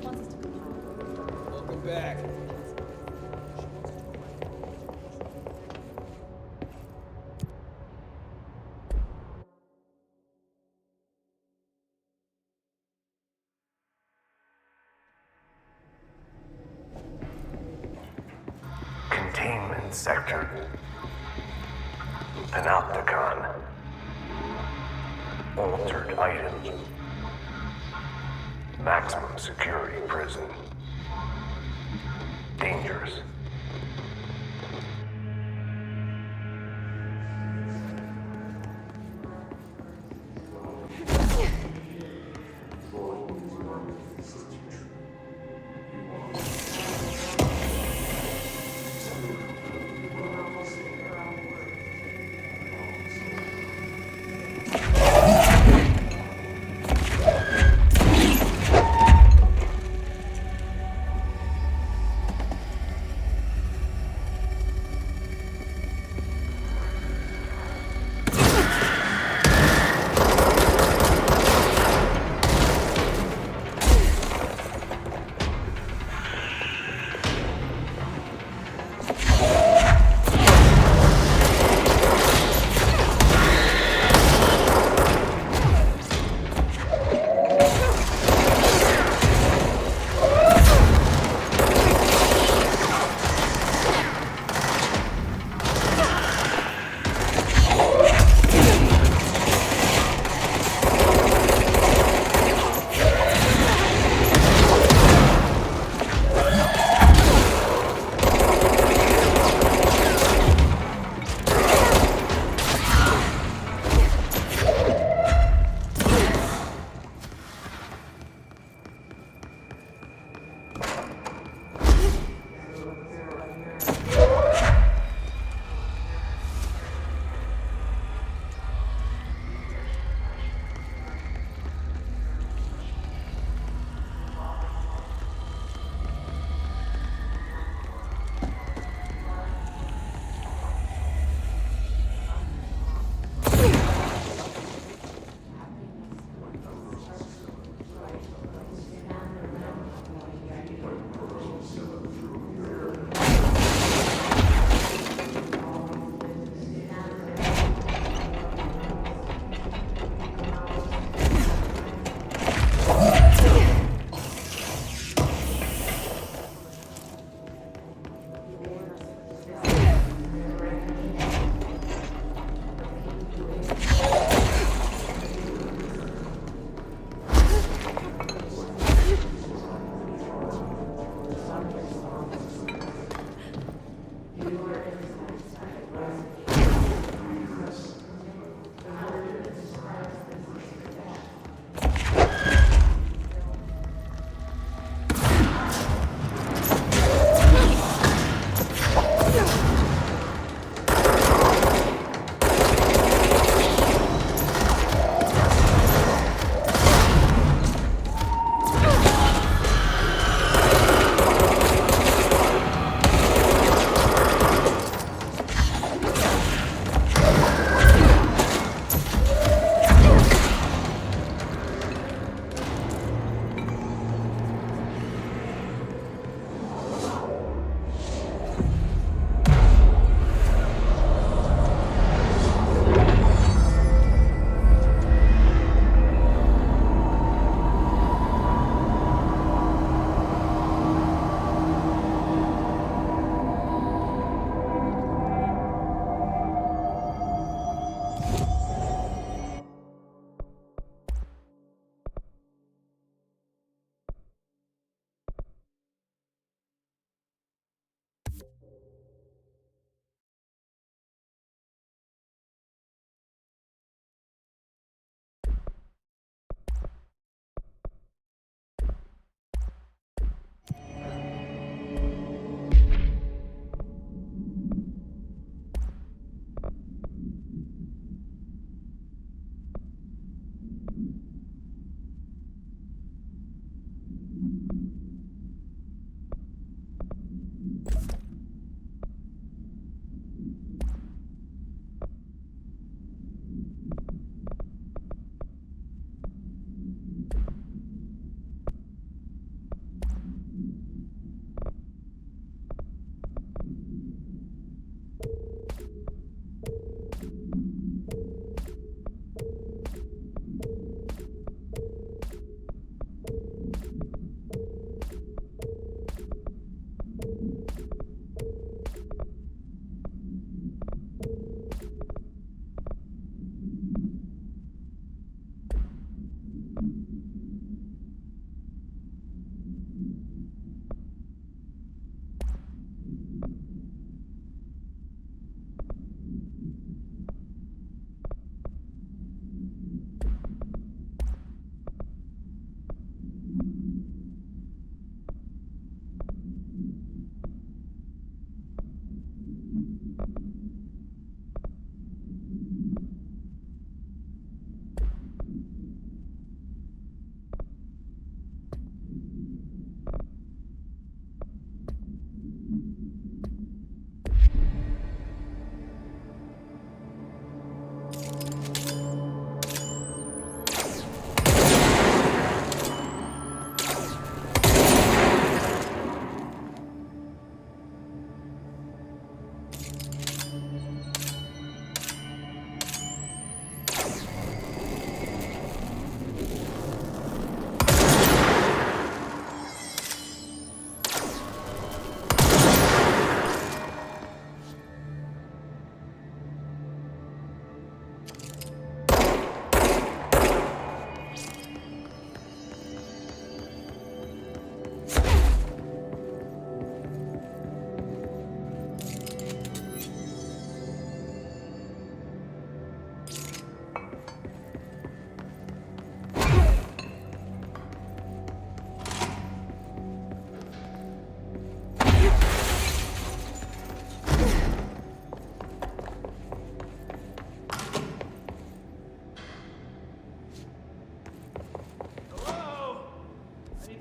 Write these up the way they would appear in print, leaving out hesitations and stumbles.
Welcome back. Containment sector. Panopticon. Altered items. Maximum security prison. Dangerous.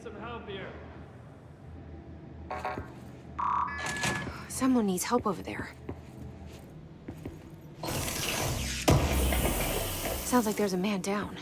some help here. Someone needs help over there. Sounds like there's a man down.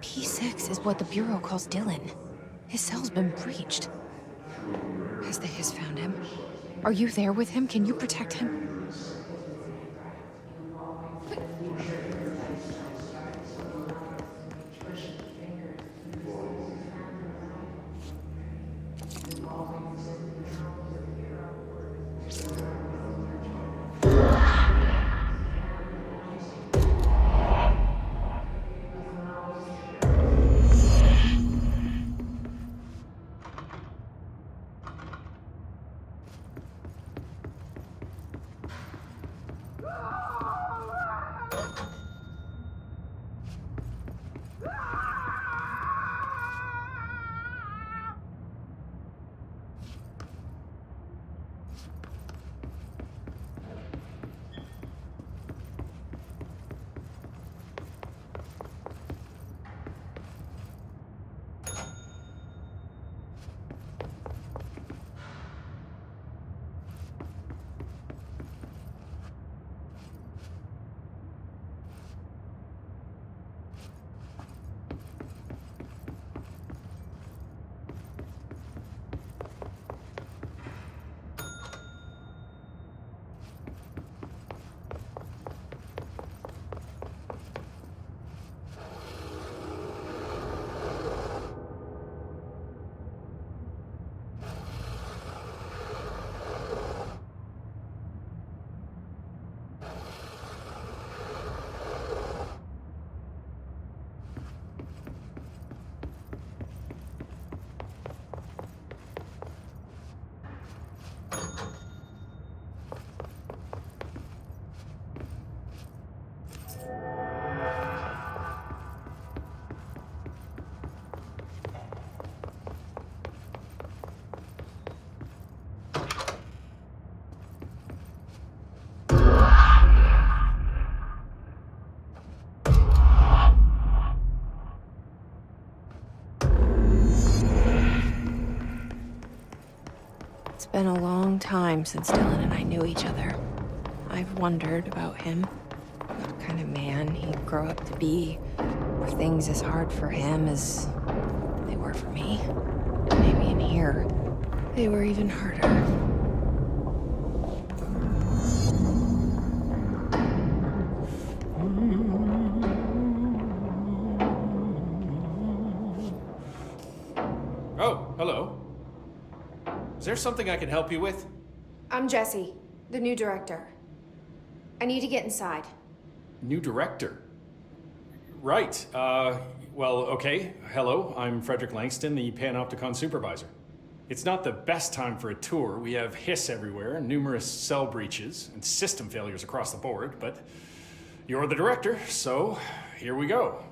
P6 is what the Bureau calls Dylan. His cell's been breached. Has the Hiss found him? Are you there with him? Can you protect him? It's been a long time since Dylan and I knew each other. I've wondered about him. What kind of man he'd grow up to be. Were things as hard for him as they were for me? Maybe in here, they were even harder. Oh, hello. Is there something I can help you with? I'm Jessie, the new director. I need to get inside. New director? Right. Well, okay. Hello, I'm Frederick Langston, the Panopticon supervisor. It's not the best time for a tour. We have hiss everywhere, numerous cell breaches, and system failures across the board, but you're the director, so here we go.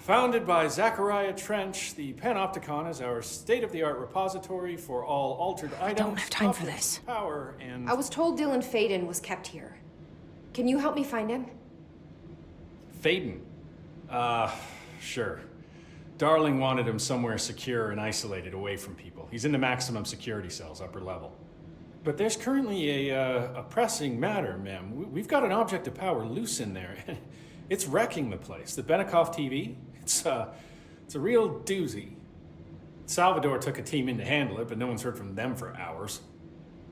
Founded by Zachariah Trench, the Panopticon is our state-of-the-art repository for all altered items. I don't have time for objects this. of Power and I was told Dylan Faden was kept here. Can you help me find him? Faden. Sure. Darling wanted him somewhere secure and isolated away from people. He's in the maximum security cells, upper level. But there's currently a pressing matter, ma'am. We've got an object of power loose in there. It's wrecking the place. The Benikoff TV, it's a real doozy. Salvador took a team in to handle it, but no one's heard from them for hours.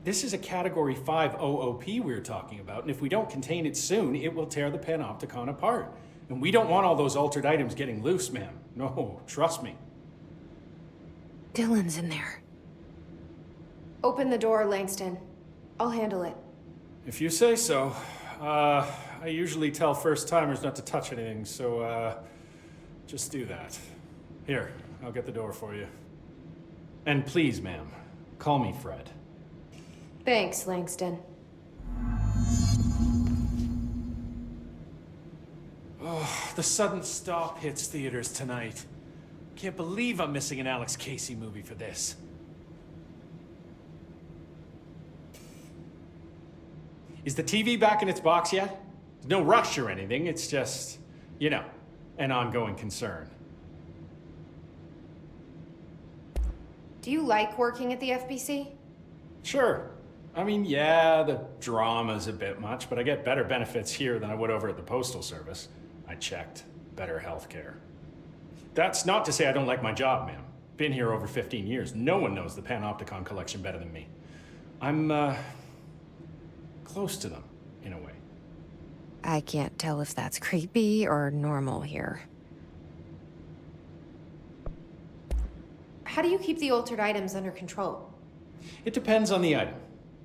This is a Category 5 OOP we're talking about, and if we don't contain it soon, it will tear the Panopticon apart. And we don't want all those altered items getting loose, ma'am. No, trust me. Dylan's in there. Open the door, Langston. I'll handle it. If you say so. I usually tell first-timers not to touch anything, so, just do that. Here, I'll get the door for you. And please, ma'am, call me Fred. Thanks, Langston. Oh, the sudden stop hits theaters tonight. Can't believe I'm missing an Alex Casey movie for this. Is the TV back in its box yet? There's no rush or anything, it's just, you know, an ongoing concern. Do you like working at the FBC? Sure. I mean, yeah, the drama's a bit much, but I get better benefits here than I would over at the Postal Service. I checked. Better healthcare. That's not to say I don't like my job, ma'am. Been here over 15 years. No one knows the Panopticon collection better than me. I'm, close to them, in a way. I can't tell if that's creepy or normal here. How do you keep the altered items under control? It depends on the item.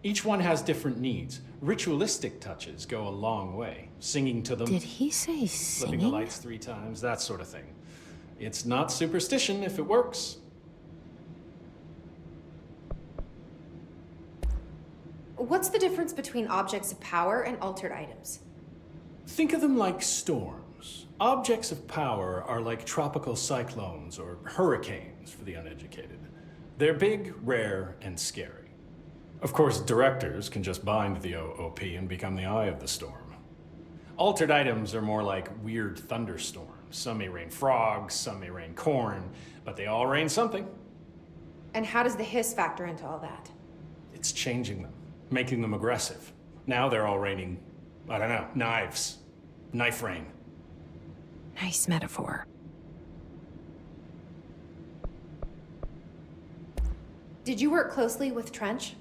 Each one has different needs. Ritualistic touches go a long way. Singing to them. Did he say Flipping the singing? lights 3 times, that sort of thing. It's not superstition if it works. What's the difference between objects of power and altered items? Think of them like storms. Objects of power are like tropical cyclones or hurricanes for the uneducated. They're big, rare, and scary. Of course, directors can just bind the OOP and become the eye of the storm. Altered items are more like weird thunderstorms. Some may rain frogs, some may rain corn, but they all rain something. And how does the hiss factor into all that? It's changing them, making them aggressive. Now they're all raining, I don't know, knives. Knife rain. Nice metaphor. Did you work closely with Trench?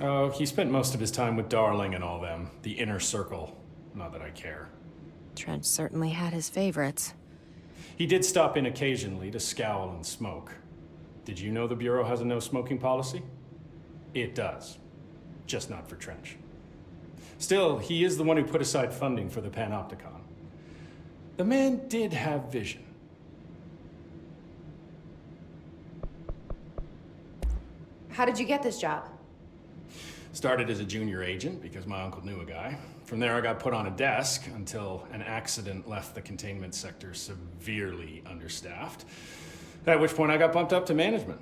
Oh, he spent most of his time with Darling and all them. The inner circle. Not that I care. Trench certainly had his favorites. He did stop in occasionally to scowl and smoke. Did you know the Bureau has a no smoking policy? It does. Just not for Trench. Still, he is the one who put aside funding for the Panopticon. The man did have vision. How did you get this job? Started as a junior agent because my uncle knew a guy. From there I got put on a desk until an accident left the containment sector severely understaffed. At which point I got bumped up to management.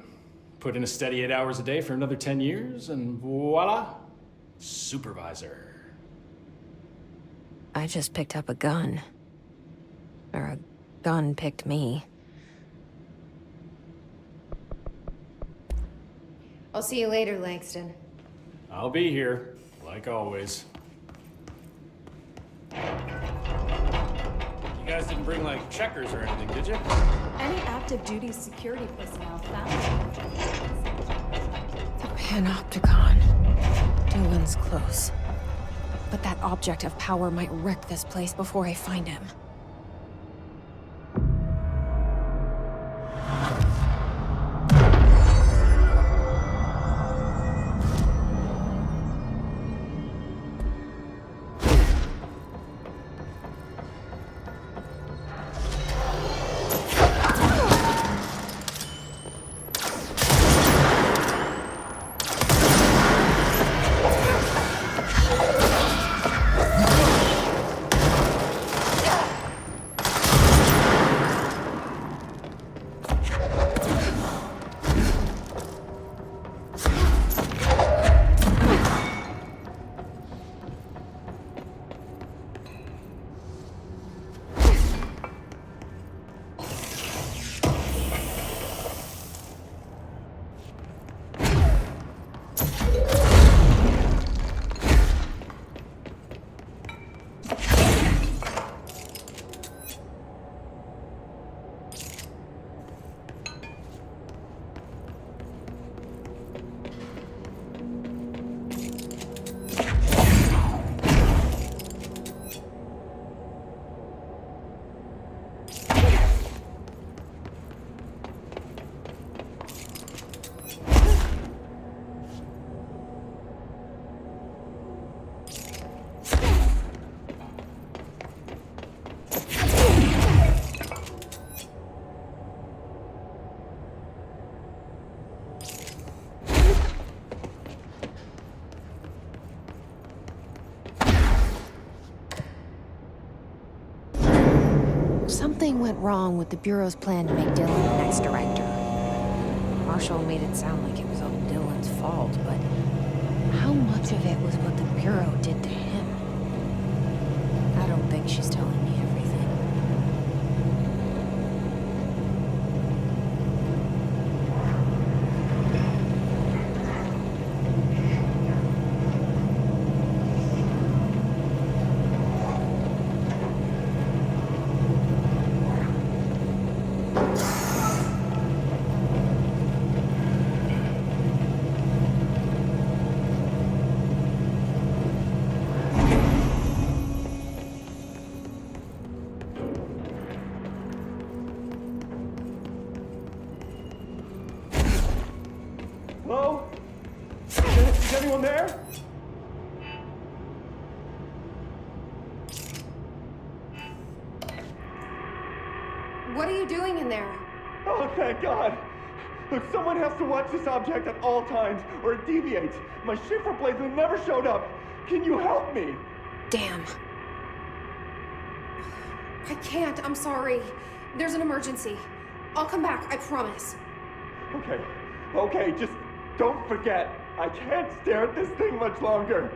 Put in a steady 8 hours a day for another 10 years and voila, supervisor. I just picked up a gun. Or a gun picked me. I'll see you later, Langston. I'll be here, like always. You guys didn't bring, like, checkers or anything, did you? Any active duty security personnel found. The Panopticon. Dylan's close. But that object of power might wreck this place before I find him. Something went wrong with the Bureau's plan to make Dylan the next director. Marshall made it sound like it was all Dylan's fault, but how much of it was what the Bureau did to him? I don't think she's telling me everything. Hello? Is anyone there? What are you doing in there? Oh, thank God. Look, someone has to watch this object at all times, or it deviates. My shifter blades have never showed up. Can you help me? Damn. I can't, I'm sorry. There's an emergency. I'll come back, I promise. Okay, just don't forget. I can't stare at this thing much longer.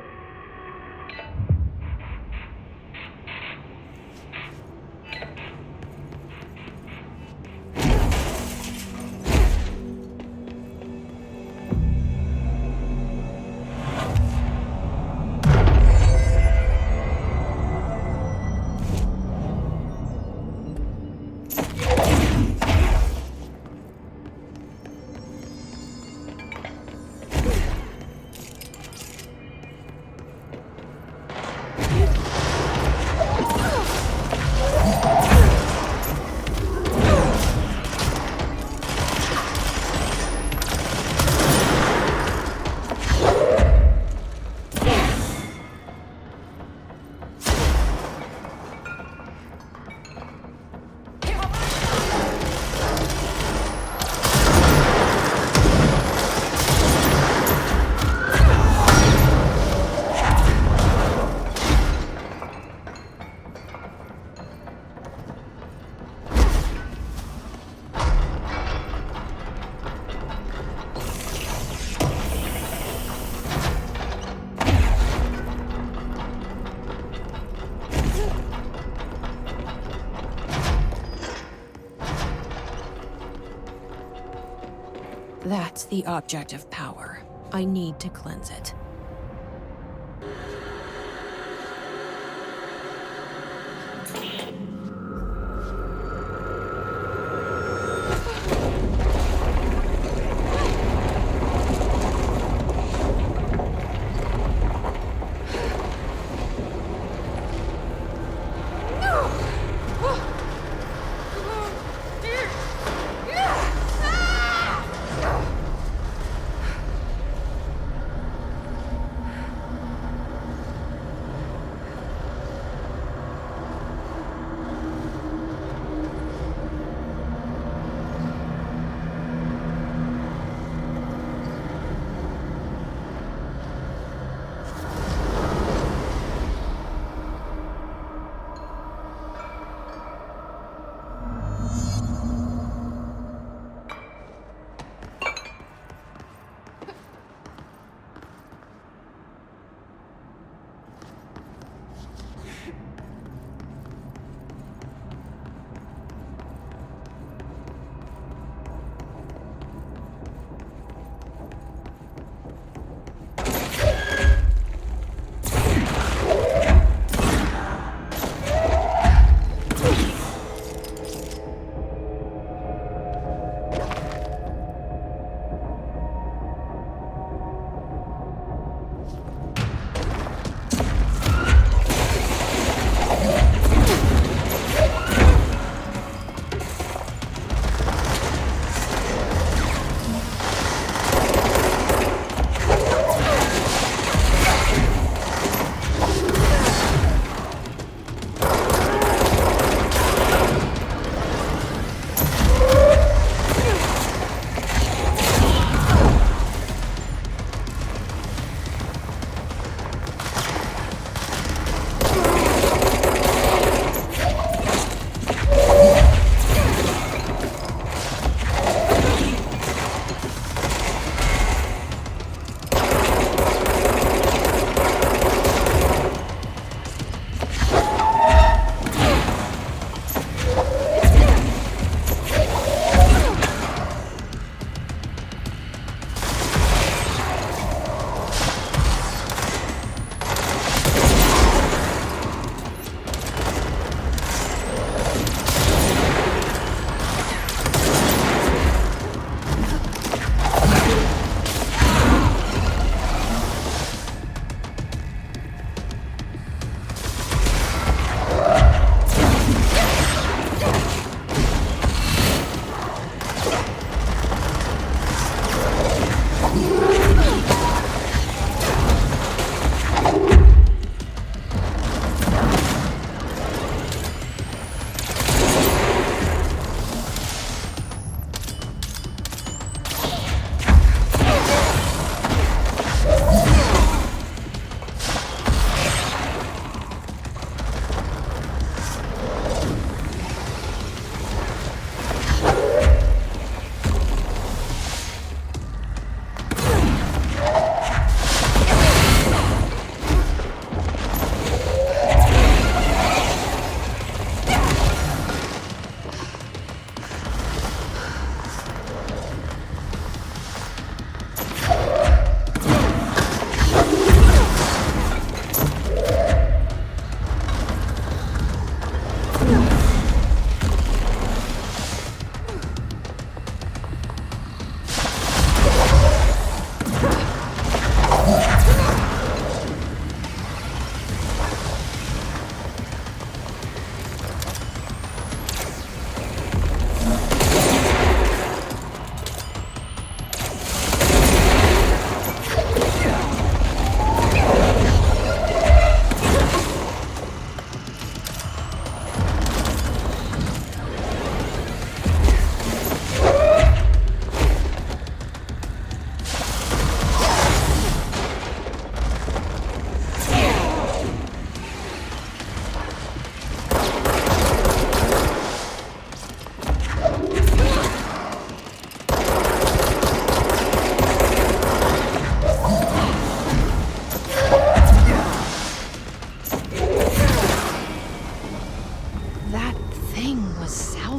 That's the object of power. I need to cleanse it.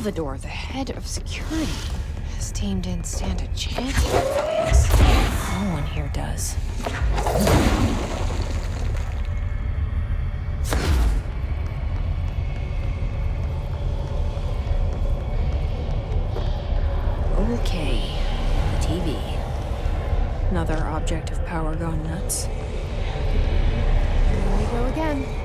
Salvador, the head of security. His team didn't stand a chance against this. No one here does. Okay, the TV. Another object of power gone nuts. Here we go again.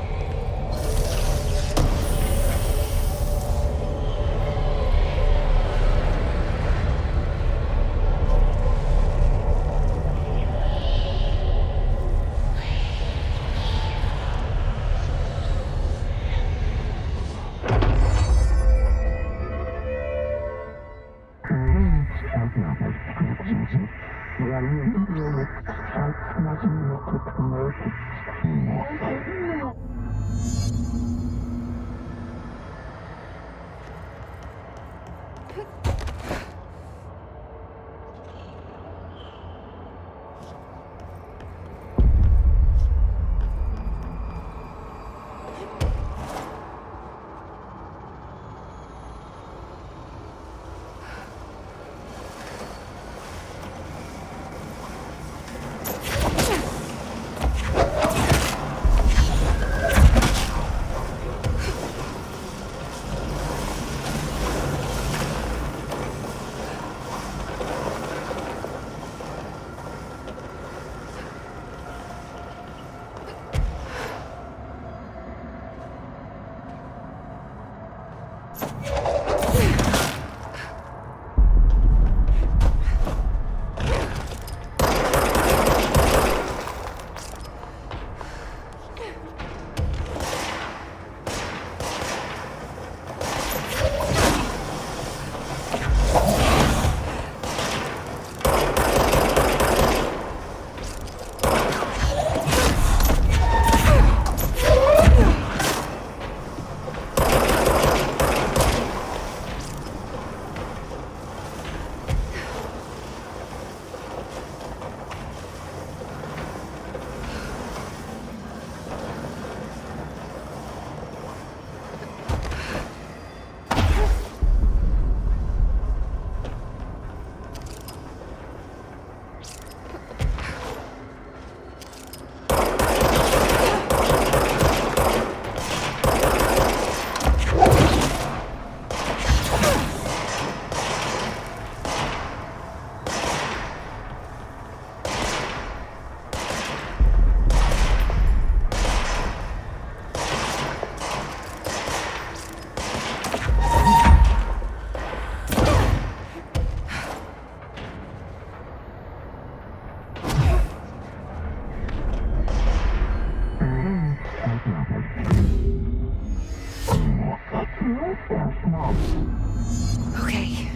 Okay,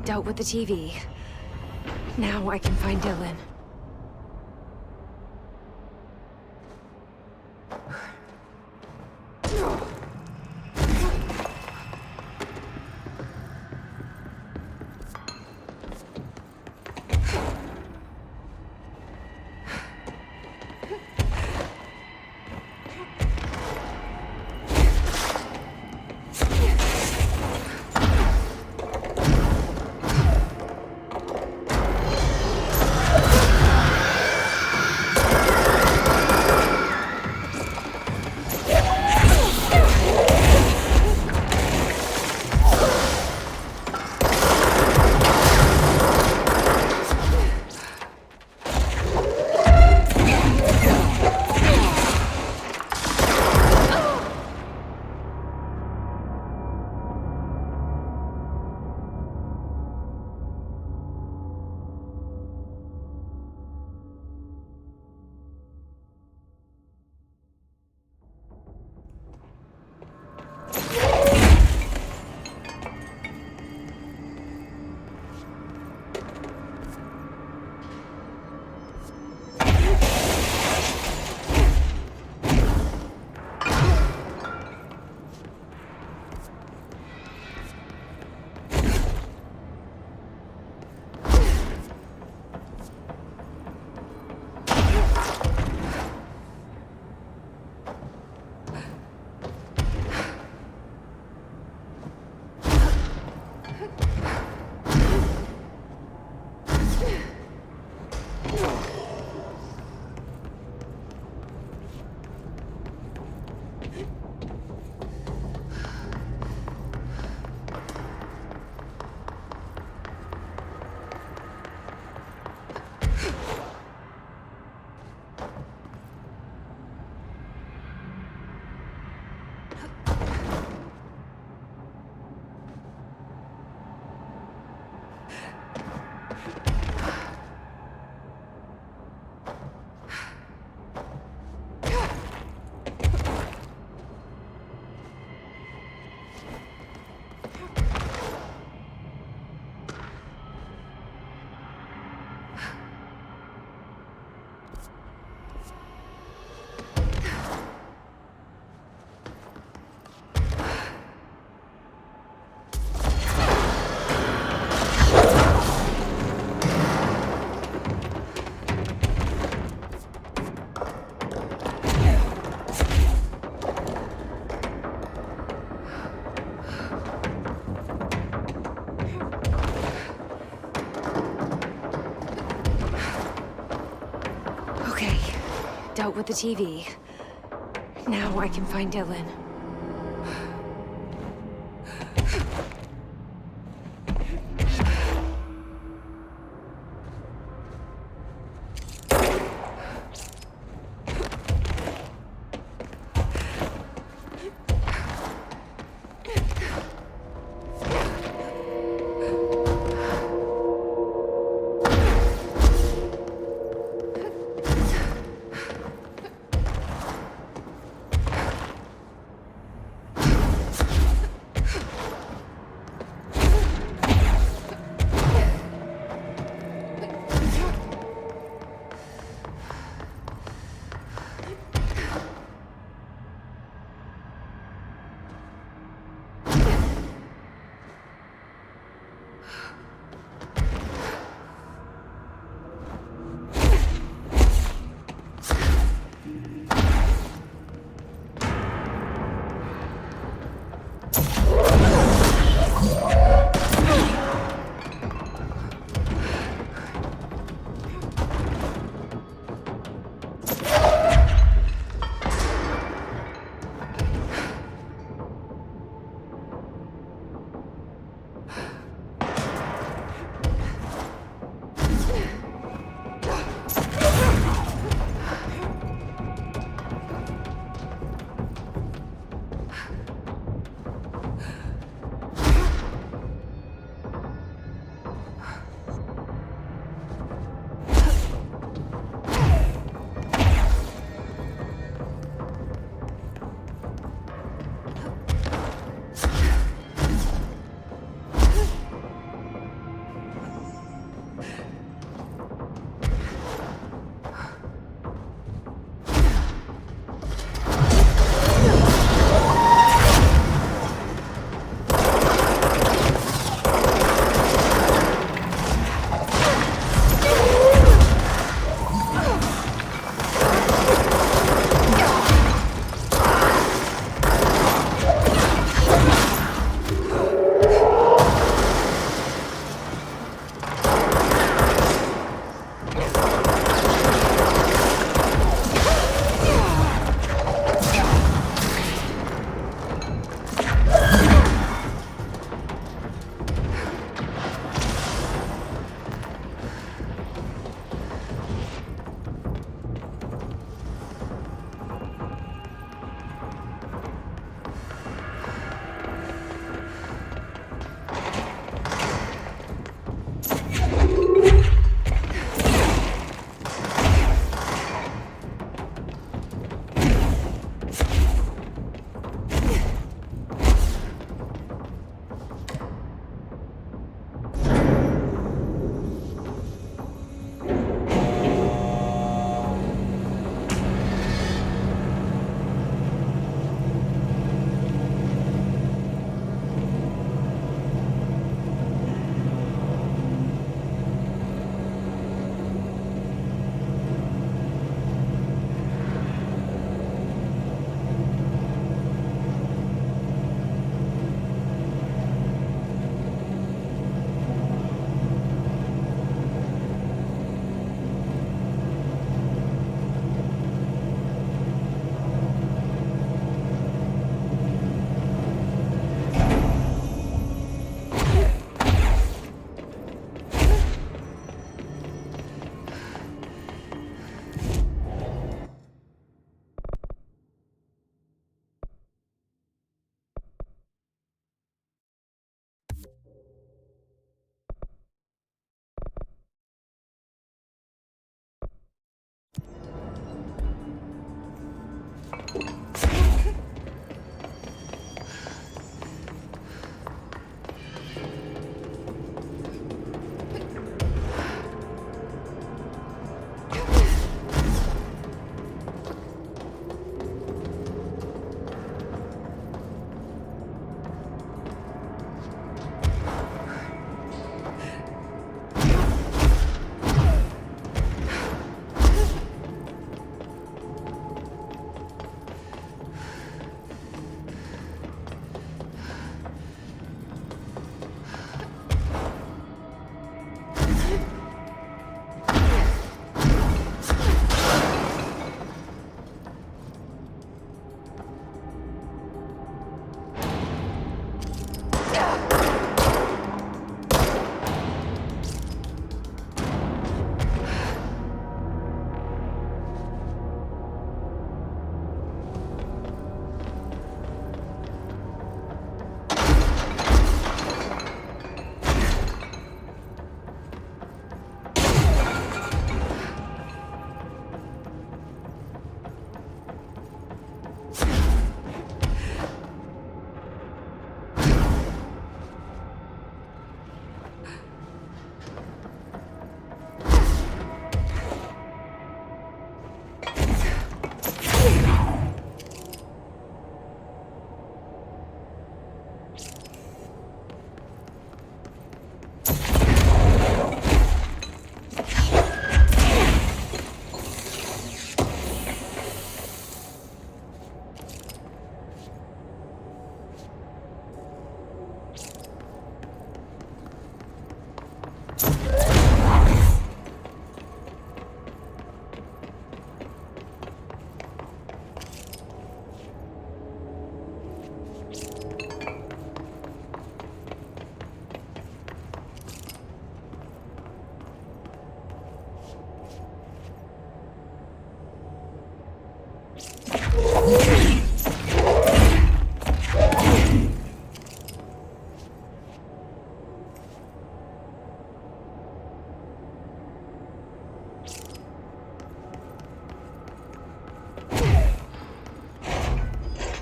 dealt with the TV. Now I can find Dylan. with the TV. Now I can find Dylan.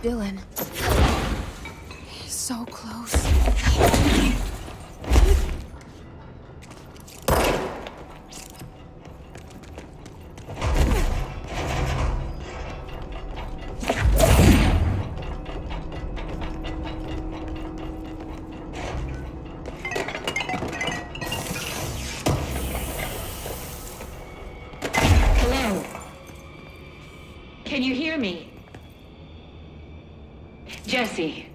Dylan. He's so close. Hello? Can you hear me? Jesse.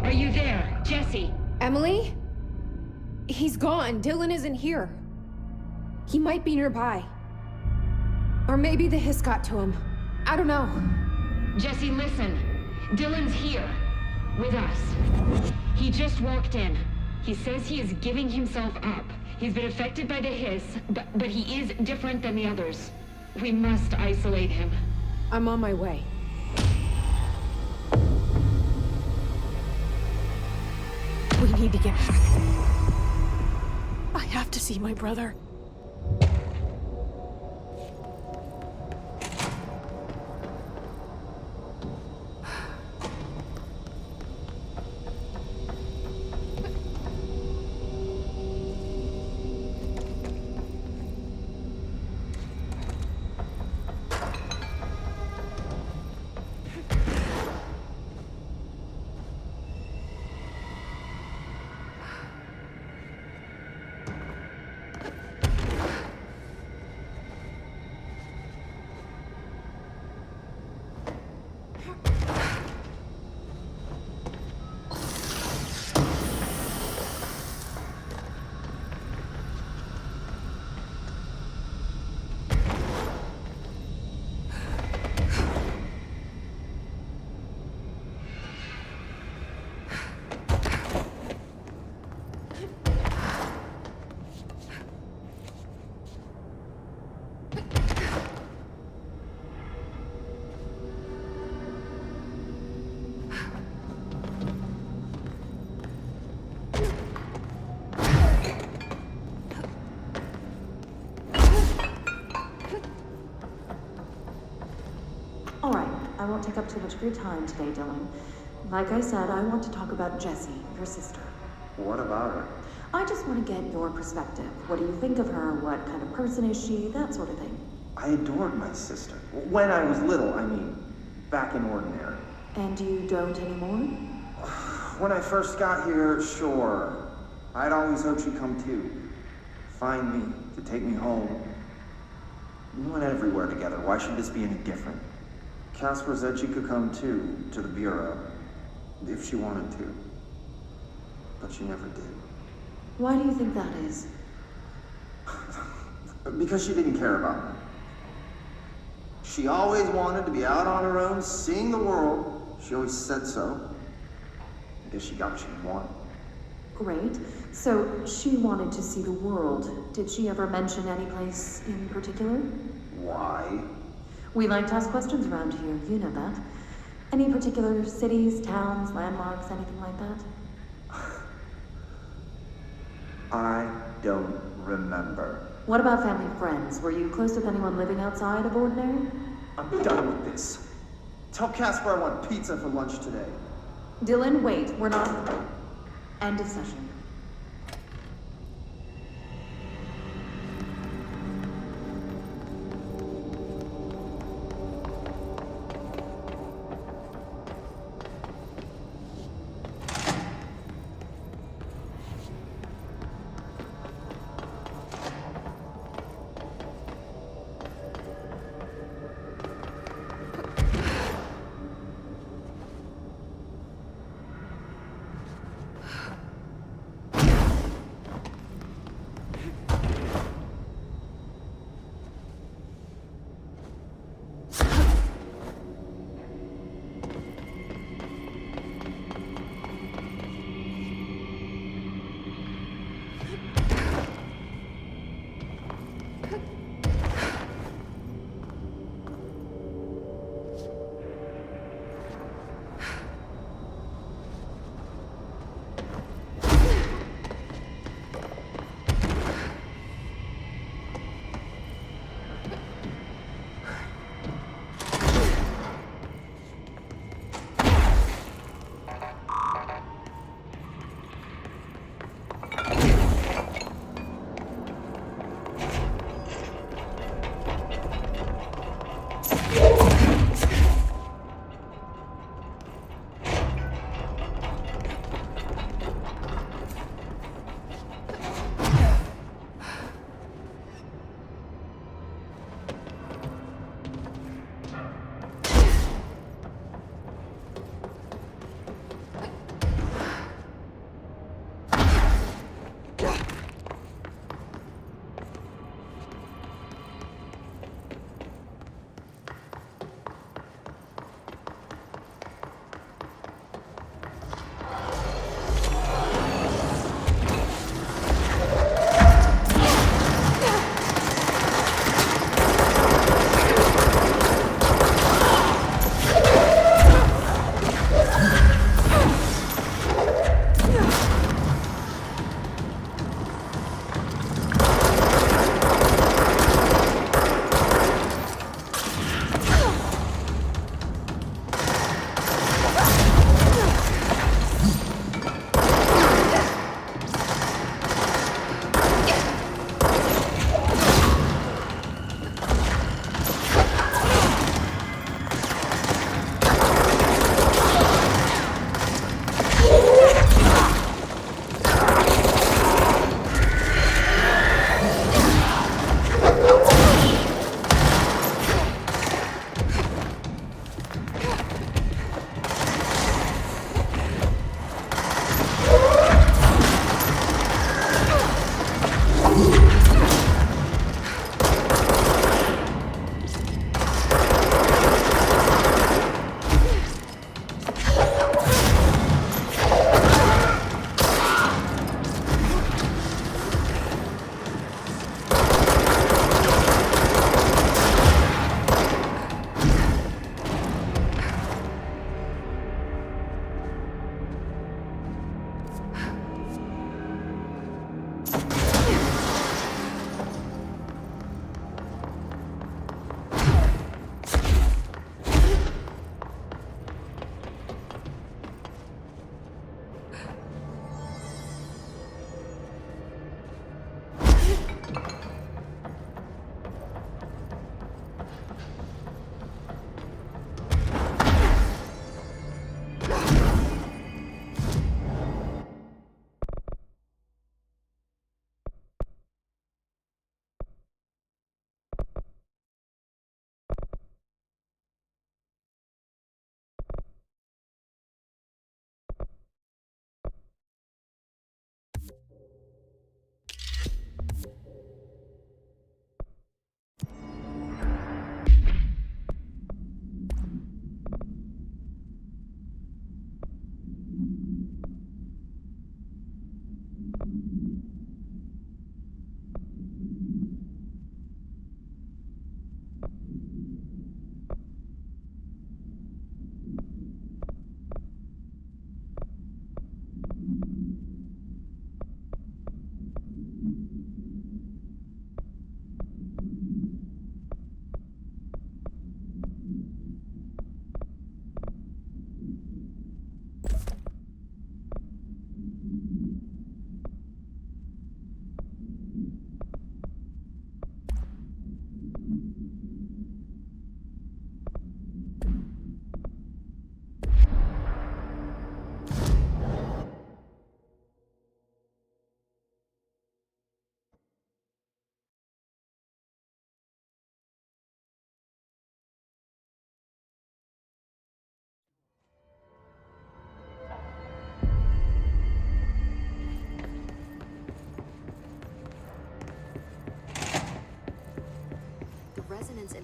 Are you there, Jesse? Emily? He's gone. Dylan isn't here. He might be nearby. Or maybe the hiss got to him. I don't know. Jesse, listen. Dylan's here. With us. He just walked in. He says he is giving himself up. He's been affected by the hiss, but he is different than the others. We must isolate him. I'm on my way. We need to get back. I have to see my brother. All right, I won't take up too much of your time today, Dylan. Like I said, I want to talk about Jessie, your sister. What about her? I just want to get your perspective. What do you think of her? What kind of person is she? That sort of thing. I adored my sister. When I was little, I mean, back in Ordinary. And you don't anymore? When I first got here, sure. I'd always hoped she'd come too. Find me, to take me home. We went everywhere together. Why should this be any different? Casper said she could come too, to the Bureau, if she wanted to. But she never did. Why do you think that is? Because she didn't care about me. She always wanted to be out on her own, seeing the world. She always said so. I guess she got what she wanted. Great. So she wanted to see the world. Did she ever mention any place in particular? Why? We like to ask questions around here, you know that. Any particular cities, towns, landmarks, anything like that? I don't remember. What about family and friends? Were you close with anyone living outside of Ordinary? I'm done with this. Tell Casper I want pizza for lunch today. Dylan, wait, we're not... End of session.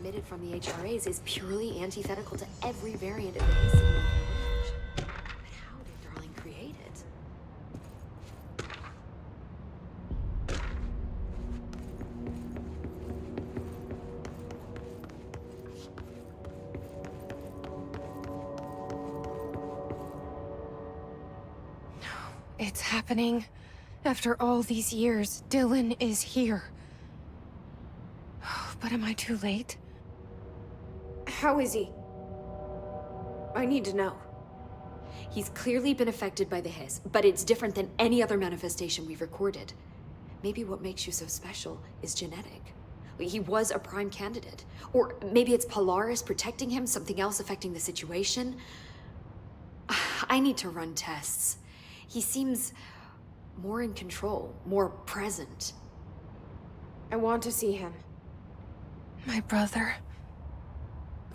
emitted from the HRAs is purely antithetical to every variant of the Hiss signal range. But how did Darling create it? It's happening. After all these years, Dylan is here. But am I too late? How is he? I need to know. He's clearly been affected by the Hiss, but it's different than any other manifestation we've recorded. Maybe what makes you so special is genetic. He was a prime candidate. Or maybe it's Polaris protecting him, something else affecting the situation. I need to run tests. He seems more in control, more present. I want to see him. My brother.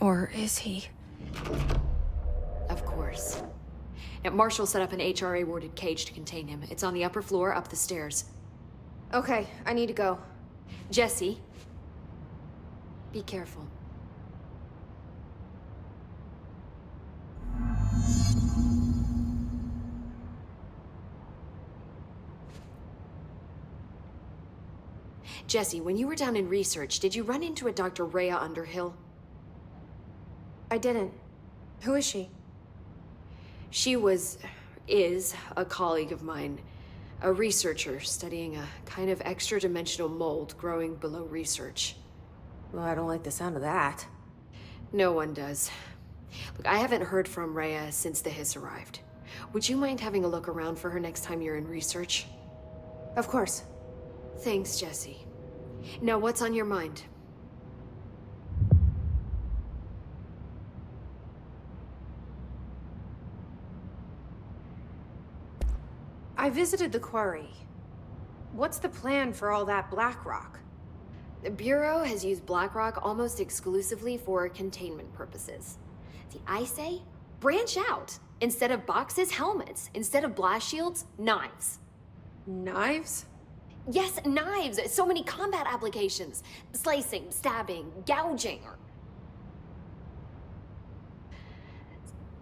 Or is he? Of course. Now, Marshall set up an HRA-warded cage to contain him. It's on the upper floor, up the stairs. Okay, I need to go. Jesse, be careful. Jesse, when you were down in research, did you run into a Dr. Rhea Underhill? I didn't. Who is she? She is a colleague of mine. A researcher studying a kind of extra-dimensional mold growing below research. Well, I don't like the sound of that. No one does. Look, I haven't heard from Rhea since the Hiss arrived. Would you mind having a look around for her next time you're in research? Of course. Thanks, Jesse. Now, what's on your mind? I visited the quarry. What's the plan for all that black rock? The Bureau has used Blackrock almost exclusively for containment purposes. See, I say, branch out. Instead of boxes, helmets. Instead of blast shields, knives. Knives? Yes, knives! So many combat applications. Slicing, stabbing, gouging.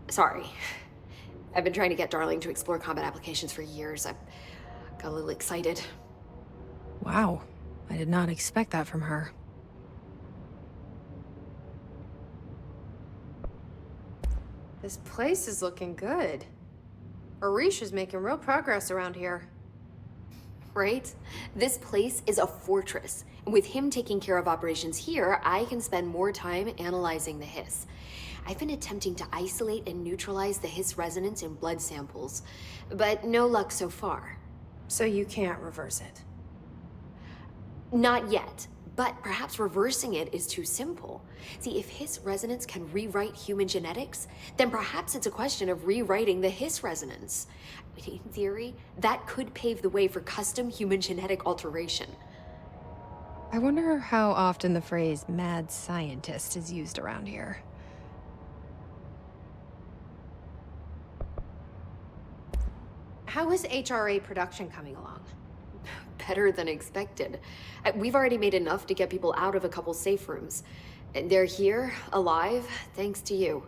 Sorry. I've been trying to get Darling to explore combat applications for years. I got a little excited. Wow. I did not expect that from her. This place is looking good. Arish is making real progress around here. Right? This place is a fortress. And with him taking care of operations here, I can spend more time analyzing the Hiss. I've been attempting to isolate and neutralize the Hiss resonance in blood samples, but no luck so far. So you can't reverse it? Not yet, but perhaps reversing it is too simple. See, if Hiss resonance can rewrite human genetics, then perhaps it's a question of rewriting the Hiss resonance. In theory, that could pave the way for custom human genetic alteration. I wonder how often the phrase mad scientist is used around here. How is HRA production coming along? Better than expected. We've already made enough to get people out of a couple safe rooms. And they're here, alive, thanks to you.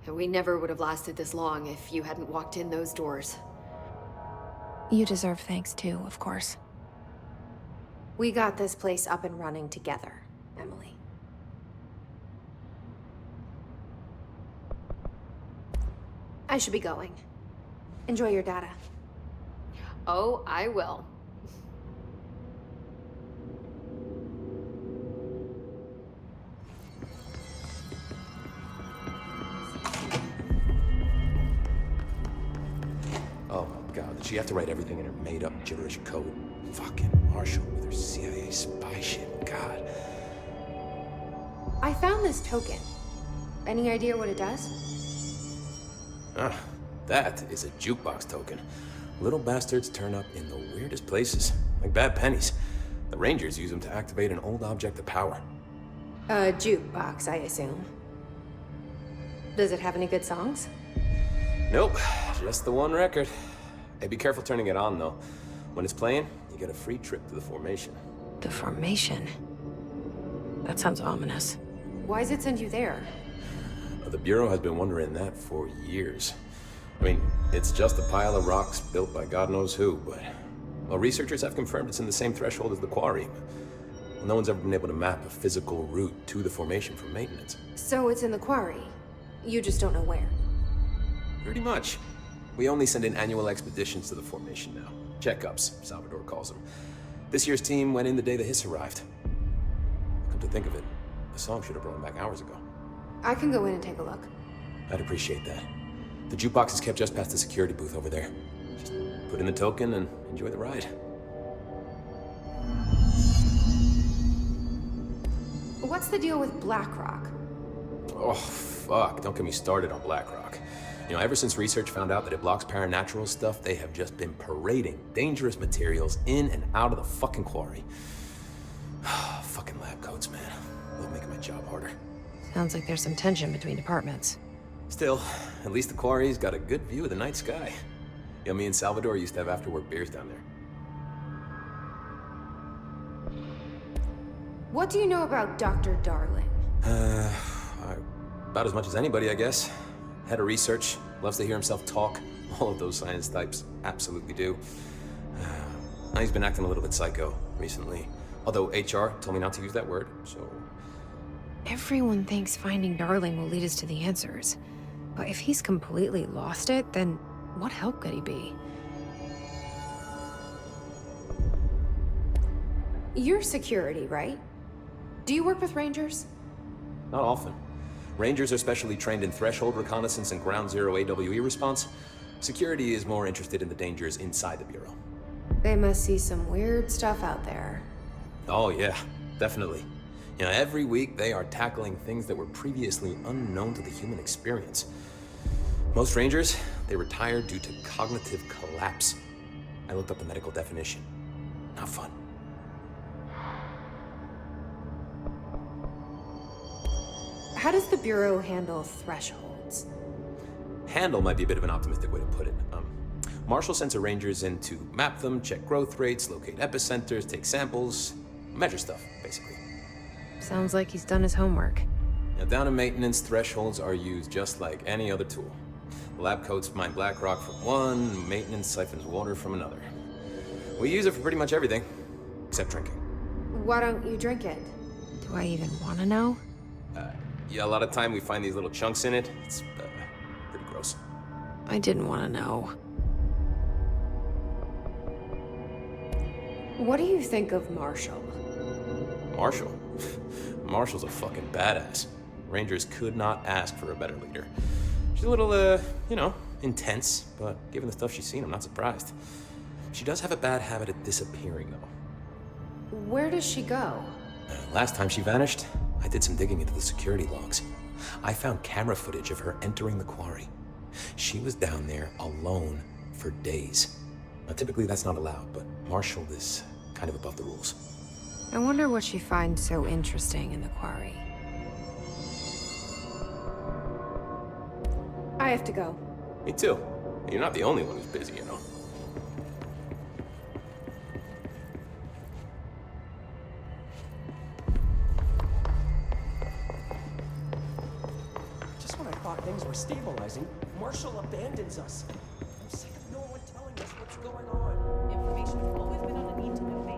And we never would have lasted this long if you hadn't walked in those doors. You deserve thanks too, of course. We got this place up and running together, Emily. I should be going. Enjoy your data. Oh, I will. Oh my god, did she have to write everything in her made-up gibberish code? Fucking Marshall with her CIA spy shit, god. I found this token. Any idea what it does? Ah, that is a jukebox token. Little bastards turn up in the weirdest places, like bad pennies. The Rangers use them to activate an old object of power. A jukebox, I assume. Does it have any good songs? Nope, just the one record. Hey, be careful turning it on, though. When it's playing, you get a free trip to the formation. The formation? That sounds ominous. Why's it send you there? The Bureau has been wondering that for years. I mean, it's just a pile of rocks built by God knows who, but... Well, researchers have confirmed it's in the same threshold as the quarry. Well, no one's ever been able to map a physical route to the formation for maintenance. So it's in the quarry. You just don't know where. Pretty much. We only send in annual expeditions to the formation now. Checkups, Salvador calls them. This year's team went in the day the Hiss arrived. Come to think of it, the song should have brought him back hours ago. I can go in and take a look. I'd appreciate that. The jukebox is kept just past the security booth over there. Just put in the token and enjoy the ride. What's the deal with BlackRock? Oh, fuck. Don't get me started on BlackRock. You know, ever since research found out that it blocks paranatural stuff, they have just been parading dangerous materials in and out of the fucking quarry. Fucking lab coats, man. They'll make my job harder. Sounds like there's some tension between departments. Still, at least the quarry's got a good view of the night sky. You know, me and Salvador used to have after-work beers down there. What do you know about Dr. Darling? About as much as anybody, I guess. Head of research, loves to hear himself talk. All of those science types absolutely do. He's been acting a little bit psycho recently. Although HR told me not to use that word, so... Everyone thinks finding Darling will lead us to the answers. But if he's completely lost it, then what help could he be? You're security, right? Do you work with Rangers? Not often. Rangers are specially trained in threshold reconnaissance and ground zero AWE response. Security is more interested in the dangers inside the Bureau. They must see some weird stuff out there. Oh yeah, definitely. You know, every week they are tackling things that were previously unknown to the human experience. Most Rangers, they retire due to cognitive collapse. I looked up the medical definition. Not fun. How does the Bureau handle thresholds? Handle might be a bit of an optimistic way to put it. Marshall sends her Rangers in to map them, check growth rates, locate epicenters, take samples, measure stuff, basically. Sounds like he's done his homework. Now, down in maintenance, thresholds are used just like any other tool. The lab coats mine black rock from one, maintenance siphons water from another. We use it for pretty much everything, except drinking. Why don't you drink it? Do I even want to know? Yeah, a lot of time we find these little chunks in it. It's pretty gross. I didn't want to know. What do you think of Marshall? Marshall? Marshall's a fucking badass. Rangers could not ask for a better leader. She's a little, intense, but given the stuff she's seen, I'm not surprised. She does have a bad habit of disappearing, though. Where does she go? Last time she vanished, I did some digging into the security logs. I found camera footage of her entering the quarry. She was down there alone for days. Now, typically that's not allowed, but Marshall is kind of above the rules. I wonder what she finds so interesting in the quarry. I have to go. Me too. You're not the only one who's busy, you know. Just when I thought things were stabilizing, Marshall abandons us. I'm sick of no one telling us what's going on. Information has always been on a need-to-know basis.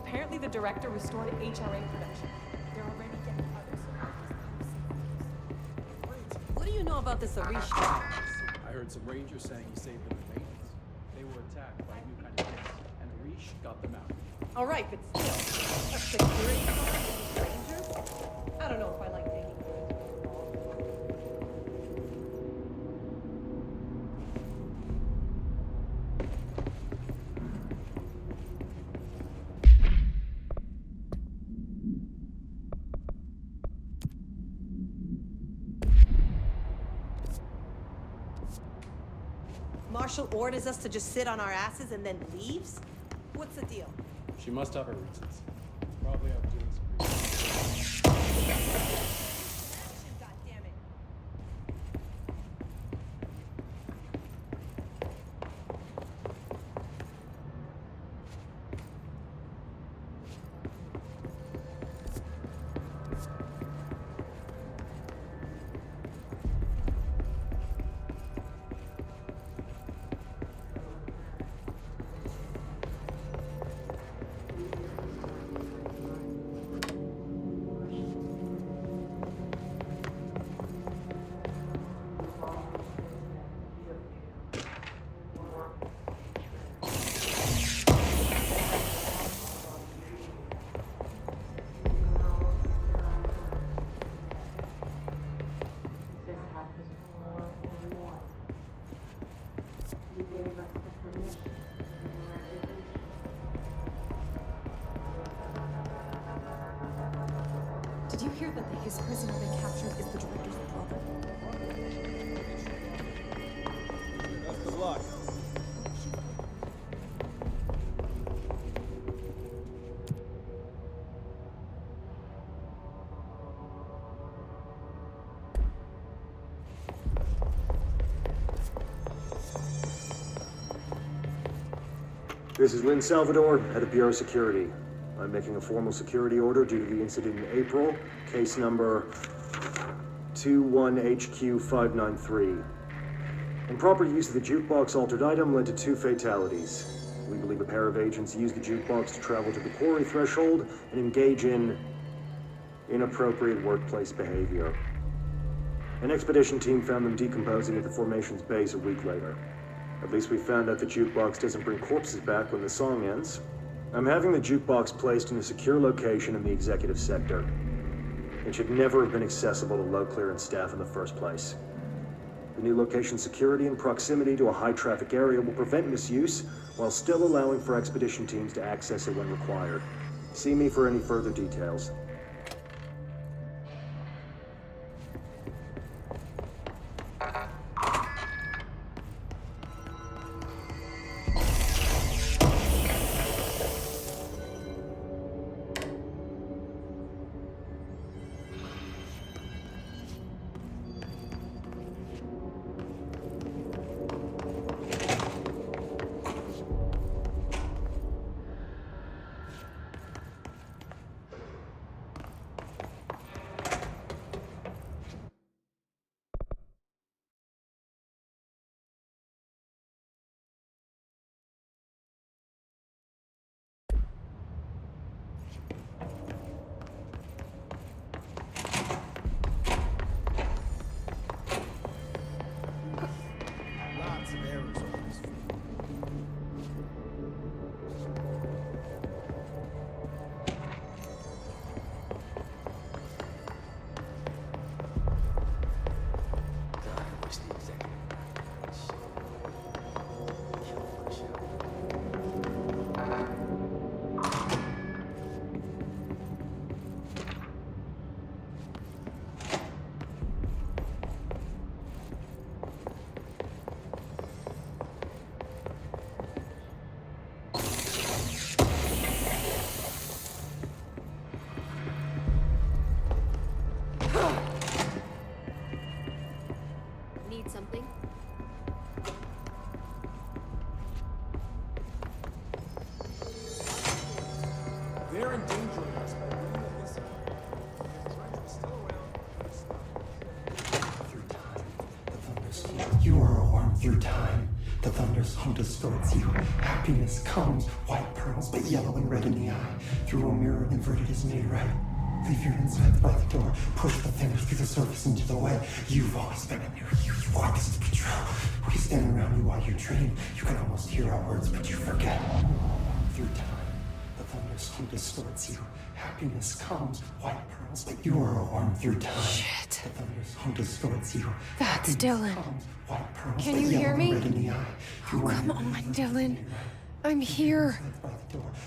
Apparently the director restored HRA production. They're already getting others. What do you know about this Arish guy? I heard some Rangers saying he saved them in maintenance. They were attacked by a new kind of hits, and Arish got them out. All right, but still, a security guard with Rangers? I don't know if I like taking risks. Marshall orders us to just sit on our asses and then leaves? What's the deal? She must have her reasons. Probably out doing some Action, goddammit. Did you hear that his prisoner they captured is the director's brother? Best of luck. This is Lynn Salvador, head of Bureau Security. I'm making a formal security order due to the incident in April, case number 21HQ593. Improper use of the jukebox altered item led to 2 fatalities. We believe a pair of agents used the jukebox to travel to the quarry threshold and engage in inappropriate workplace behavior. An expedition team found them decomposing at the formation's base a week later. At least we found out the jukebox doesn't bring corpses back when the song ends. I'm having the jukebox placed in a secure location in the executive sector. It should never have been accessible to low clearance staff in the first place. The new location's security and proximity to a high traffic area will prevent misuse while still allowing for expedition teams to access it when required. See me for any further details. Need something? They're endangering us by bringing this up. Still around. Through time, the thunders heal. You are a worm through time. The thunders hum distorts you. Happiness comes, white pearls, but yellow and red in the eye. Through a mirror inverted is made right. Leave your insides by the door. Push the fingers through the surface into the way. You've always been a new you. You want us to control. We stand around you while you dream. You can almost hear our words, but you forget. Through time, the thunders hum distorts you. Happiness comes, white pearls, but you are a worm through time. Shit. The thunders hum distorts you. That's Dylan. Comes, white pearls, Can but you yellow hear and me? red in the eye. Oh, come on, Dylan. I'm here.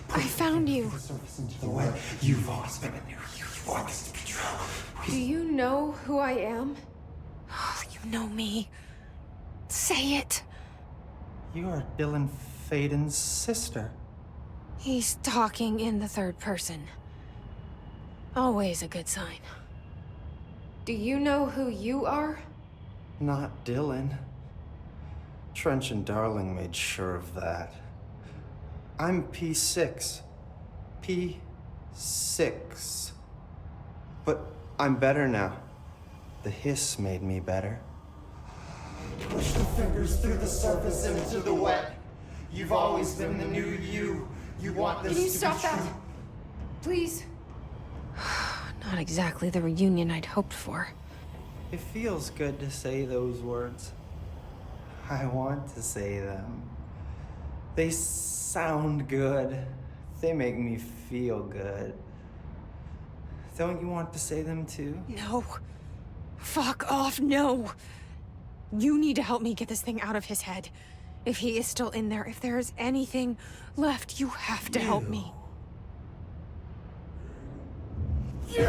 I found you. The way you've always been a new you. You want us to control. Do you know who I am? Oh, you know me. Say it. You are Dylan Faden's sister. He's talking in the third person. Always a good sign. Do you know who you are? Not Dylan. Trench and Darling made sure of that. I'm P6. P6. But I'm better now. The hiss made me better. Push the fingers through the surface into the wet. You've always been the new you. You want this Can you to stop be that? true. Please. Not exactly the reunion I'd hoped for. It feels good to say those words. I want to say them. They sound good. They make me feel good. Don't you want to say them too? No. Fuck off, no. You need to help me get this thing out of his head. If he is still in there, if there is anything left, you have to help me. You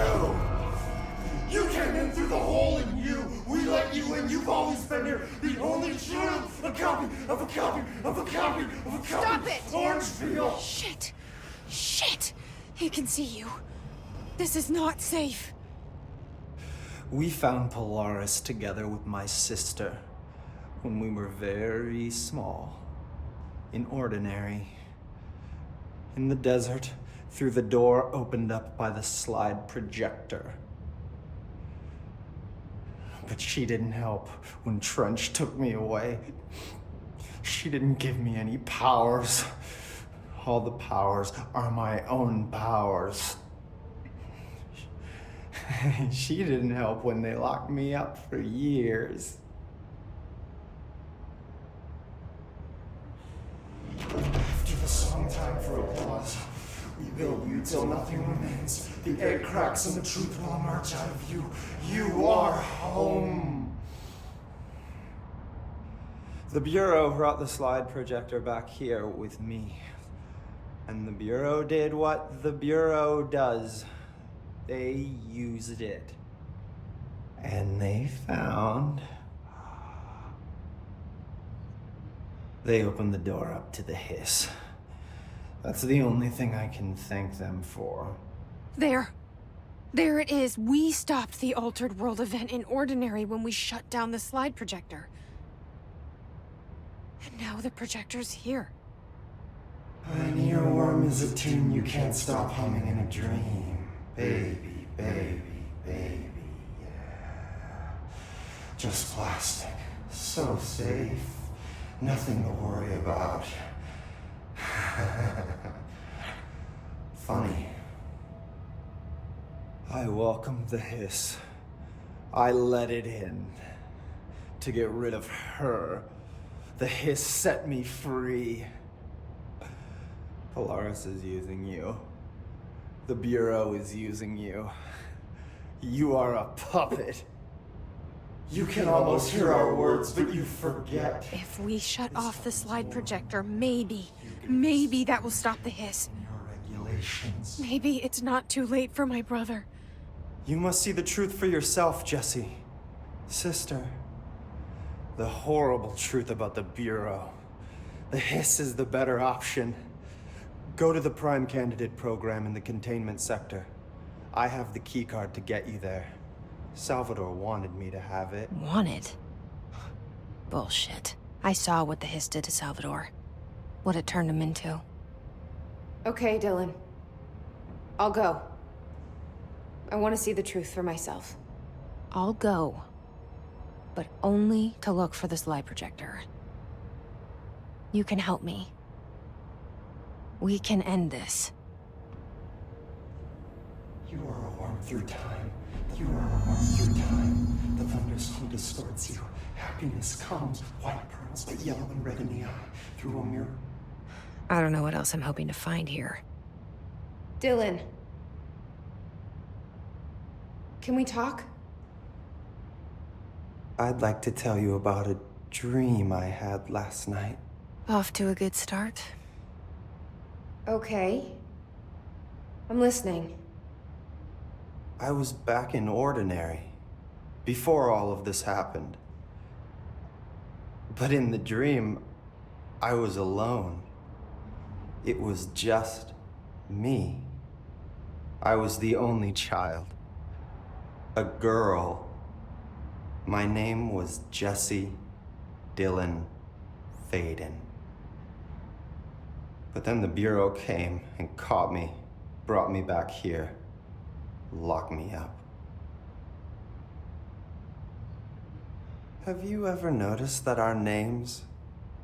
came in through the hole in you. We let you in. You've always been here. The only truth. A copy of a copy of a copy of a copy. Stop it! Orange peel. Shit. Shit. He can see you. This is not safe. We found Polaris together with my sister when we were very small. In Ordinary. In the desert, through the door opened up by the slide projector. But she didn't help when Trench took me away. She didn't give me any powers. All the powers are my own powers. She didn't help when they locked me up for years. After the song time for applause, we build you till nothing remains. The egg cracks and the truth will emerge out of you. You are home. The Bureau brought the slide projector back here with me. And the Bureau did what the Bureau does. They used it. And they found... They opened the door up to the hiss. That's the only thing I can thank them for. There. There it is. We stopped the Altered World event in Ordinary when we shut down the slide projector. And now the projector's here. An earworm is a tune you can't stop humming in a dream. Baby, baby, baby, yeah. Just plastic. So safe. Nothing to worry about. Funny. I welcomed the hiss. I let it in. To get rid of her. The hiss set me free. Polaris is using you. The Bureau is using you. You are a puppet. You can almost hear our words, but you forget. If we shut off the slide projector, maybe that will stop the hiss. Regulations. Maybe it's not too late for my brother. You must see the truth for yourself, Jesse. Sister. The horrible truth about the Bureau. The hiss is the better option. Go to the Prime Candidate program in the Containment sector. I have the keycard to get you there. Salvador wanted me to have it. Wanted? Bullshit. I saw what the hiss did to Salvador. What it turned him into. Okay, Dylan. I'll go. I want to see the truth for myself. I'll go. But only to look for the slide projector. You can help me. We can end this. You are a worm through time. You are a worm through time. The thunderstorm distorts you. Happiness comes, white pearls, but yellow and red in the eye, through a mirror. I don't know what else I'm hoping to find here. Dylan. Can we talk? I'd like to tell you about a dream I had last night. Off to a good start. Okay. I'm listening. I was back in Ordinary, before all of this happened. But in the dream, I was alone. It was just me. I was the only child. A girl. My name was Jesse Dylan Faden. But then the Bureau came and caught me, brought me back here, locked me up. Have you ever noticed that our names,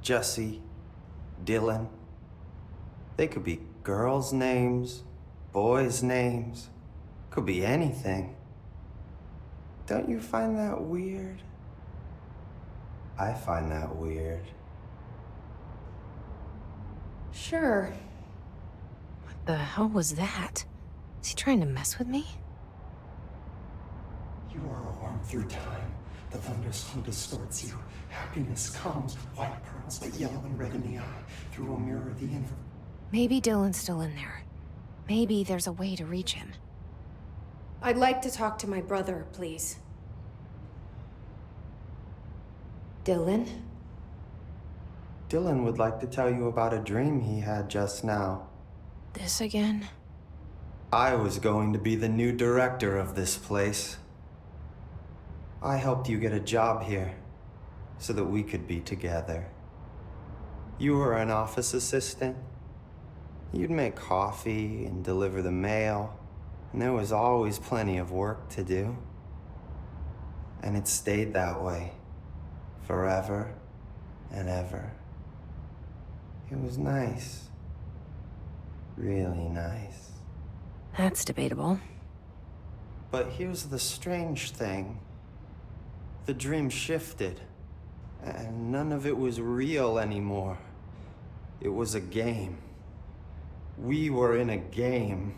Jesse, Dylan, they could be girls' names, boys' names, could be anything. Don't you find that weird? I find that weird. Sure. What the hell was that? Is he trying to mess with me? You are a worm through time. The thunderstorm distorts you. Happiness comes, white pearls, but yellow and red in the eye, through a mirror of the infinite. Maybe Dylan's still in there. Maybe there's a way to reach him. I'd like to talk to my brother, please. Dylan? Dylan would like to tell you about a dream he had just now. This again? I was going to be the new director of this place. I helped you get a job here, so that we could be together. You were an office assistant. You'd make coffee and deliver the mail, and there was always plenty of work to do. And it stayed that way, forever and ever. It was nice. Really nice. That's debatable. But here's the strange thing. The dream shifted, and none of it was real anymore. It was a game. We were in a game,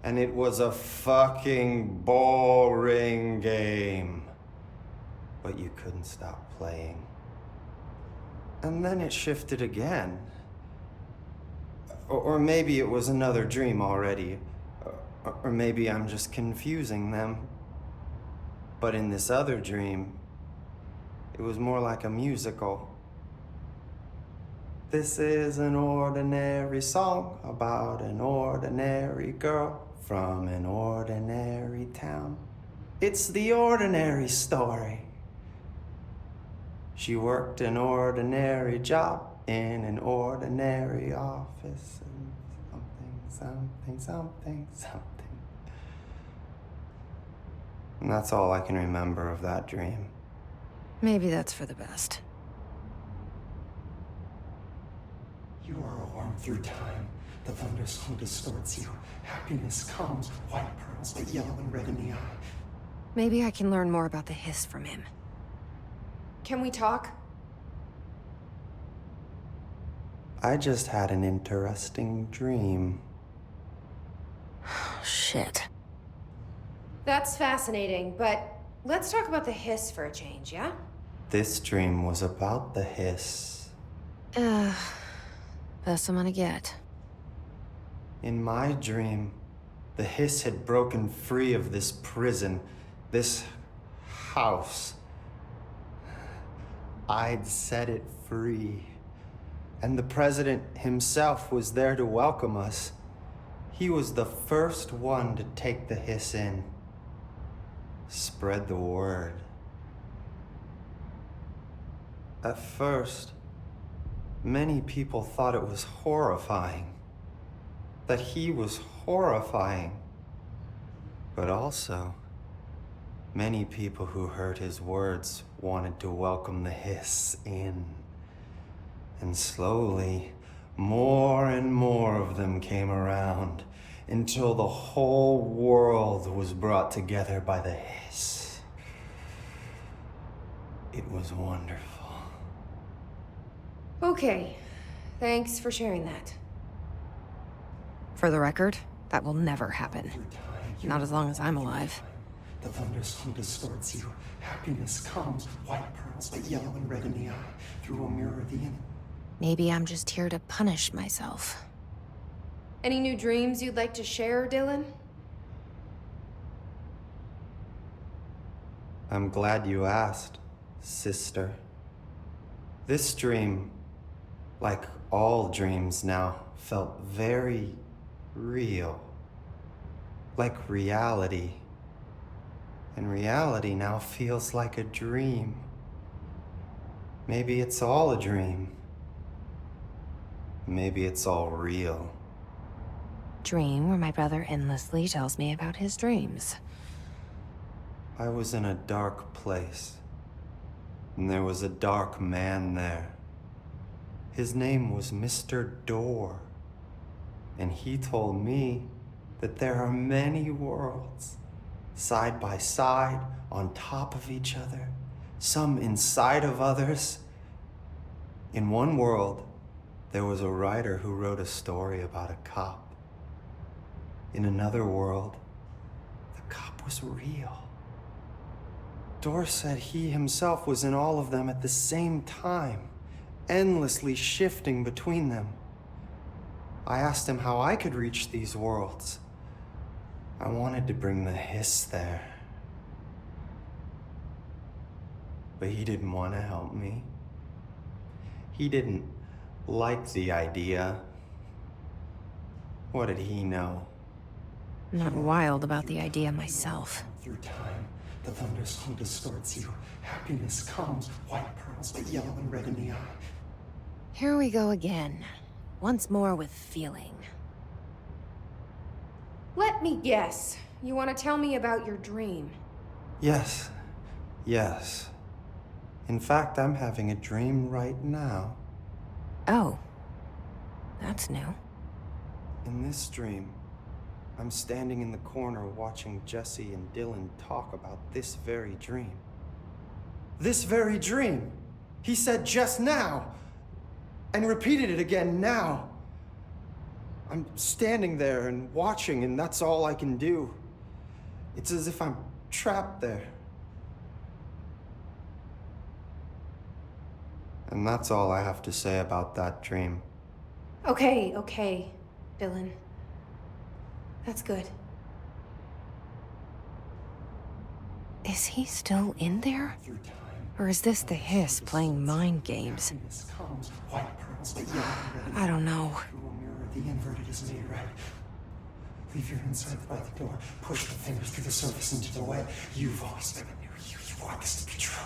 and it was a fucking boring game. But you couldn't stop playing. And then it shifted again. Or maybe it was another dream already. Or maybe I'm just confusing them. But in this other dream, it was more like a musical. This is an ordinary song about an ordinary girl from an ordinary town. It's the ordinary story. She worked an ordinary job in an ordinary office and something. And that's all I can remember of that dream. Maybe that's for the best. You are a worm through time. The thunderstorm distorts you. Happiness comes, white pearls, but yellow and red in the eye. Maybe I can learn more about the hiss from him. Can we talk? I just had an interesting dream. Shit. That's fascinating, but let's talk about the hiss for a change, yeah? This dream was about the hiss. Best I'm gonna get. In my dream, the hiss had broken free of this prison, this house. I'd set it free. And the president himself was there to welcome us. He was the first one to take the hiss in. Spread the word. At first, many people thought it was horrifying. That he was horrifying. But also, many people who heard his words wanted to welcome the hiss in. And slowly, more and more of them came around until the whole world was brought together by the hiss. It was wonderful. Okay. Thanks for sharing that. For the record, that will never happen. Not as long as I'm alive. The thunderstorm distorts you. Happiness comes, white pearls, but yellow and red in the eye, through a mirror of the infinite. Maybe I'm just here to punish myself. Any new dreams you'd like to share, Dylan? I'm glad you asked, sister. This dream, like all dreams now, felt very real. Like reality. And reality now feels like a dream. Maybe it's all a dream. Maybe it's all real. Dream where my brother endlessly tells me about his dreams. I was in a dark place. And there was a dark man there. His name was Mr. Door. And he told me that there are many worlds, side by side, on top of each other, some inside of others. In one world, there was a writer who wrote a story about a cop. In another world, the cop was real. Door said he himself was in all of them at the same time, endlessly shifting between them. I asked him how I could reach these worlds. I wanted to bring the hiss there. But he didn't want to help me. He didn't like the idea. What did he know? I'm not wild about the idea myself. Through time, the thunder's hum distorts you. Happiness comes, white pearls, but yellow and red in the eye. Here we go again. Once more with feeling. Let me guess. You want to tell me about your dream? Yes. Yes. In fact, I'm having a dream right now. Oh. That's new. In this dream, I'm standing in the corner watching Jesse and Dylan talk about this very dream. This very dream! He said just now! And repeated it again now. I'm standing there and watching, and that's all I can do. It's as if I'm trapped there. And that's all I have to say about that dream. Okay, Dylan. That's good. Is he still in there? Or is this the hiss playing mind games? I don't know. The inverted is made right. Leave your inside by the door. Push the fingers through the surface into the way. You've always been a new you. You want this to be true.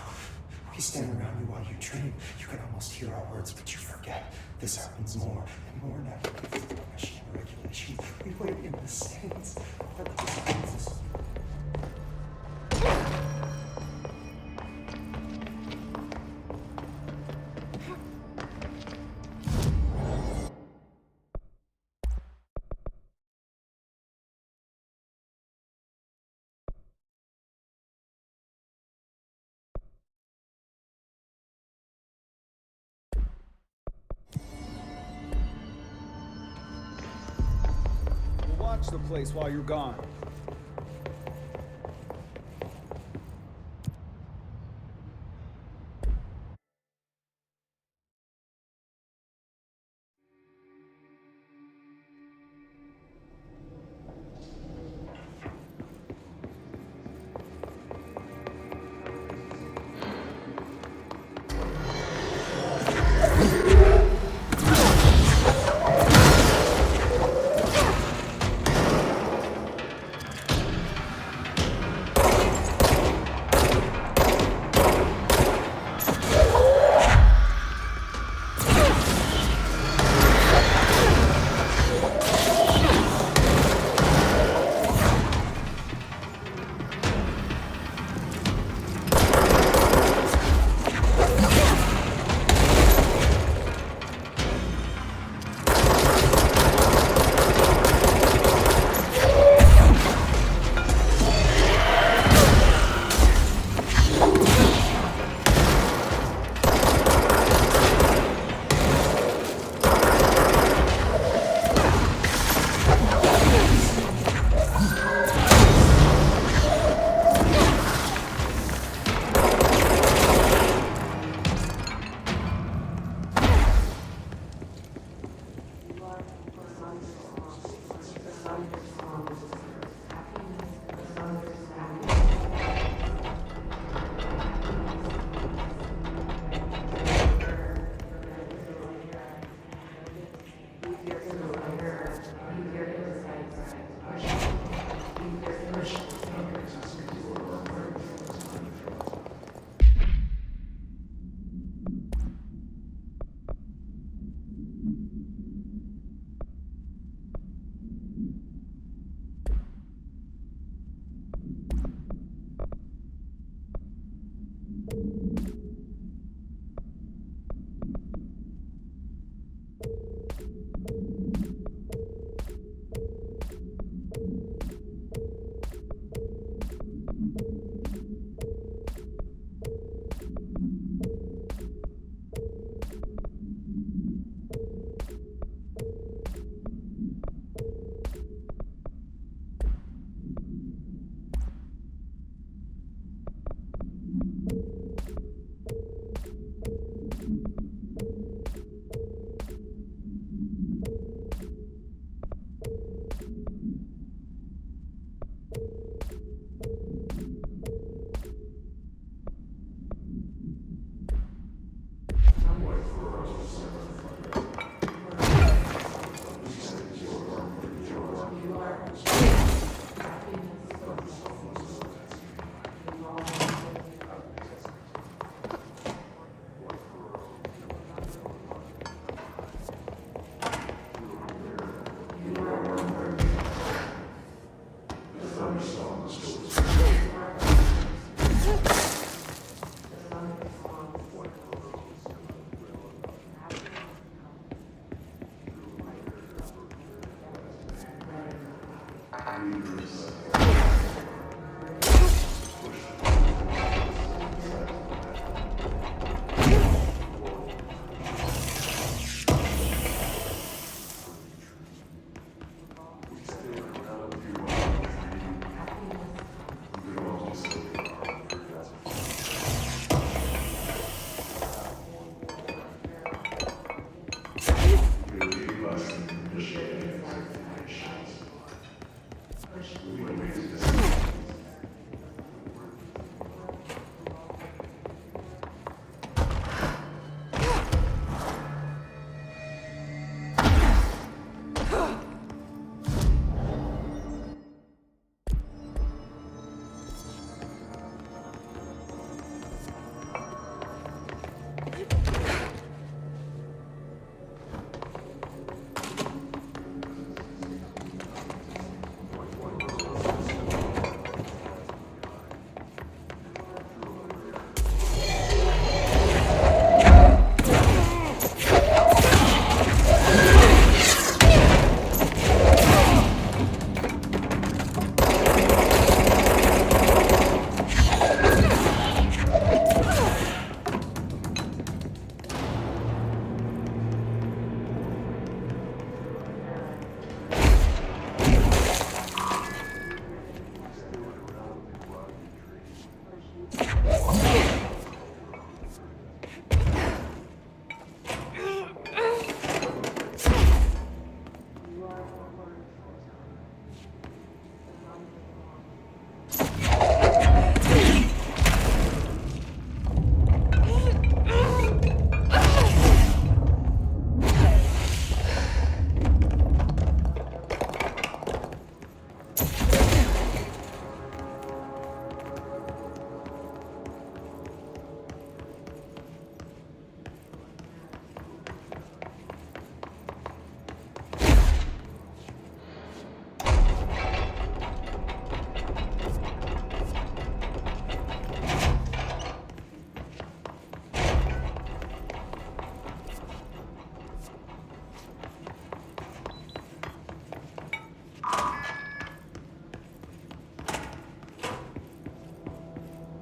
We stand around you while you dream. You can almost hear our words, but you forget. This happens more and more now. Machine regulation. We wait in the stands. Watch the place while you're gone.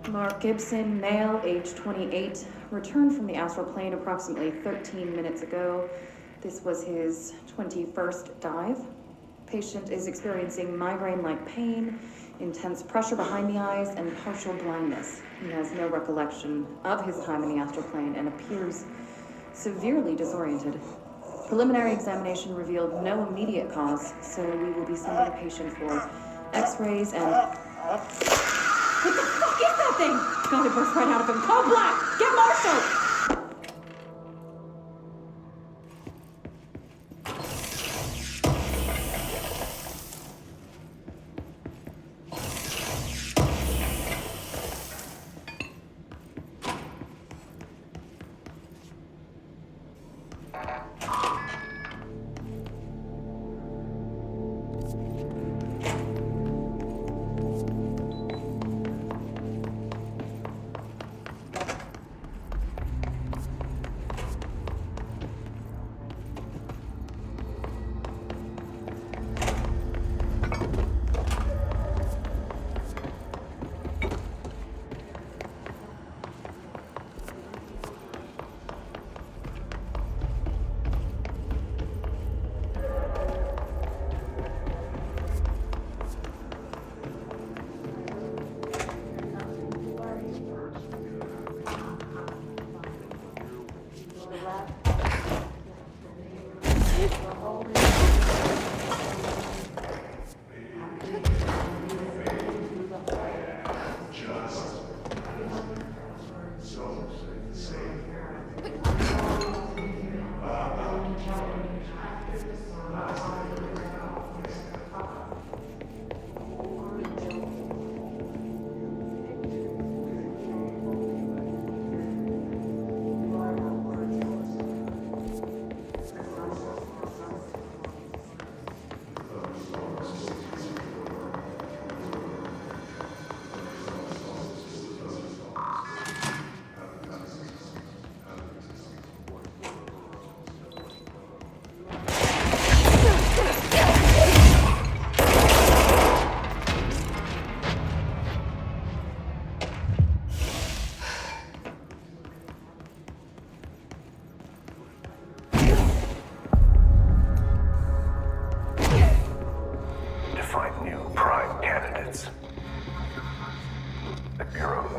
Mark Gibson, male, age 28, returned from the astral plane approximately 13 minutes ago. This was his 21st dive. Patient is experiencing migraine-like pain, intense pressure behind the eyes, and partial blindness. He has no recollection of his time in the astral plane and appears severely disoriented. Preliminary examination revealed no immediate cause, so we will be sending the patient for x-rays and... What the fuck is that thing? God, it burst right out of him. Call Black! Get Marshall!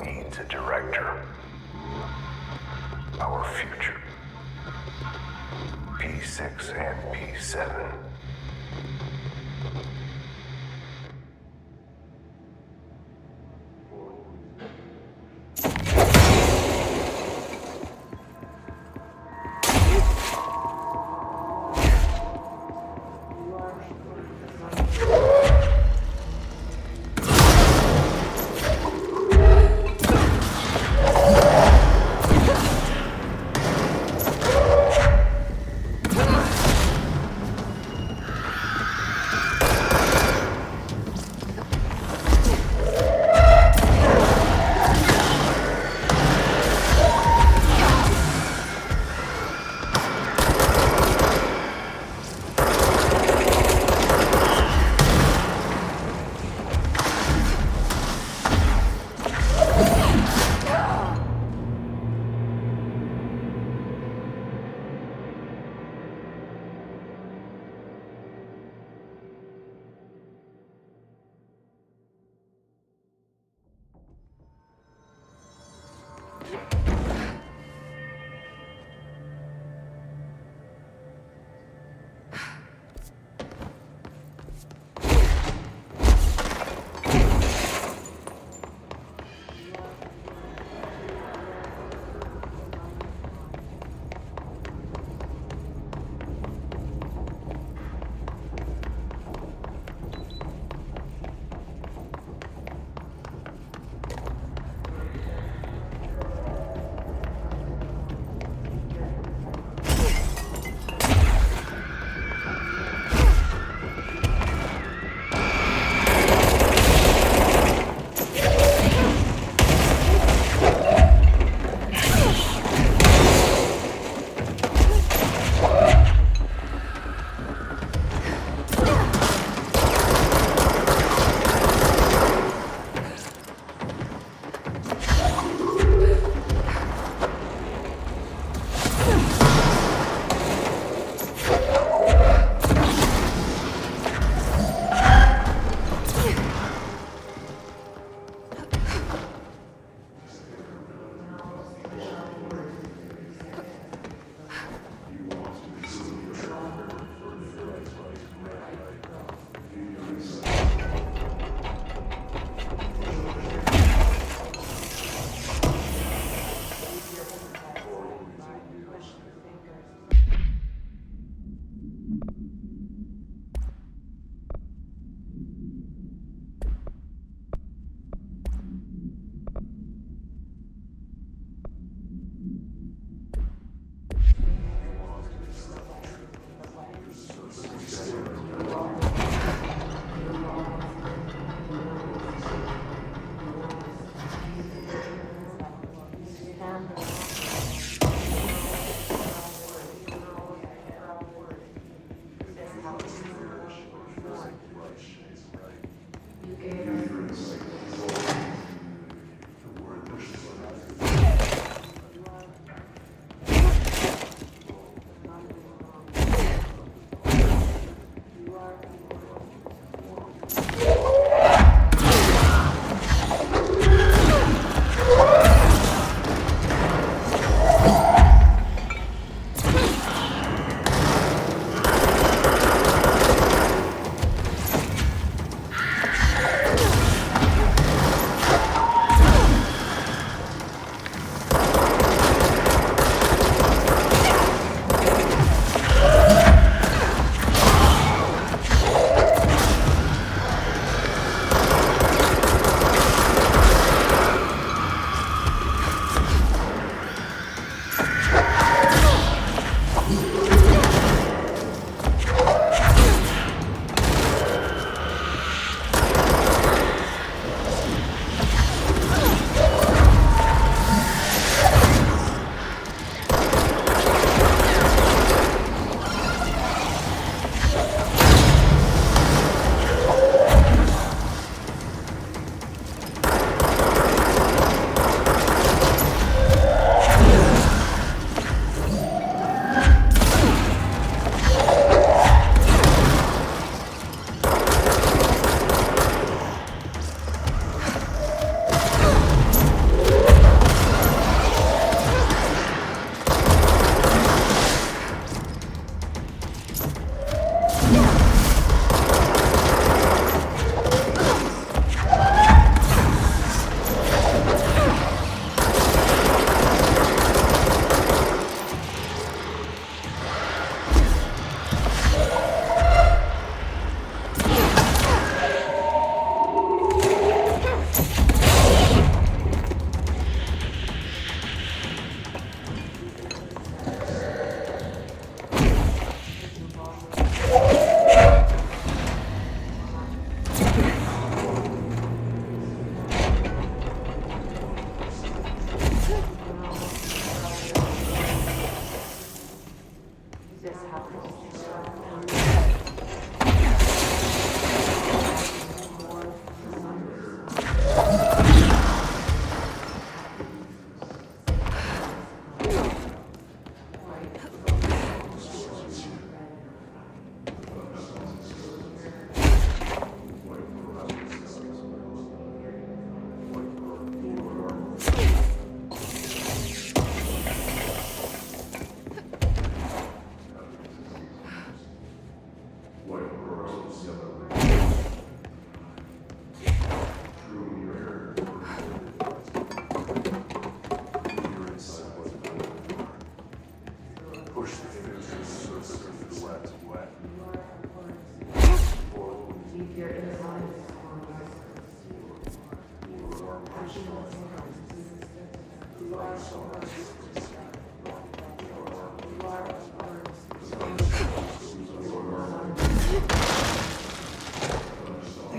needs a director. Our future. P6 and P7.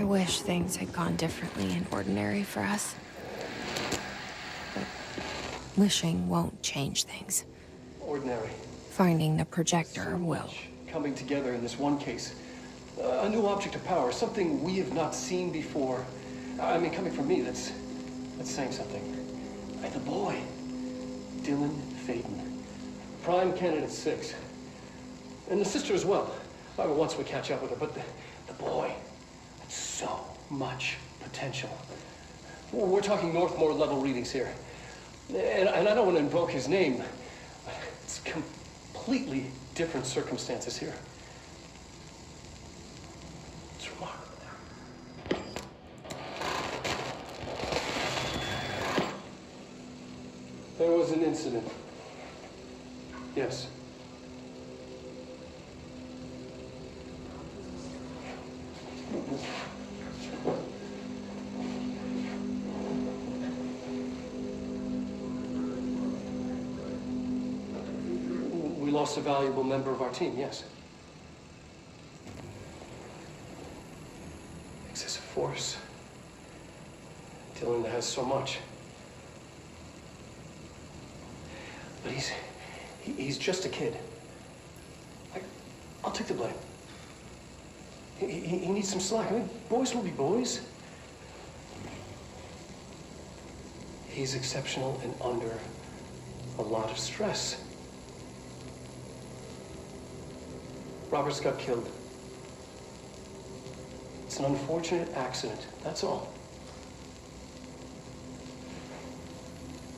I wish things had gone differently in Ordinary for us. But wishing won't change things. Ordinary. Finding the projector will. Coming together in this one case. A new object of power, something we have not seen before. I mean, coming from me, that's saying something. Right, the boy, Dylan Faden, Prime Candidate 6. And the sister as well. Once we catch up with her, but the boy, so much potential. We're talking Northmore level readings here. And I don't want to invoke his name. It's completely different circumstances here. It's remarkable. There was an incident. Yes. We lost a valuable member of our team, yes. Excessive force. Dylan has so much. But he's just a kid. I'll take the blame. He needs some slack. I mean, boys will be boys. He's exceptional and under a lot of stress. Roberts got killed. It's an unfortunate accident, that's all.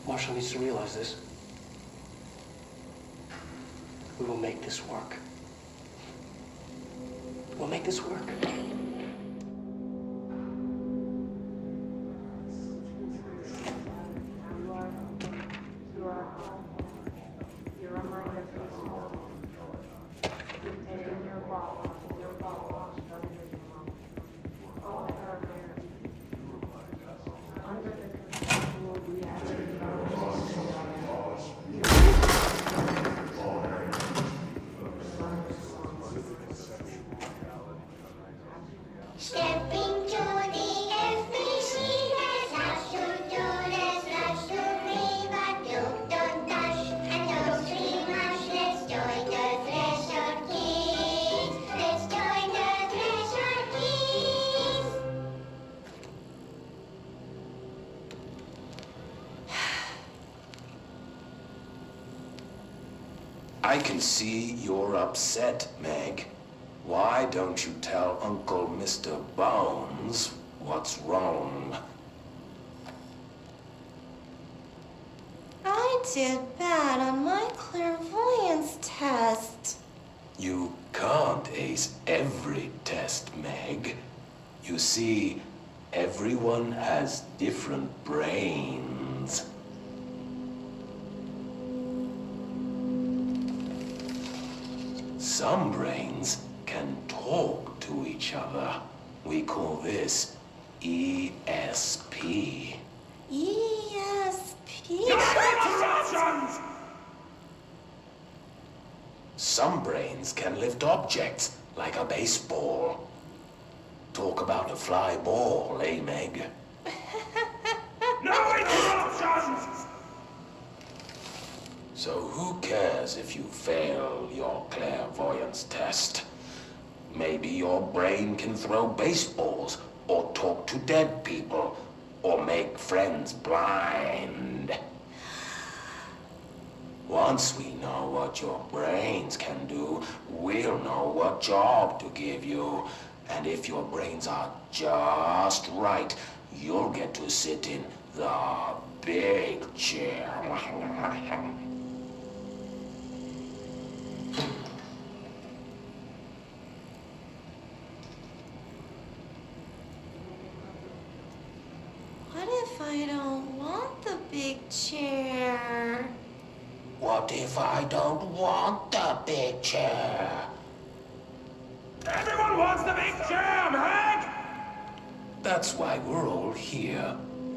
Marshall needs to realize this. We will make this work. We'll make this work. I can see you're upset, Meg. Why don't you tell Uncle Mr. Bones what's wrong? I did bad on my clairvoyance test. You can't ace every test, Meg. You see, everyone has different brains. Some brains can talk to each other. We call this ESP. ESP? Some brains can lift objects, like a baseball. Talk about a fly ball, eh, Meg? No interruptions! So who cares if you fail your clairvoyance test? Maybe your brain can throw baseballs, or talk to dead people, or make friends blind. Once we know what your brains can do, we'll know what job to give you. And if your brains are just right, you'll get to sit in the big chair. What if I don't want the big chair? What if I don't want the big chair? Everyone wants the big chair, Meg! That's why we're all here.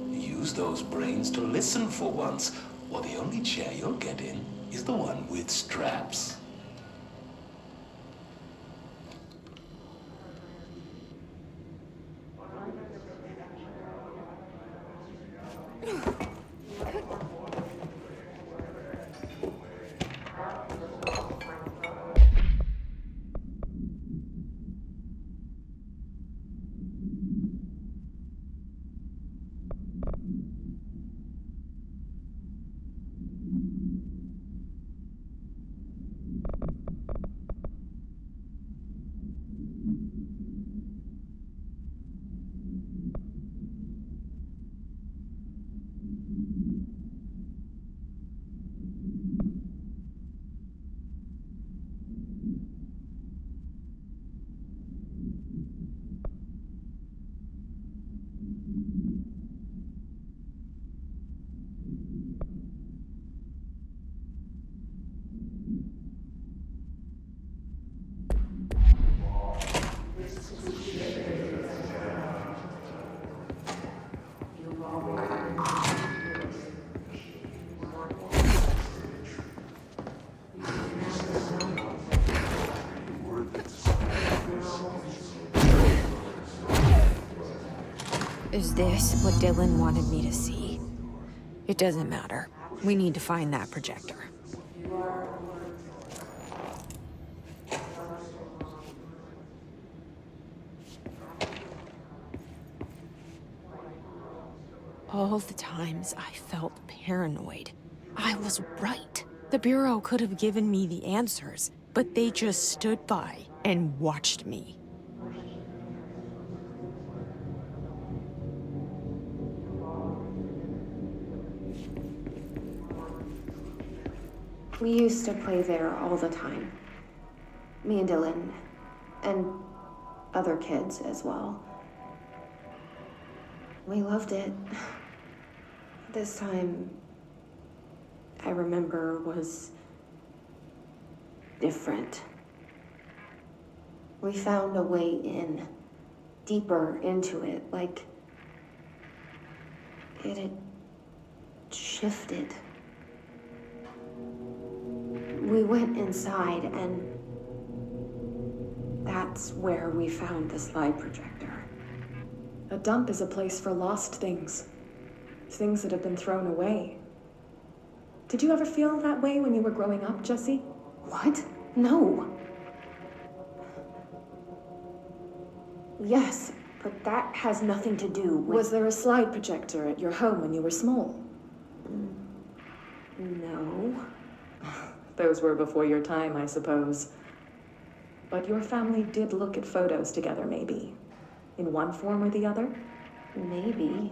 Use those brains to listen for once, or the only chair you'll get in is the one with straps. Is this what Dylan wanted me to see? It doesn't matter. We need to find that projector. All the times I felt paranoid, I was right. The Bureau could have given me the answers, but they just stood by and watched me. We used to play there all the time. Me and Dylan, and other kids as well. We loved it. This time, I remember, was different. We found a way in, deeper into it, like it had shifted. We went inside, and that's where we found the slide projector. A dump is a place for lost things. Things that have been thrown away. Did you ever feel that way when you were growing up, Jesse? What? No. Yes, but that has nothing to do with... Was there a slide projector at your home when you were small? No. Those were before your time, I suppose. But your family did look at photos together, maybe. In one form or the other? Maybe.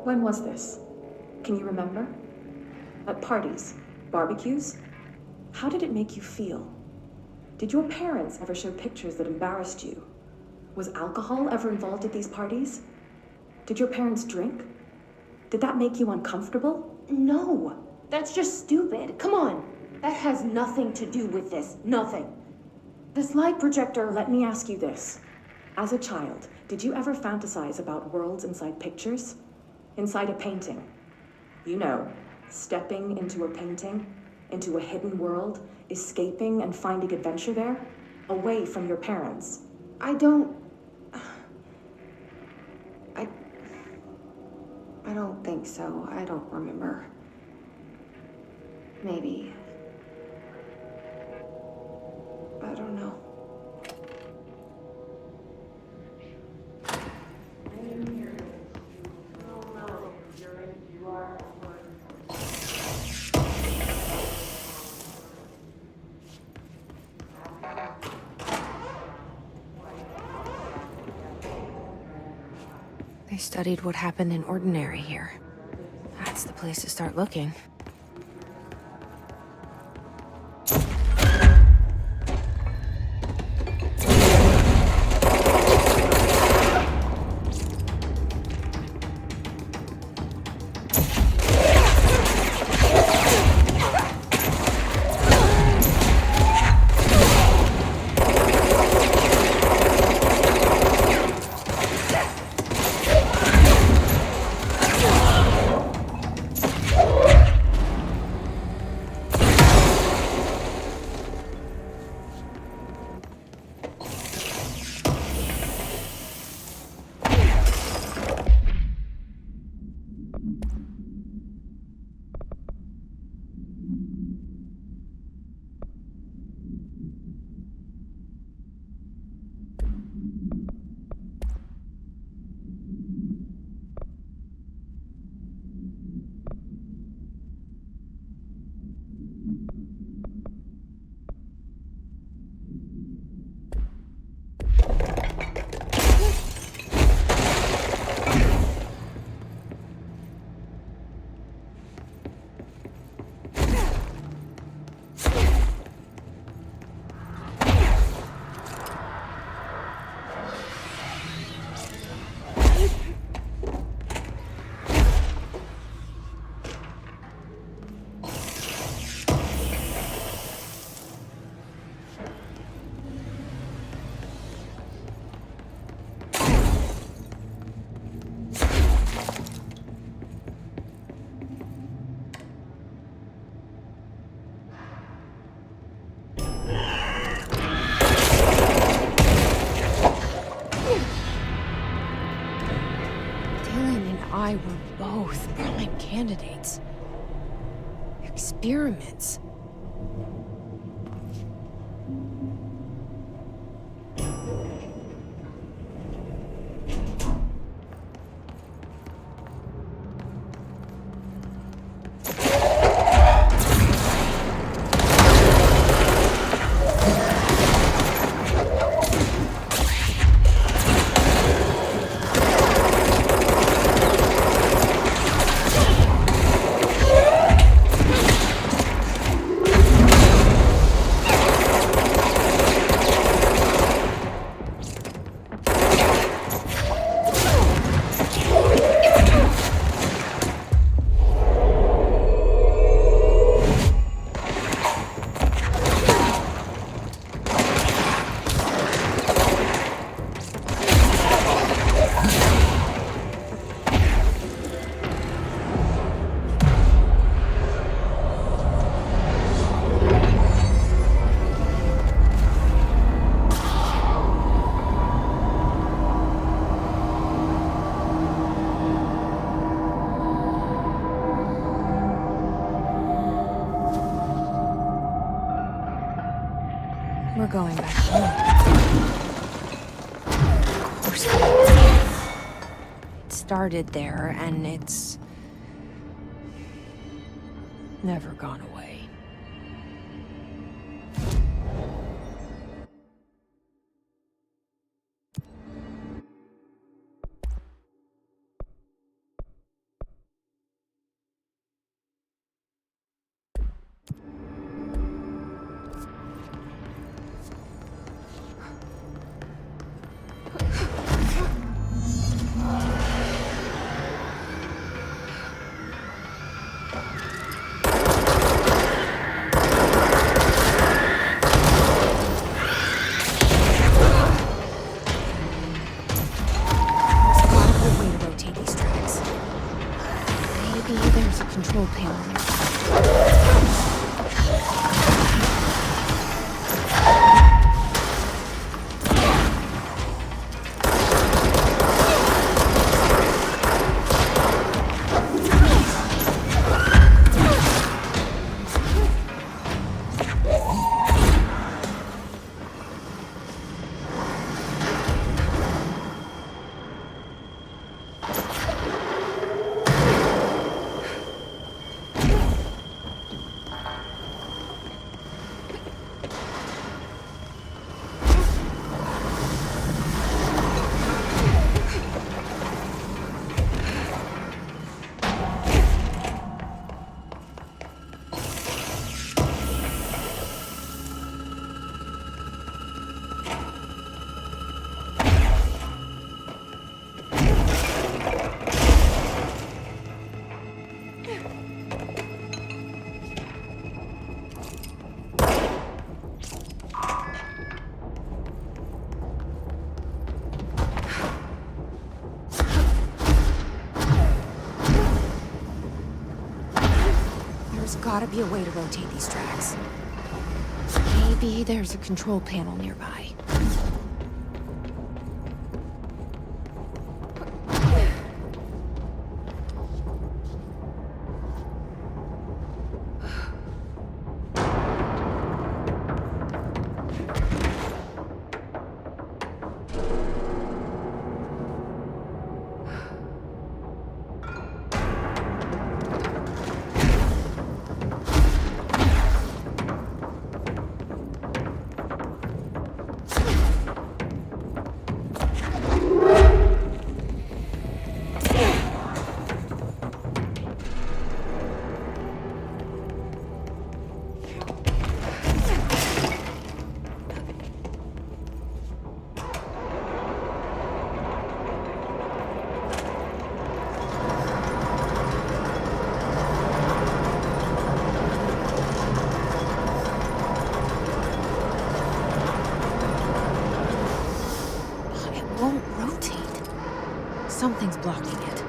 When was this? Can you remember? At parties? Barbecues? How did it make you feel? Did your parents ever show pictures that embarrassed you? Was alcohol ever involved at these parties? Did your parents drink? Did that make you uncomfortable? No. That's just stupid. Come on. That has nothing to do with this. Nothing. The slide projector. Let me ask you this. As a child, did you ever fantasize about worlds inside pictures? Inside a painting? You know, stepping into a painting, into a hidden world, escaping and finding adventure there, away from your parents. I don't think so. I don't remember. Maybe. I don't know. They studied what happened in Ordinary here. That's the place to start looking. I were both prime candidates. Experiments. We're going back home. Of course we are. It started there, and it's never gone away. Control panel nearby. There's gotta be a way to rotate these tracks. Maybe there's a control panel nearby. Something's blocking it.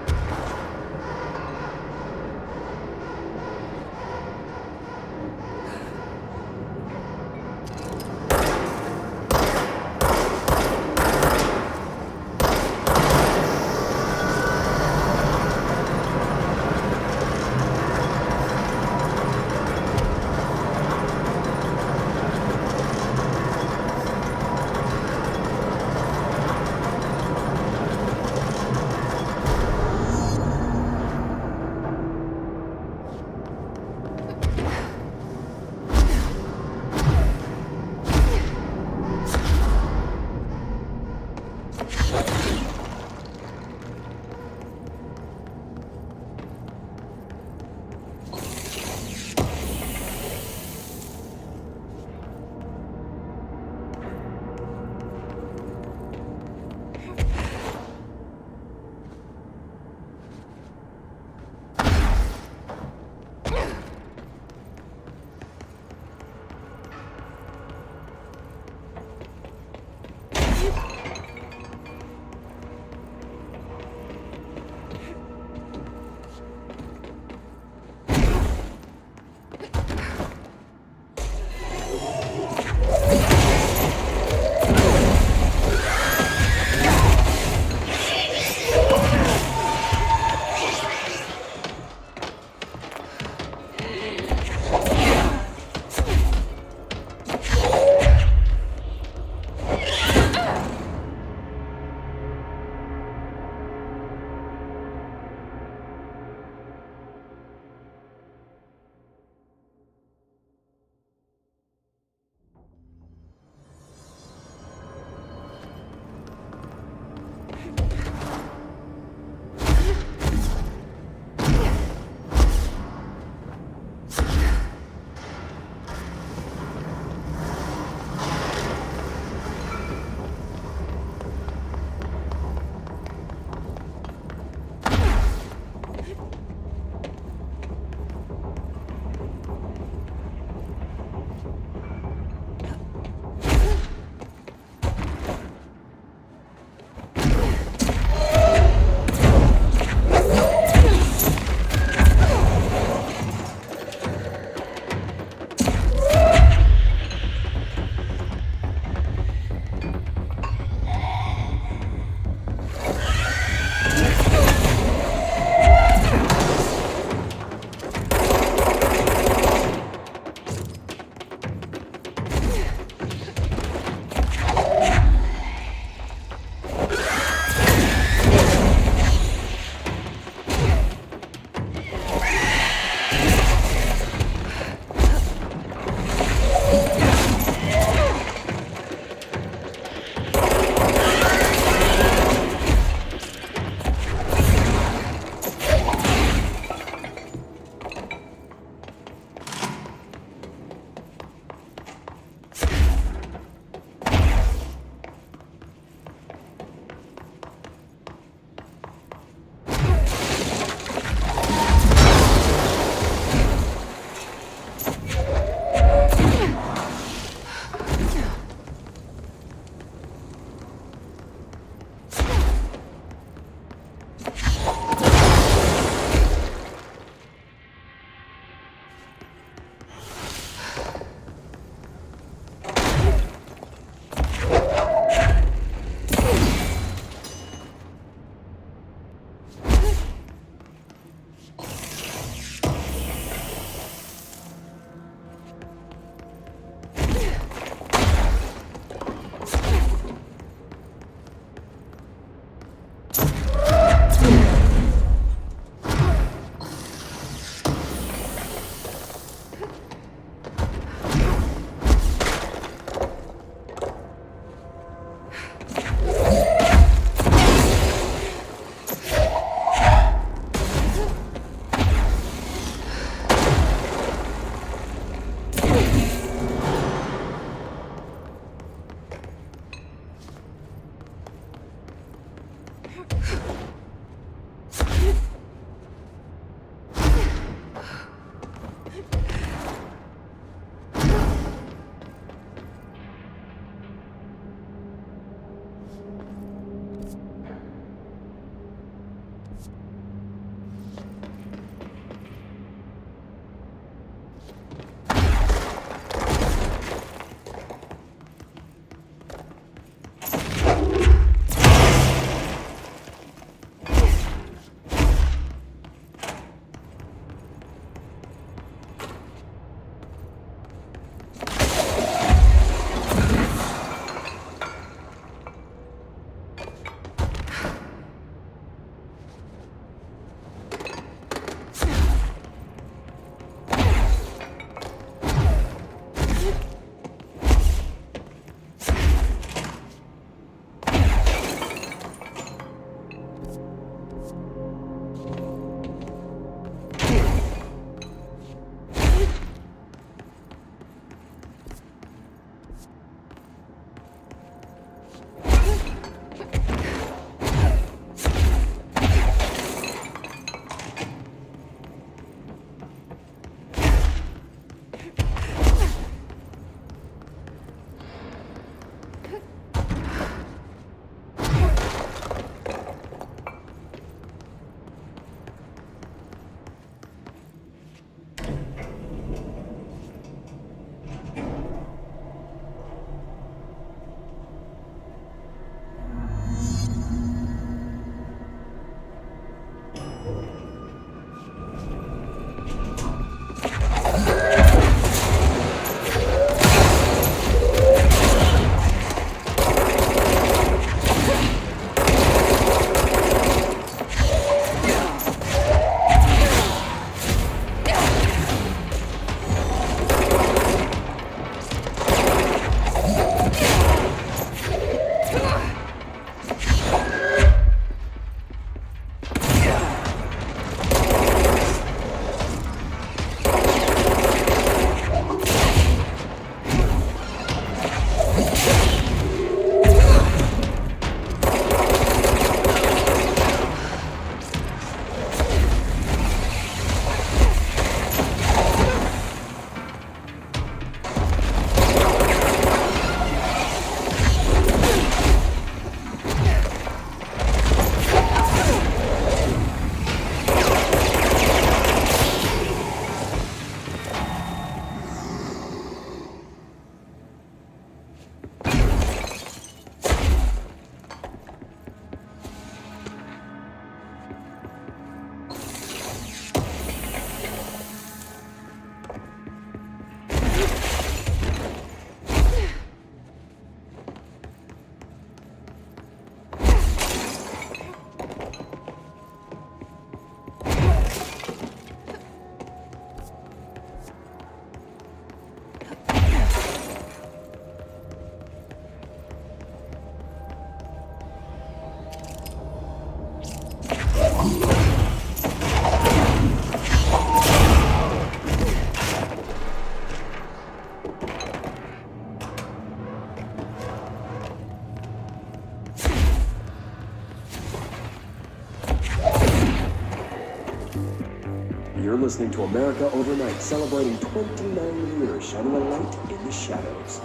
listening to America Overnight, celebrating 29 years, shining a light in the shadows.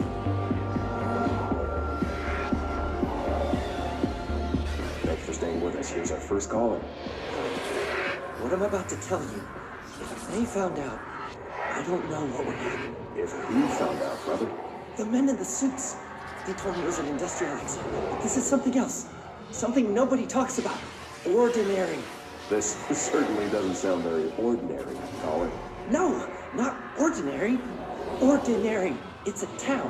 Thanks for staying with us. Here's our first caller. What I'm about to tell you, if they found out, I don't know what would happen. If who found out, brother? The men in the suits. They told me it was an industrial accident. But this is something else. Something nobody talks about. Ordinary. This certainly doesn't sound very ordinary, caller. No, not ordinary. Ordinary. It's a town.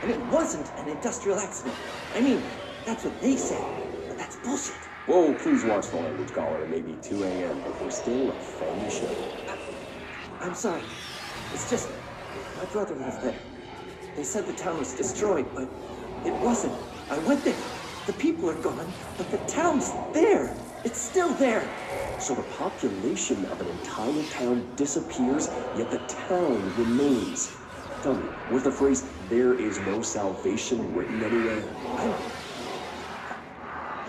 And it wasn't an industrial accident. I mean, that's what they say. But that's bullshit. Whoa, please watch the language, caller. It may be 2 a.m., but we're still a family show. I'm sorry. It's just, my brother lived there. They said the town was destroyed, but it wasn't. I went there. The people are gone, but the town's there. It's still there. So the population of an entire town disappears, yet the town remains. Tell me, was the phrase, "there is no salvation," written anywhere?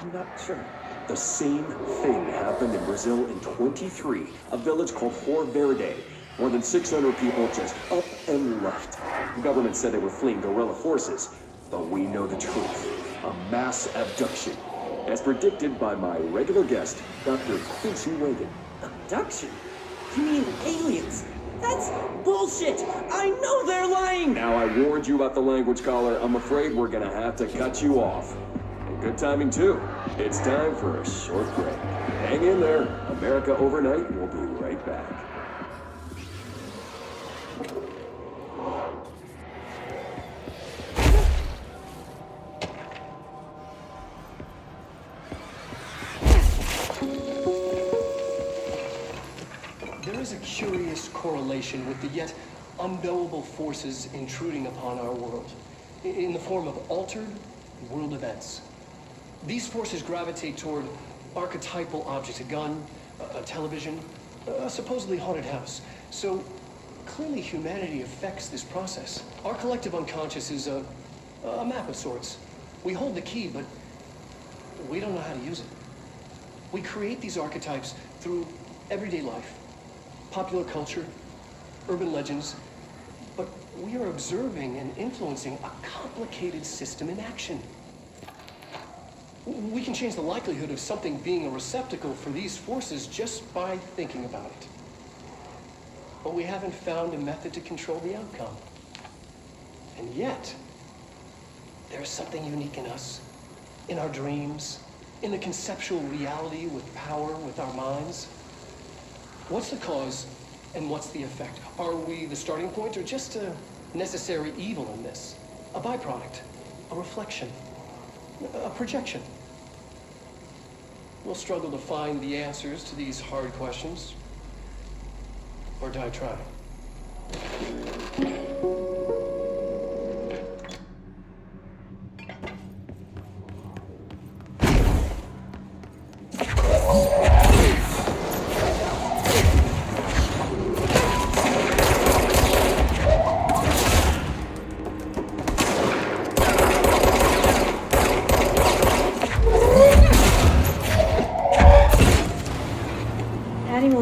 I'm not sure. The same thing happened in Brazil in 23, a village called Rio Verde. More than 600 people just up and left. The government said they were fleeing guerrilla forces, but we know the truth. A mass abduction, as predicted by my regular guest, Dr. Quincy Reagan. Abduction? You mean aliens? That's bullshit! I know they're lying! Now I warned you about the language, caller. I'm afraid we're gonna have to cut you off. And good timing, too. It's time for a short break. Hang in there. America Overnight will be right back. There is a curious correlation with the yet unknowable forces intruding upon our world, in the form of altered world events. These forces gravitate toward archetypal objects, a gun, a television, a supposedly haunted house. So clearly humanity affects this process. Our collective unconscious is a map of sorts. We hold the key, but we don't know how to use it. We create these archetypes through everyday life, popular culture, urban legends, but we are observing and influencing a complicated system in action. We can change the likelihood of something being a receptacle for these forces just by thinking about it. But we haven't found a method to control the outcome. And yet, there's something unique in us, in our dreams, in the conceptual reality with power, with our minds. What's the cause and what's the effect? Are we the starting point or just a necessary evil in this? A byproduct, a reflection, a projection? We'll struggle to find the answers to these hard questions, or die trying.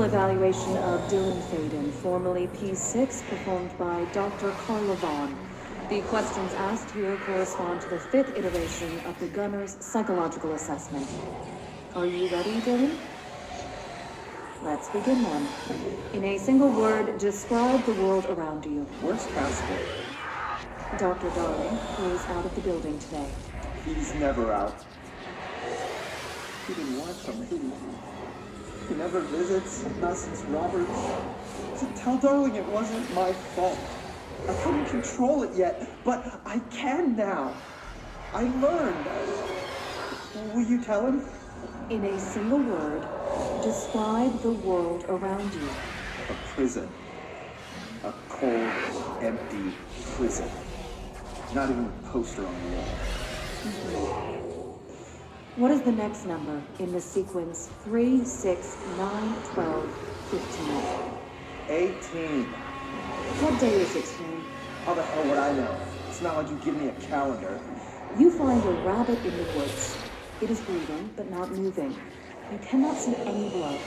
Evaluation of Dylan Faden, formerly P6, performed by Dr. Carla Vaughn. The questions asked here correspond to the 5th iteration of the Gunner's psychological assessment. Are you ready, Dylan? Let's begin then. In a single word, describe the world around you. Where's Casper? Dr. Darling is out of the building today. He's never out. He didn't want to me. He never visits, not since Roberts. So tell Darling it wasn't my fault. I couldn't control it yet, but I can now. I learned. Will you tell him? In a single word, describe the world around you. A prison. A cold, empty prison. Not even a poster on the wall. What is the next number in the sequence 3, 6, 9, 12, 15? 18. What day is it today? How the hell would I know? It's not like you give me a calendar. You find a rabbit in the woods. It is breathing, but not moving. You cannot see any blood.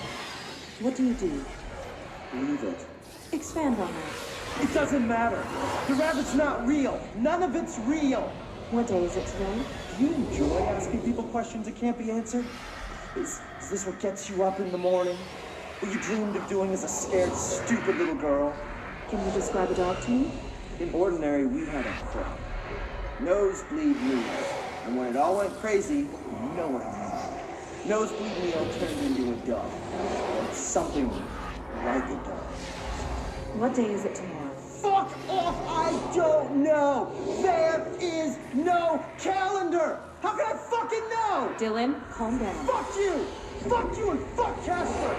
What do you do? Leave it. Expand on that. It doesn't matter. The rabbit's not real. None of it's real. What day is it today? Do you enjoy asking people questions that can't be answered? Is this what gets you up in the morning? What you dreamed of doing as a scared, stupid little girl? Can you describe a dog to me? In ordinary, we had a crowd. Nosebleed Neil. And when it all went crazy, you know what I mean. Nosebleed Neil turned into a dog. Or something like a dog. What day is it tomorrow? Fuck off! I don't know! There is no calendar! How can I fucking know? Dylan, calm down. Fuck you! Fuck you and fuck Casper!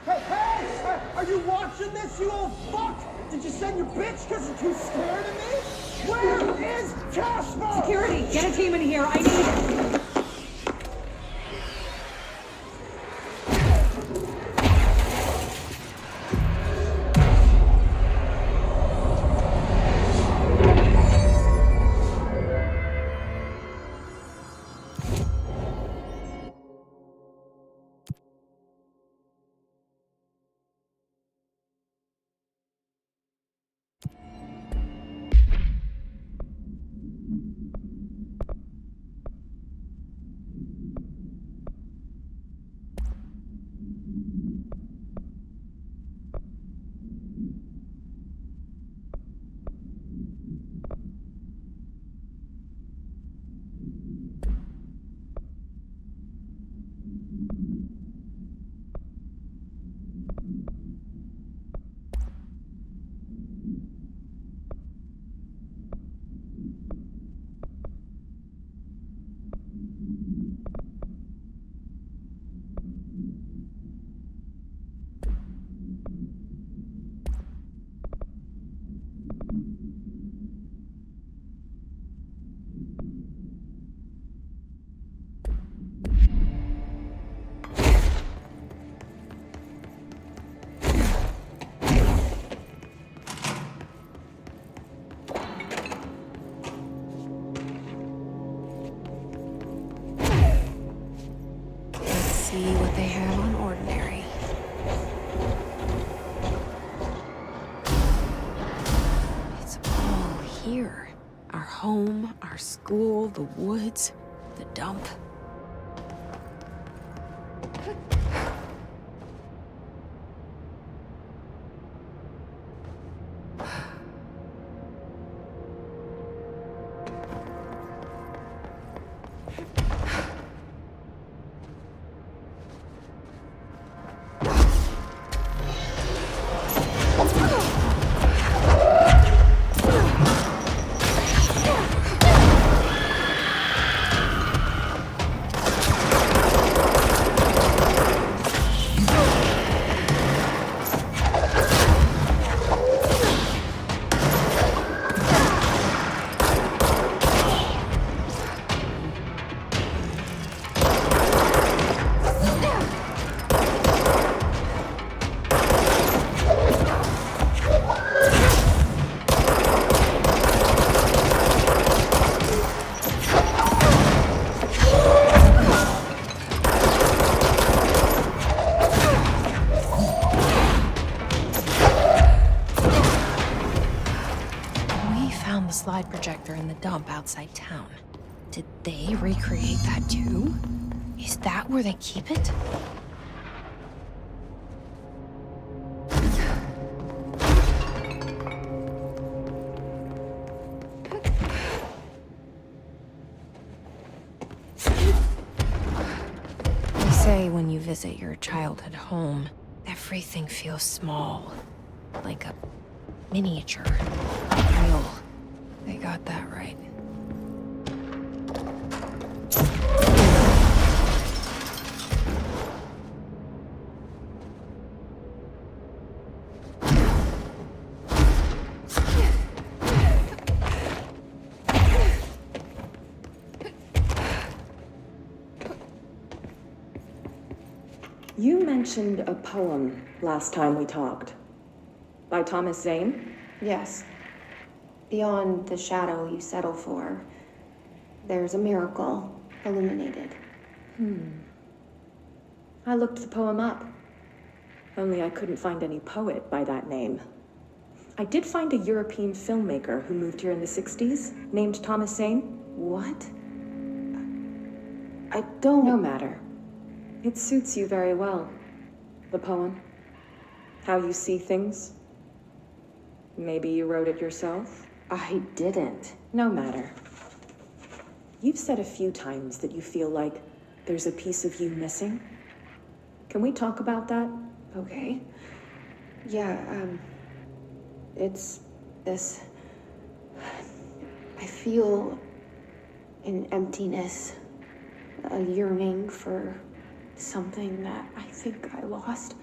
Hey! Are you watching this, you old fuck? Did you send your bitch because you're too scared of me? Where is Casper? Security, get a team in here. I need it. See what they have on ordinary. It's all here. Our home, our school, the woods, the dump. Slide projector in the dump outside town. Did they recreate that too? Is that where they keep it? They say when you visit your childhood home, everything feels small, like a miniature, real. They got that right. You mentioned a poem last time we talked. By Thomas Zane? Yes. Beyond the shadow you settle for, there's a miracle illuminated. I looked the poem up. Only I couldn't find any poet by that name. I did find a European filmmaker who moved here in the 60s, named Thomas Zane. What? I don't... No matter. It suits you very well. The poem. How you see things. Maybe you wrote it yourself? I didn't. No matter. You've said a few times that you feel like there's a piece of you missing. Can we talk about that? Okay. Yeah, it's this... I feel an emptiness, a yearning for something that I think I lost.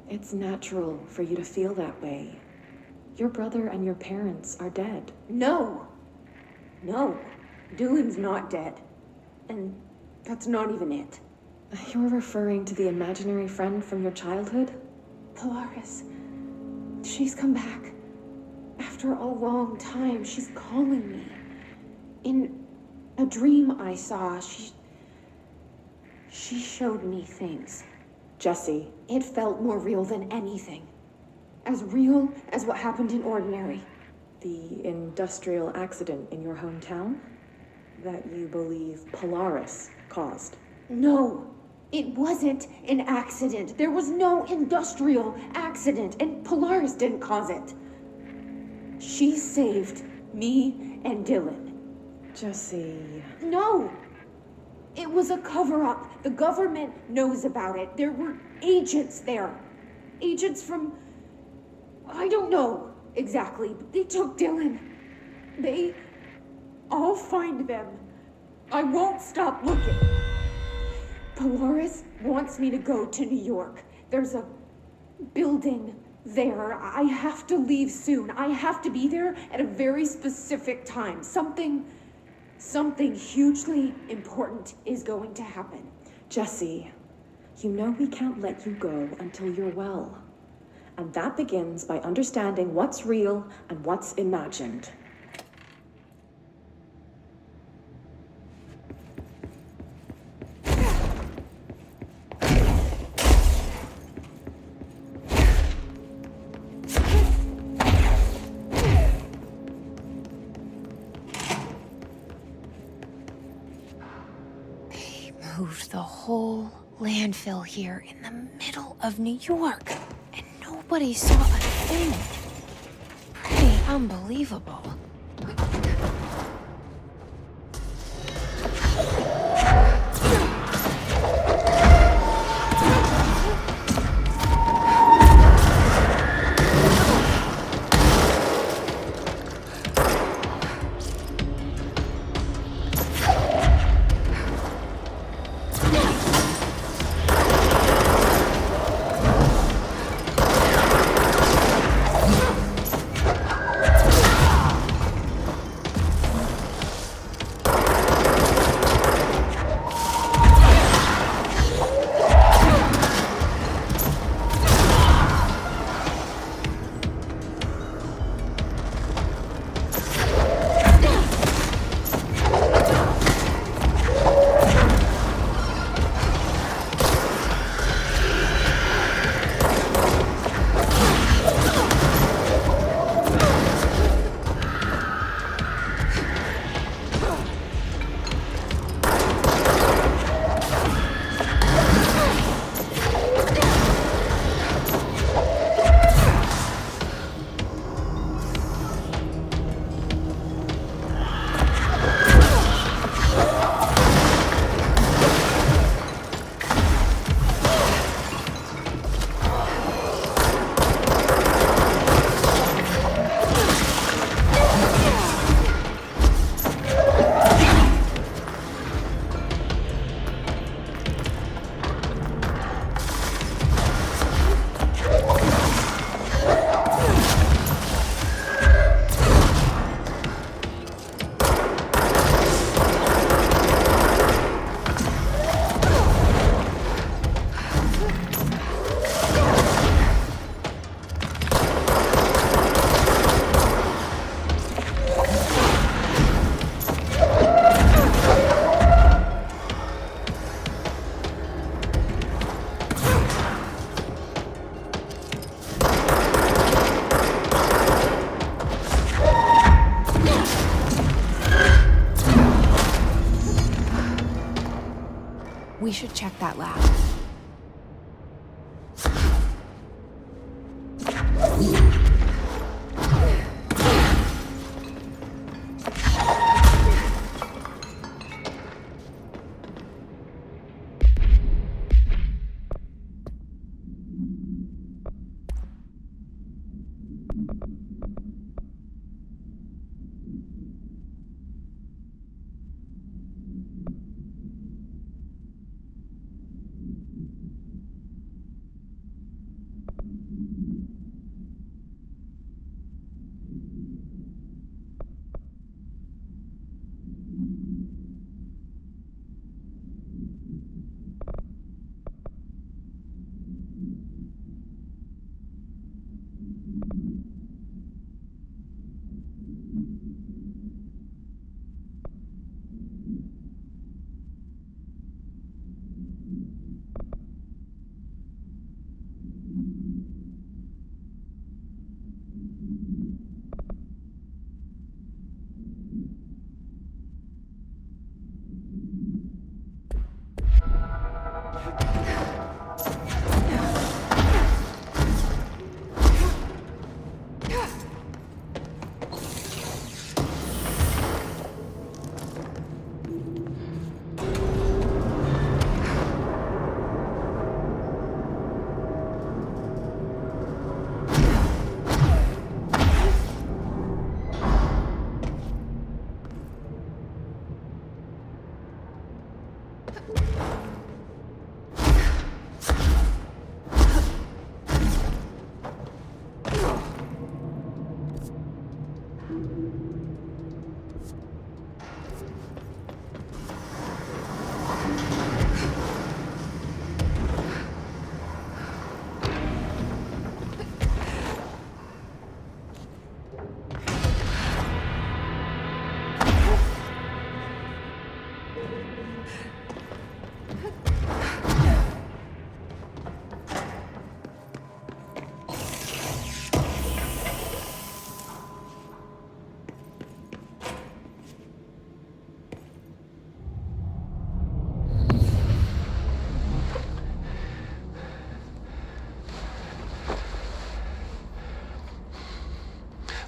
It's natural for you to feel that way. Your brother and your parents are dead. No! No. Dylan's not dead. And that's not even it. You're referring to the imaginary friend from your childhood? Polaris. She's come back. After a long time, she's calling me. In a dream I saw, she showed me things. Jesse. It felt more real than anything. As real as what happened in Ordinary. The industrial accident in your hometown? That you believe Polaris caused? No, it wasn't an accident. There was no industrial accident, and Polaris didn't cause it. She saved me and Dylan. Jesse... No! It was a cover-up. The government knows about it. There were agents there. Agents from... I don't know exactly, but they took Dylan. I'll find them. I won't stop looking. Polaris wants me to go to New York. There's a building there. I have to leave soon. I have to be there at a very specific time. Something hugely important is going to happen. Jesse, you know we can't let you go until you're well. And that begins by understanding what's real and what's imagined. They moved the whole landfill here in the middle of New York. Nobody saw a thing. Pretty unbelievable. should check that lab.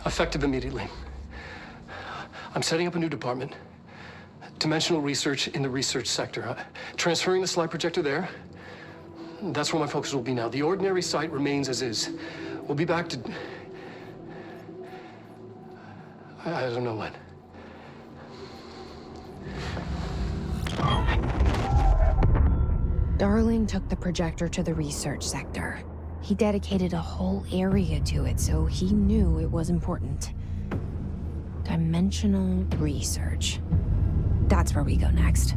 Effective immediately. I'm setting up a new department. Dimensional research in the research sector. Transferring the slide projector there. That's where my focus will be now. The ordinary site remains as is. We'll be back to... I don't know when. Darling took the projector to the research sector. He dedicated a whole area to it, so he knew it was important. Dimensional research. That's where we go next.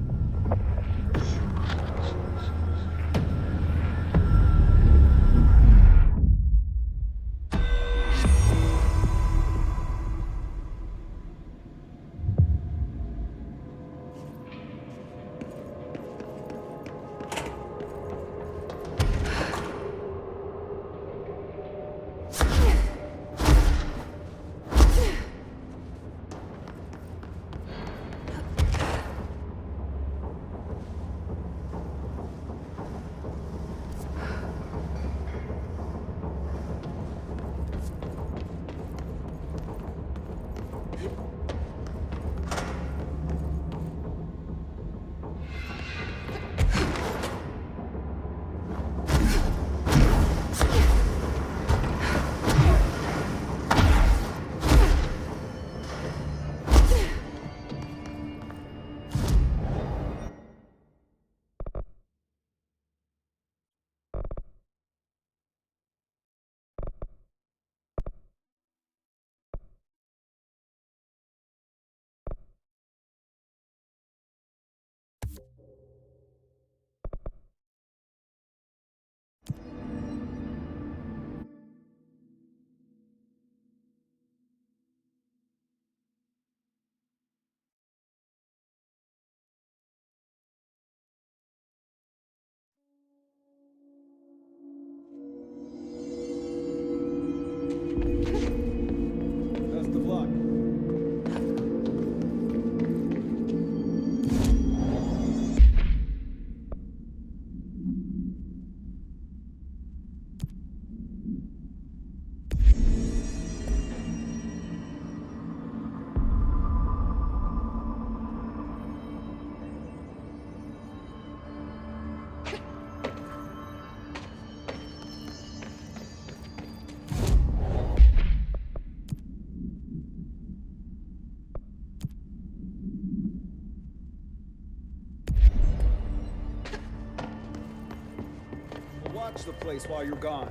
pillage the place while you're gone.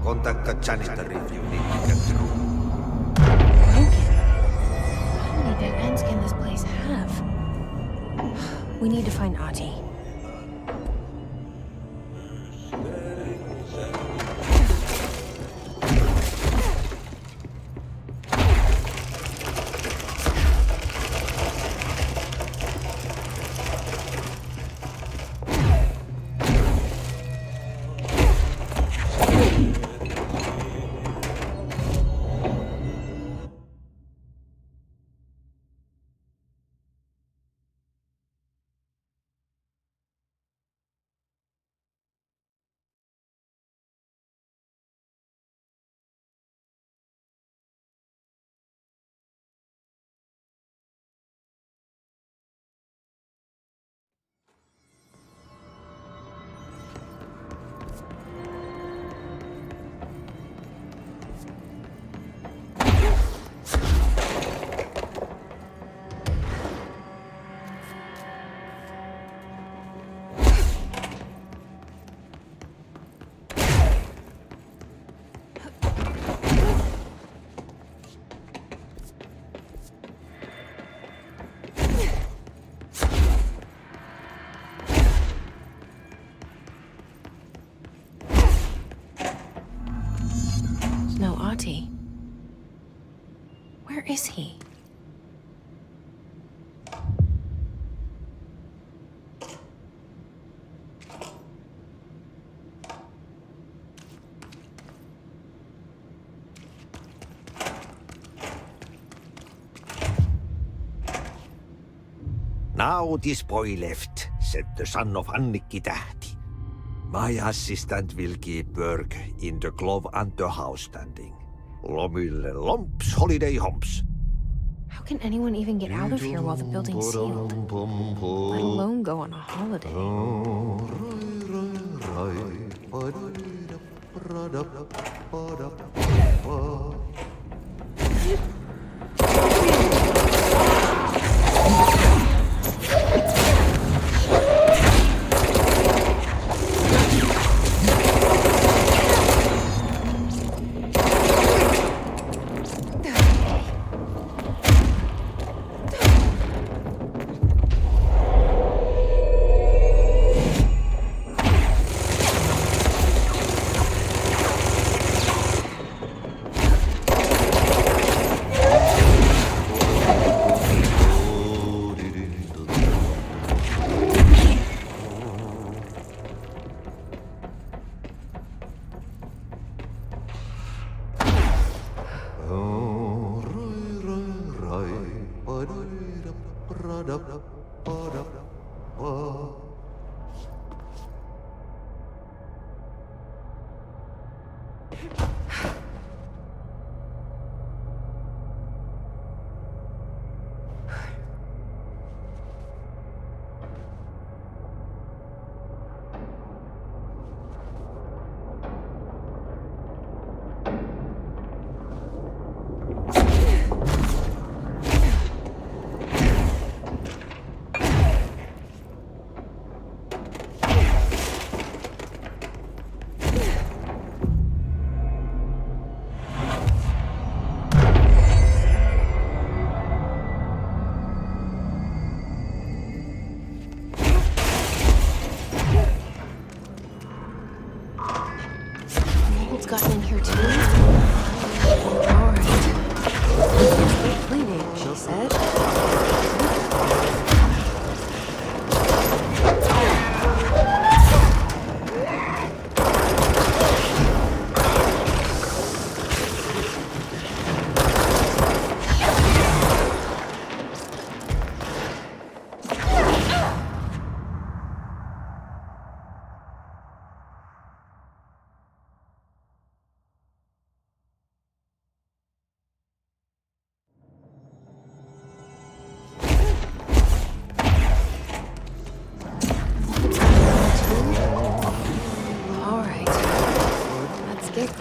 Contact the janitor if you need to get through. How many dead ends can this place have? We need to find Ahti. No Ahti. Where is he? Now this boy left, said the son of Annikki Tähti. My assistant will keep work in the glove and the house standing. Lomille lomps, holiday humps. How can anyone even get out of here while the building's sealed? Let alone go on a holiday.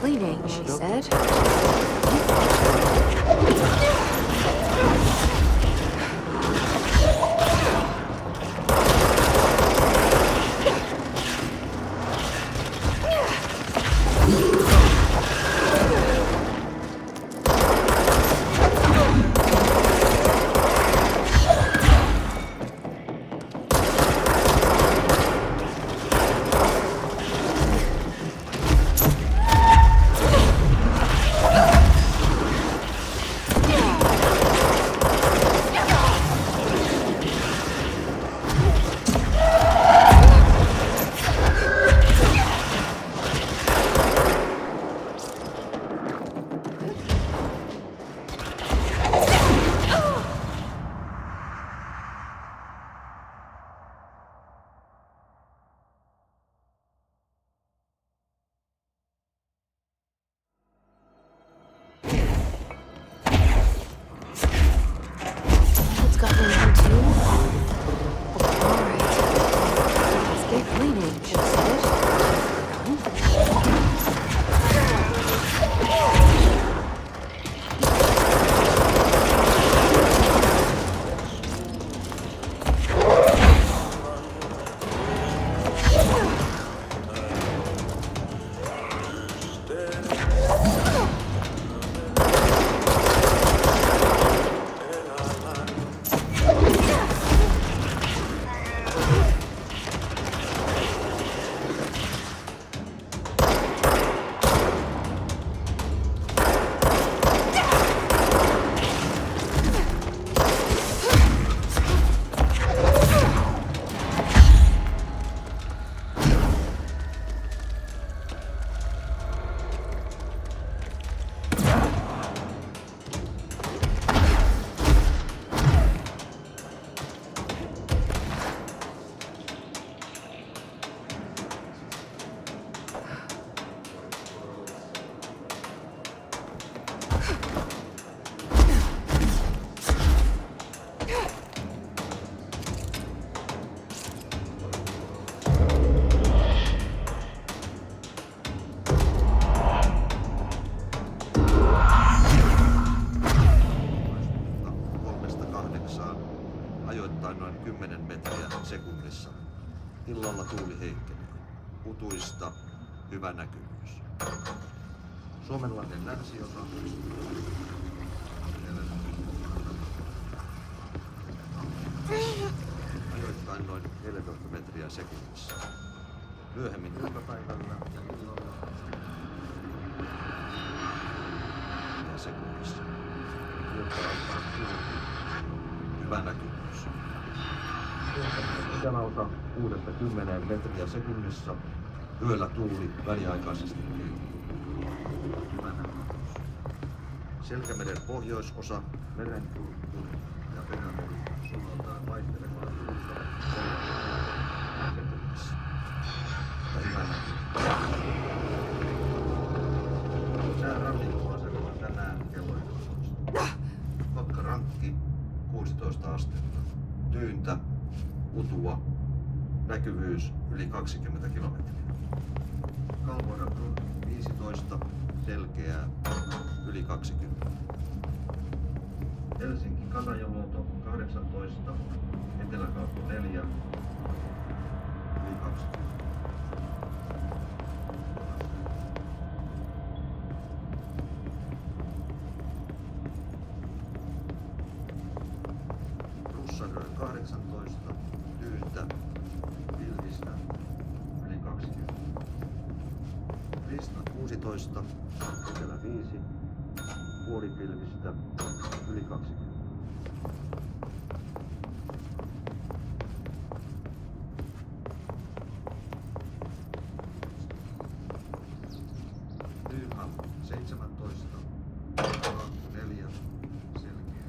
cleaning, she said. ajoittain noin 10 metriä sekunnissa. Illalla tuuli heikkenee. Utuista hyvä näkyvyys. Suomenlahden länsiosa. Ajoittain noin 14 metriä sekunnissa. Myöhemmin iltapäivällä ja illalla ja sekunnissa. Hyvä näkyvyys. Itälaota 6-10 metriä sekunnissa. Yöllä tuuli väliaikaisesti liikkuu. Hyvä näkyvyys. Selkämeren pohjoisosa, merenkurkku ja Venäjän suunnaltaan vaihtelevaa tuulta sekunnissa. Hyvä näkyvyys. Sää rannikkoasemalla tänään kello 11. Kotka rankki 16 astetta. Tyyntä, utua, näkyvyys yli 20 kilometriä. Kalvoida 15, selkeää yli 20. Helsinki Katajoluoto 18, Eteläkauppa 4, yli 20. Russanröön 18, tyyntä, pilvistä, yli 20. Risna 16, Etelä 5, puolipilvistä, yli 20. Nyham 17, Laakku 4, selkeä.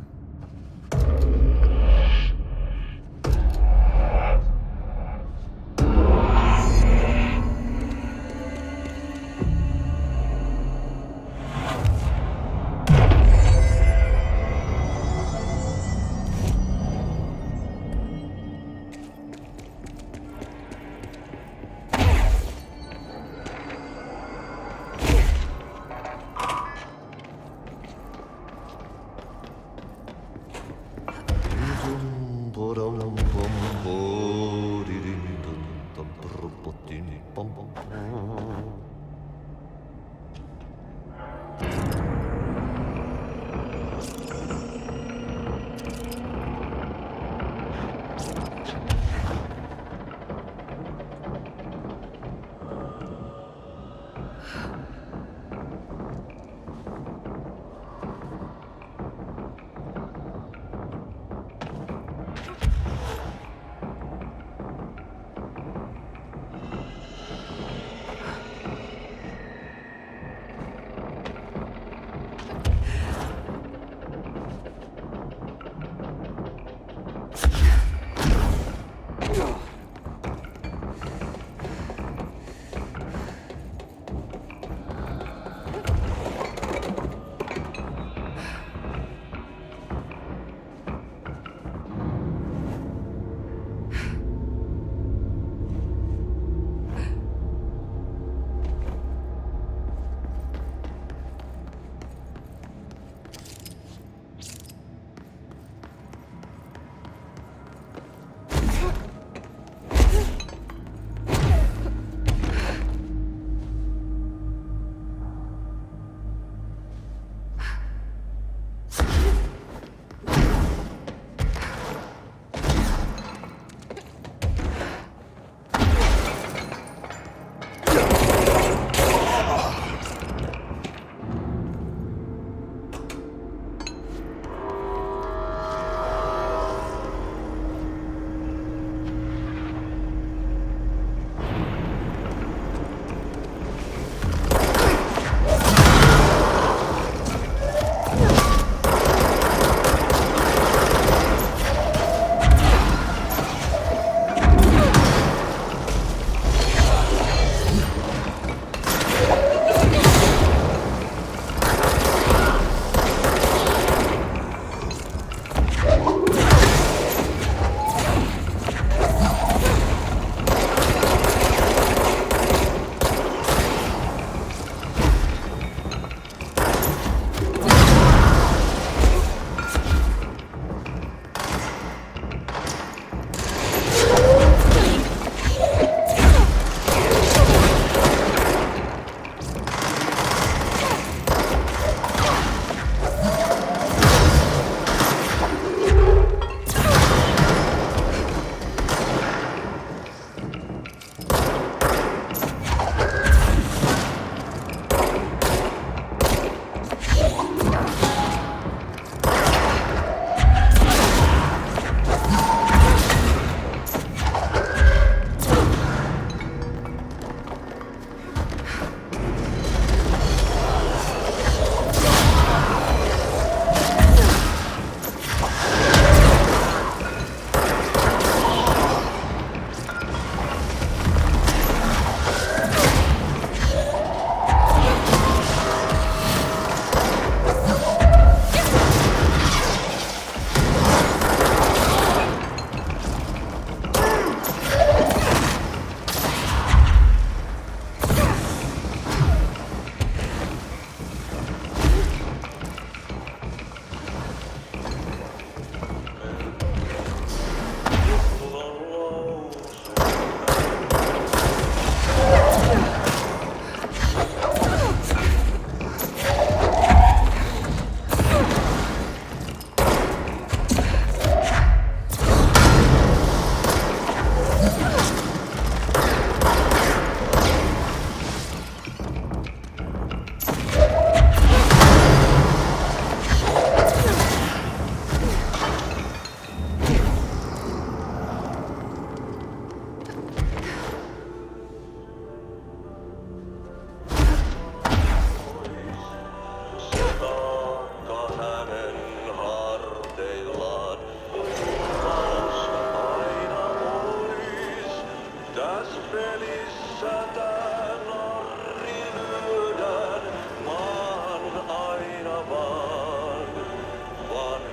Tässä pelissä tää narri lyödään, maan aina vaan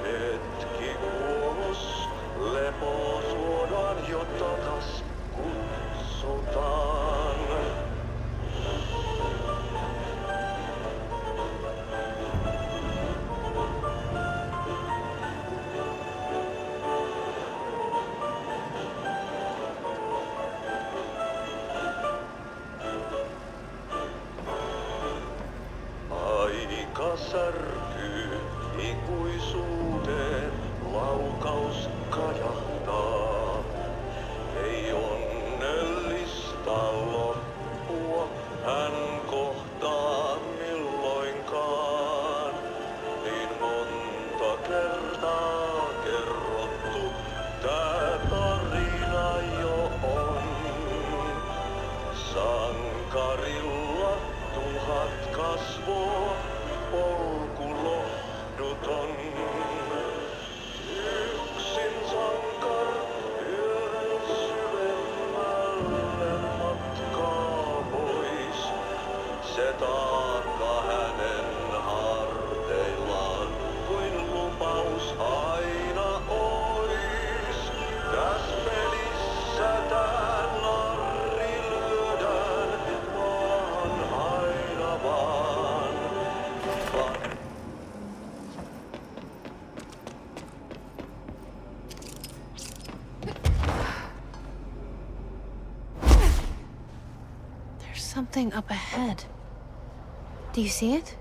hetki kuolos, lepo suodaan jo takas kutsutaan. Aika särkyy ikuisuuteen, laukaus kajahtaa. Ei onnellista loppua hän kohtaa milloinkaan. Niin monta kertaa kerrottu tää tarina jo on. Sankarilla 1000 kasvoa, polku lohduton. Yksin sankar yön syvemmälle matkaa pois. Se taakka hänen harteillaan kuin lupaus aina ois. Täs pelissä tää narri lyödään vaan aina vaan. There's something up ahead. Do you see it?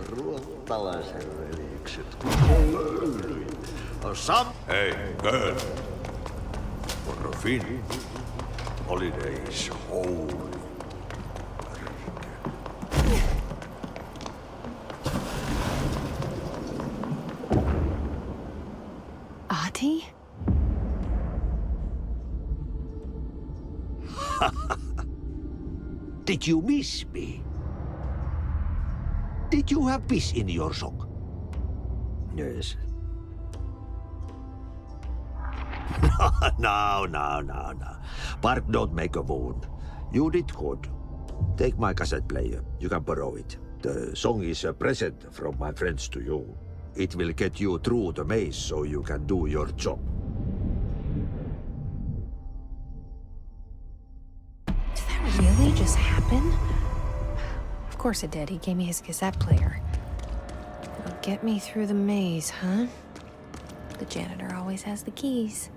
Ruottalaisen veljekset, kun löydyin. Hey, girl. For a fin. Holidays home. Ahti? Did you miss me? Did you have peace in your song? Yes. No. Bark don't make a wound. You did good. Take my cassette player. You can borrow it. The song is a present from my friends to you. It will get you through the maze so you can do your job. Did that really just happen? Of course it did. He gave me his cassette player. It'll get me through the maze, huh? The janitor always has the keys.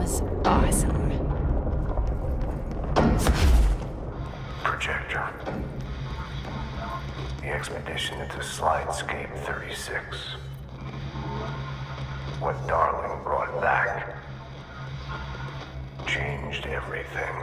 was awesome. Projector. The expedition into Slidescape 36. What Darling brought back changed everything.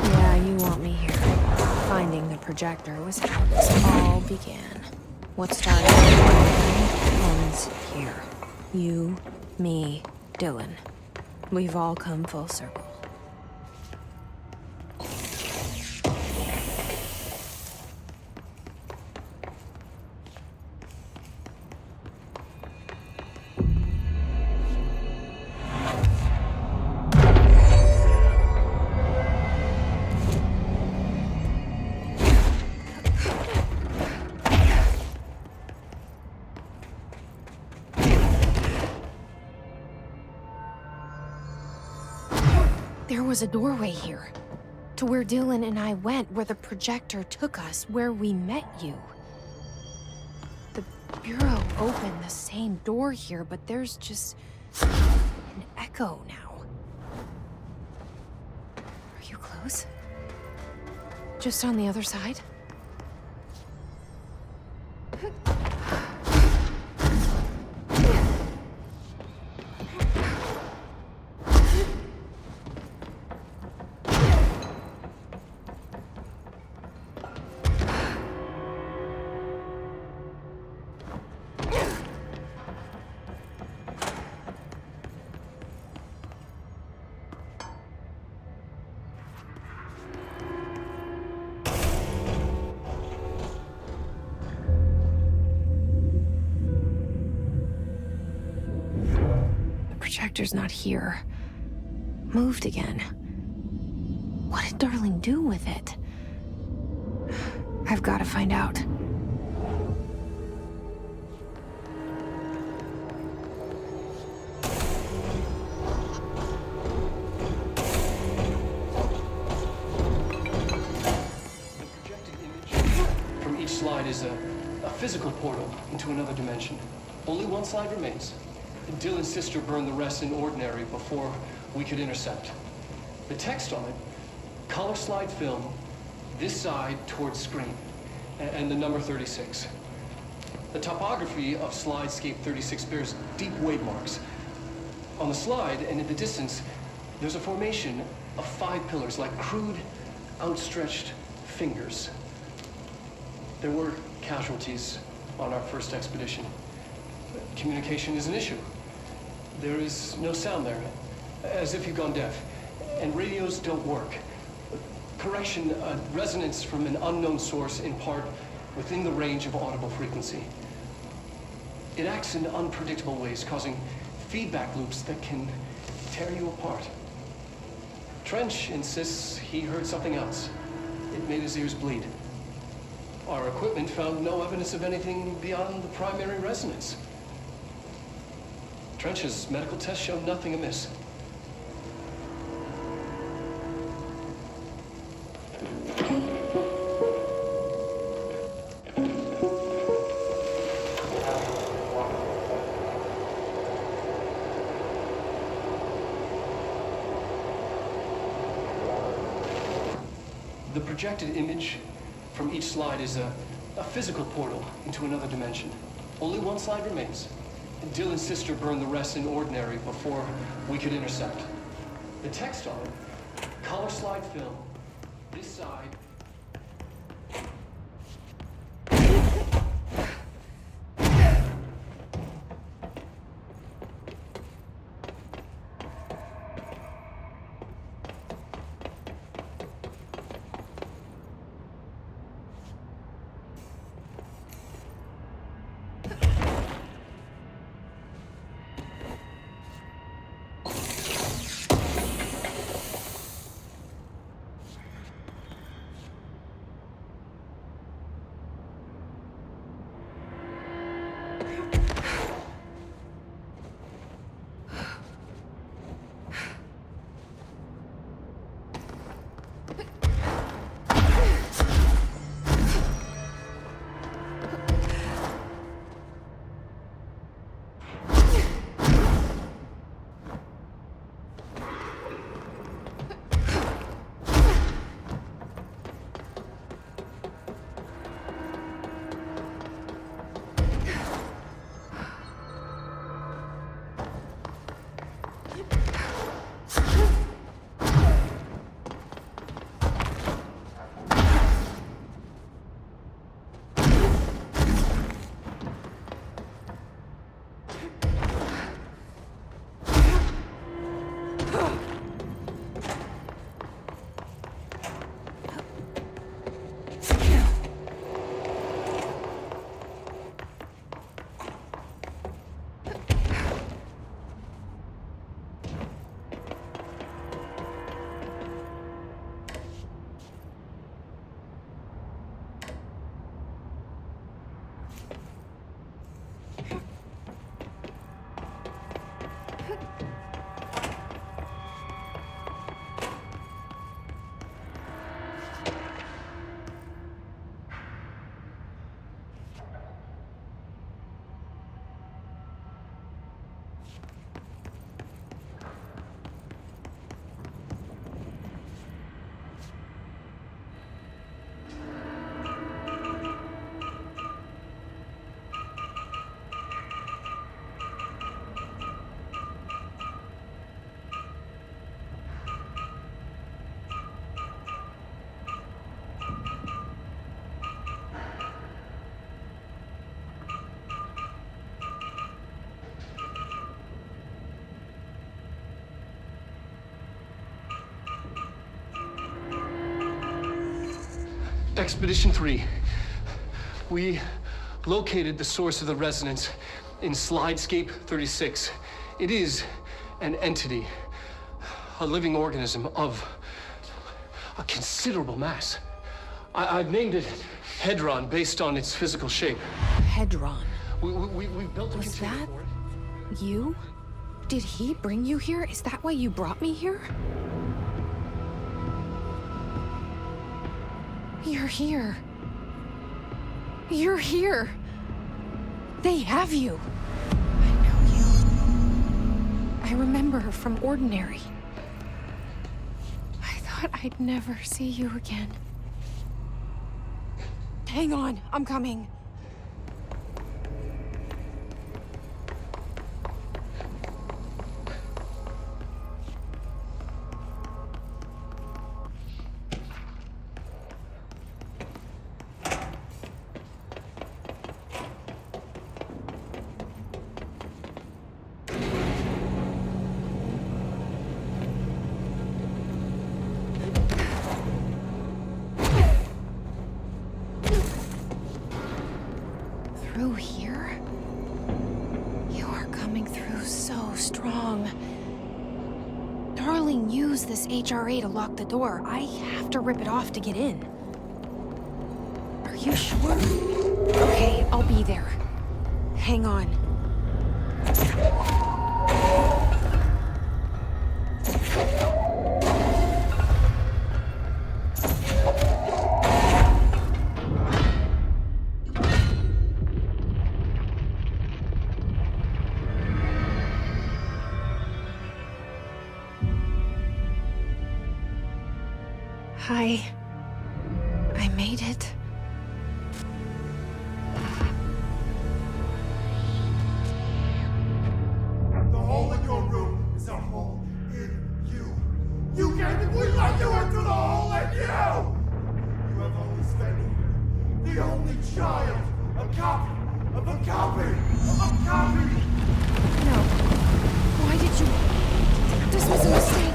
Yeah, you want me here. Finding the projector was how this all began. What started ends here. You, me, Dylan. We've all come full circle. There was a doorway here. To where Dylan and I went, where the projector took us, where we met you. The Bureau opened the same door here, but there's just an echo now. Are you close? Just on the other side? Projector's not here. Moved again. What did Darling do with it? I've got to find out. From each slide is a physical portal into another dimension. Only one slide remains. Dylan's sister burned the rest in ordinary before we could intercept. The text on it, color slide film, this side towards screen, and the number 36. The topography of Slidescape 36 bears deep wave marks. On the slide and in the distance, there's a formation of 5 pillars like crude, outstretched fingers. There were casualties on our first expedition. Communication is an issue. There is no sound there, as if you've gone deaf. And radios don't work. Correction, resonance from an unknown source in part within the range of audible frequency. It acts in unpredictable ways, causing feedback loops that can tear you apart. Trench insists he heard something else. It made his ears bleed. Our equipment found no evidence of anything beyond the primary resonance. Trench's medical tests showed nothing amiss. The projected image from each slide is a physical portal into another dimension. Only one slide remains. Dylan's sister burned the rest in ordinary before we could intercept. The text on it, color slide film, this side. Expedition 3. We located the source of the resonance in Slidescape 36. It is an entity, a living organism of a considerable mass. I've named it Hedron based on its physical shape. Hedron. We built a Was container that for it. you? Did he bring you here? Is that why you brought me here? You're here. You're here. They have you. I know you. I remember from Ordinary. I thought I'd never see you again. Hang on, I'm coming. Through here? You are coming through so strong. Darling used this HRA to lock the door. I have to rip it off to get in. Are you sure? Okay, I'll be there. Hang on. Hi. I made it. The hole in your room is a hole in you. You gave it, we let you into the hole in you! You have always been here. The only child. A copy of a copy of a copy! No. Why did you... This was a mistake.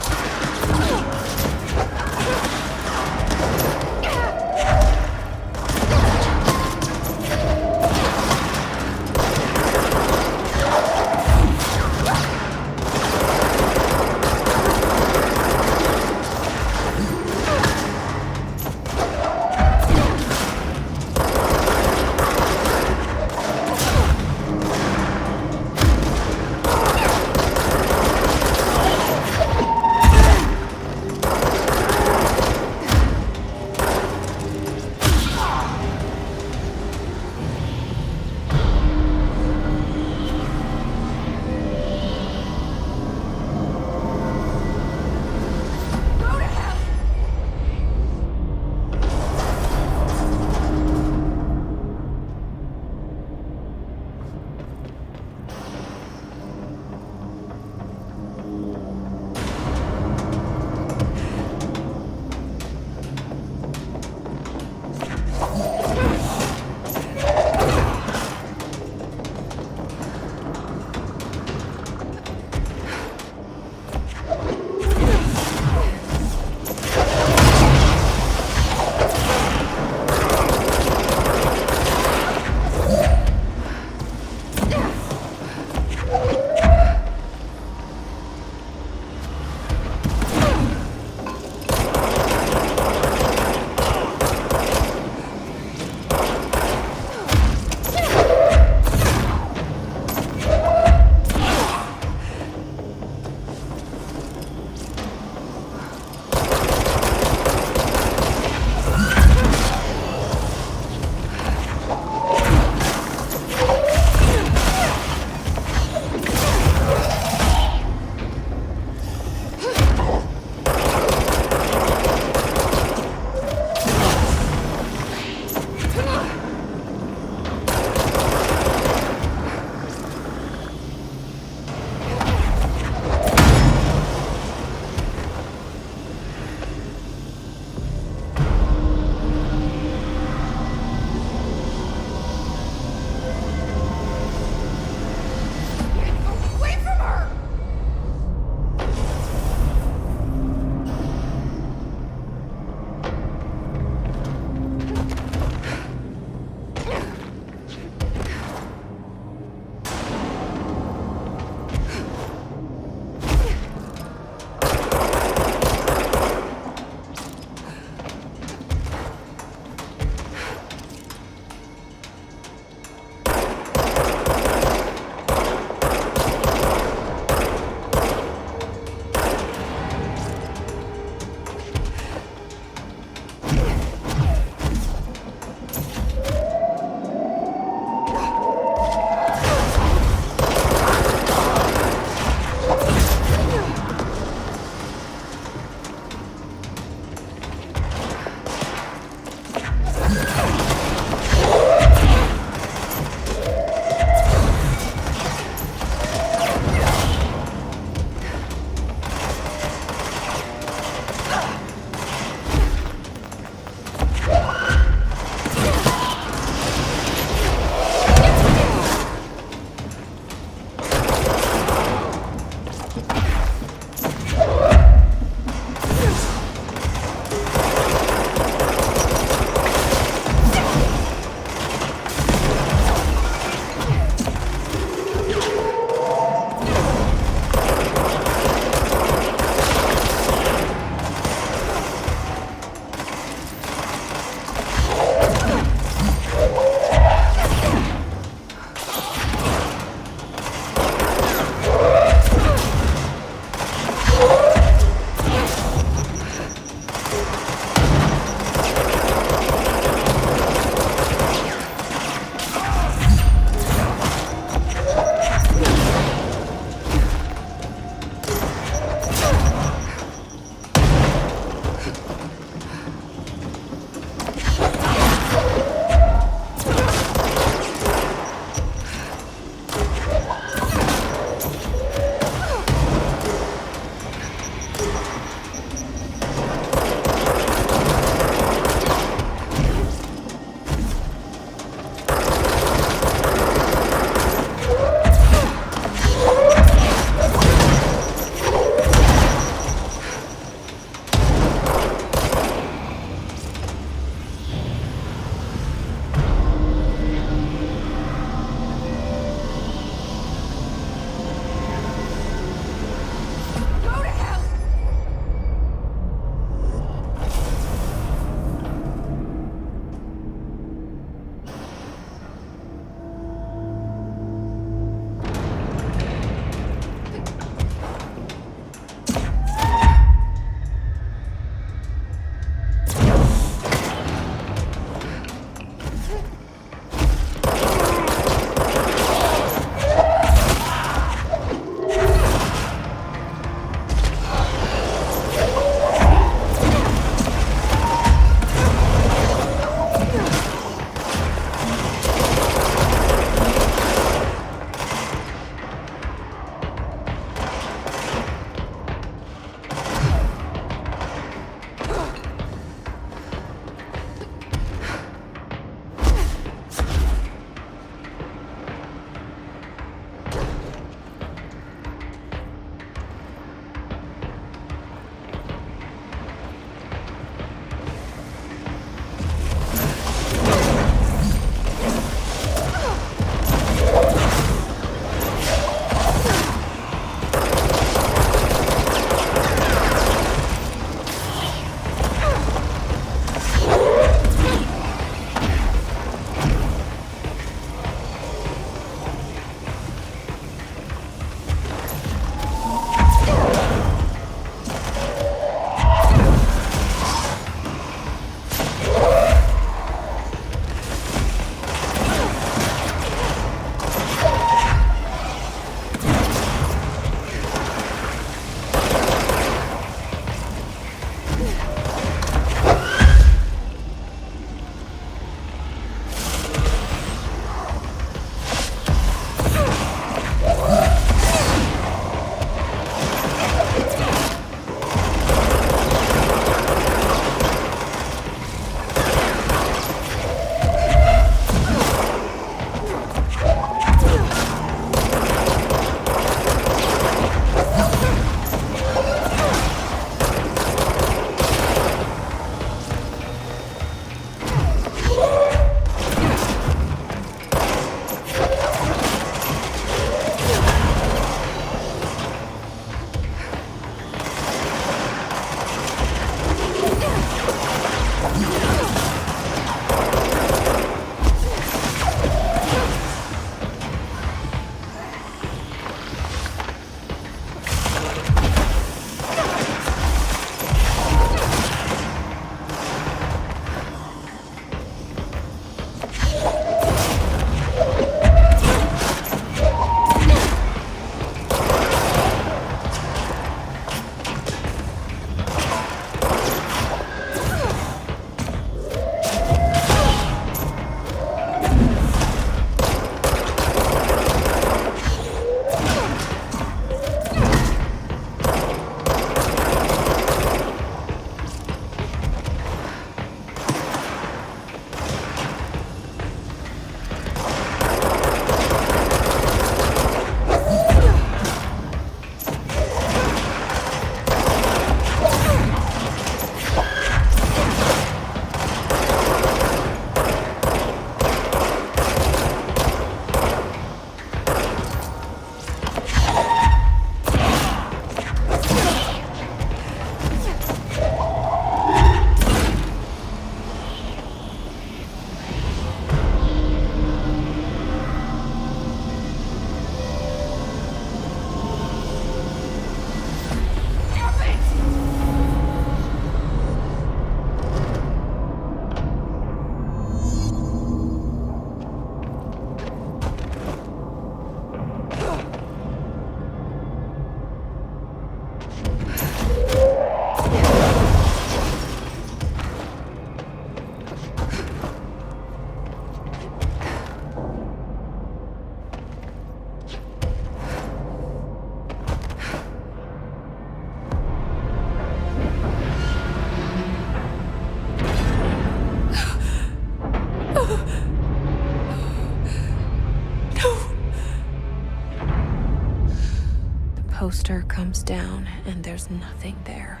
Poster comes down, and there's nothing there.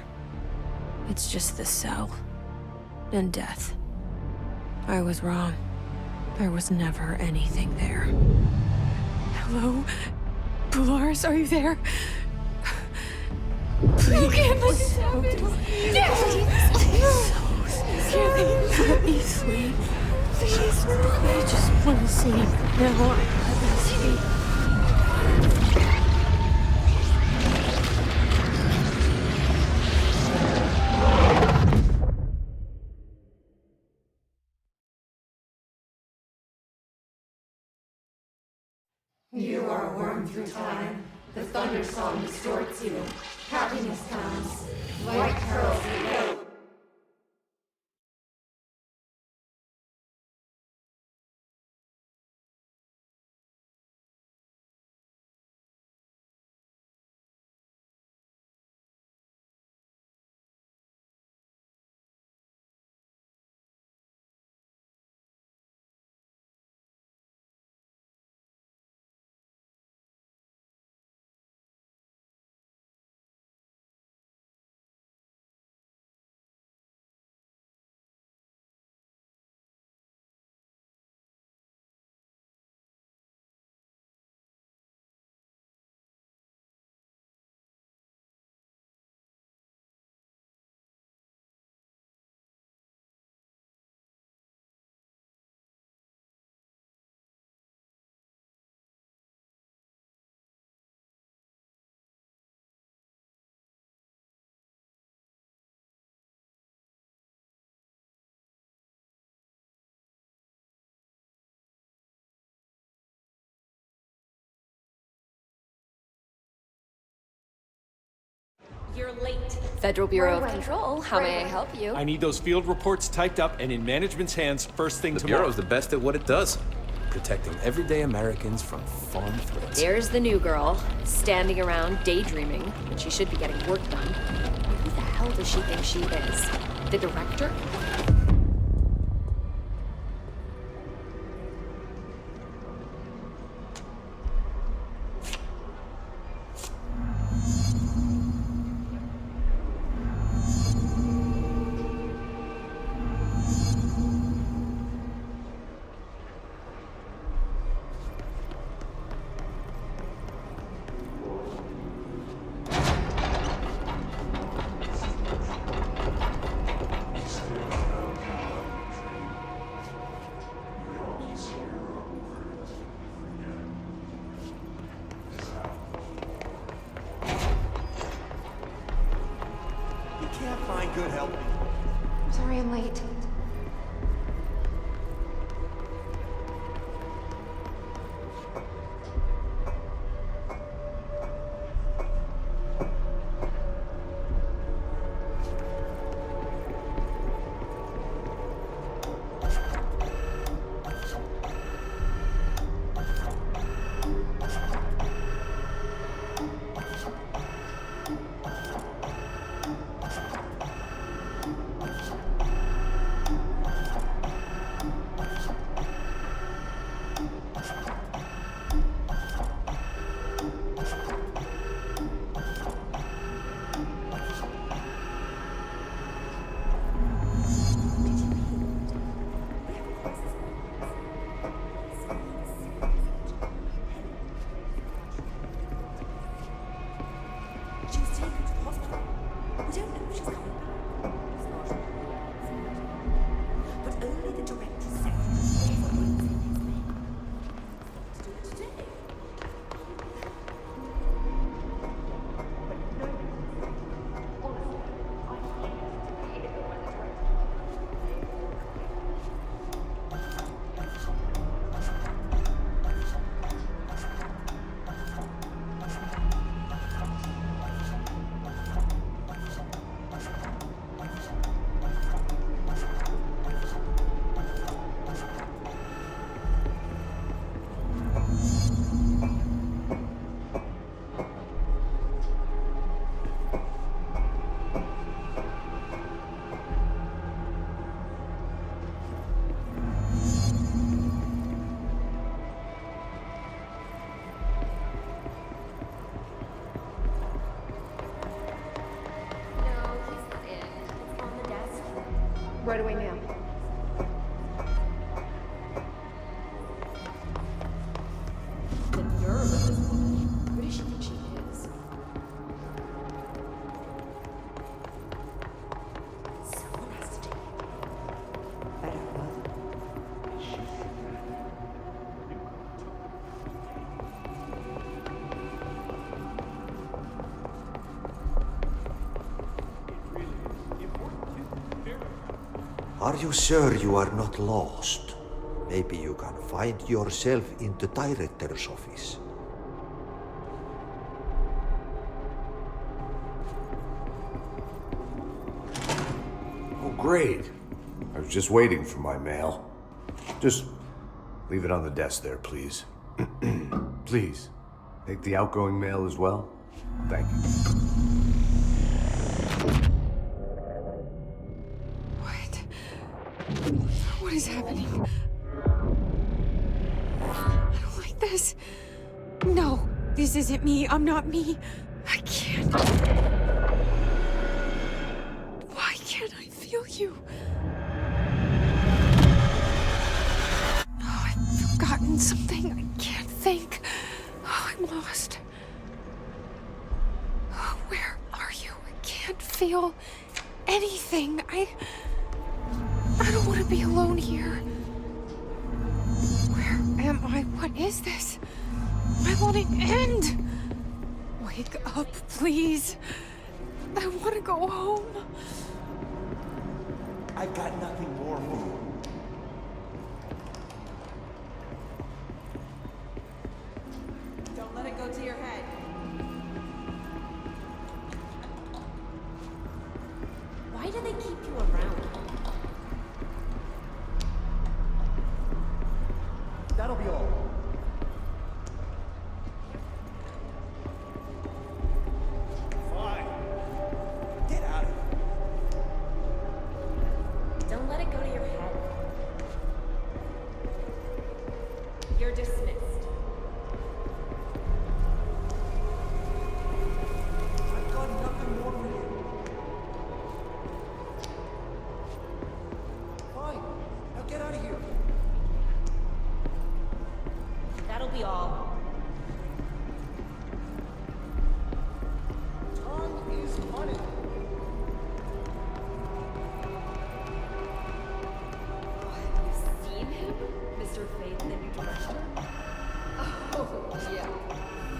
It's just the cell. And death. I was wrong. There was never anything there. Hello? Polaris, are you there? Please. You can't let this happen. Please. Let me sleep. Please. I just want to sleep. Now, let me sleep. You are a worm through time. The thunder song distorts you. Happiness comes. White pearls float. You're late. Federal Bureau of Control, how may I help you? I need those field reports typed up and in management's hands first thing tomorrow. The Bureau's the best at what it does. Protecting everyday Americans from foreign threats. There's the new girl, standing around daydreaming when she should be getting work done. Who the hell does she think she is? The director? I'm sorry I'm late. Right away, ma'am. The nerve of this woman. Who does she think she is? Someone has to take it. Better what? Are you sure you are not lost? Maybe you can find yourself in the director's office. Oh, great. I was just waiting for my mail. Just leave it on the desk there, please. Please, take the outgoing mail as well. Thank you. What is happening? I don't like this. No, this isn't me. I'm not me. I can't. Why can't I feel you? Oh, I've forgotten something. I can't think. Oh, I'm lost. Oh, where are you? I can't feel anything. I don't want to be alone here. Where am I? What is this? Why won't it end? Wake up, please. I want to go home. I've got nothing more for you. Don't let it go to your head. Why do they keep you around? That'll be all. Fine. Get out of here. Don't let it go to your head. You're dismissed. I've got nothing more for you. Fine. Now get out of here. That'll be all. Time is money. You've seen him? Mr. Faith, the new director? Oh, yeah.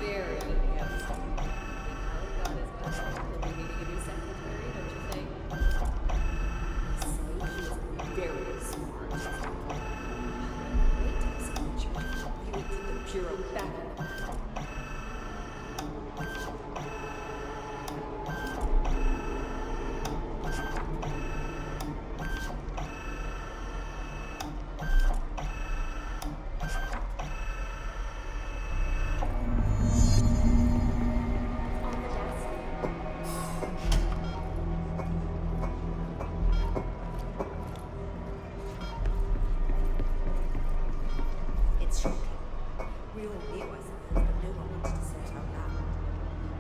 Very handsome. How got his best. He'll be needing a new secretary, don't you think? They say he's very smart. Wait till his future. He would put the Bureau back in the market. It's shocking. We all knew, I suppose, but no one wanted to say it out loud.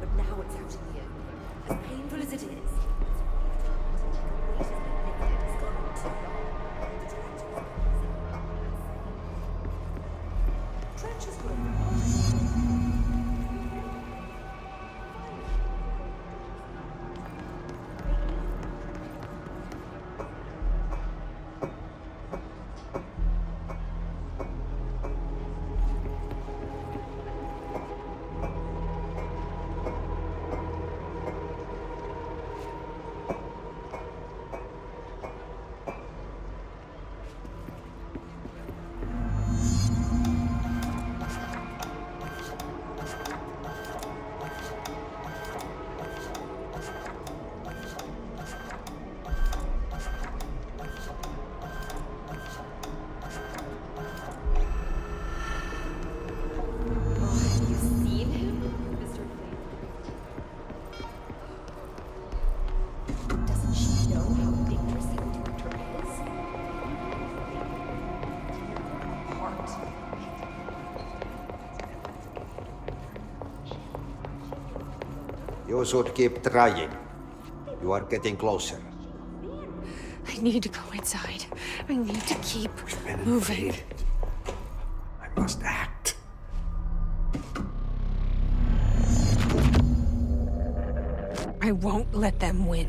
But now it's out in the open. As painful as it is. It's gone on too long. The director Trench is You should keep trying. You are getting closer. I need to go inside. I need to keep moving. I must act. I won't let them win.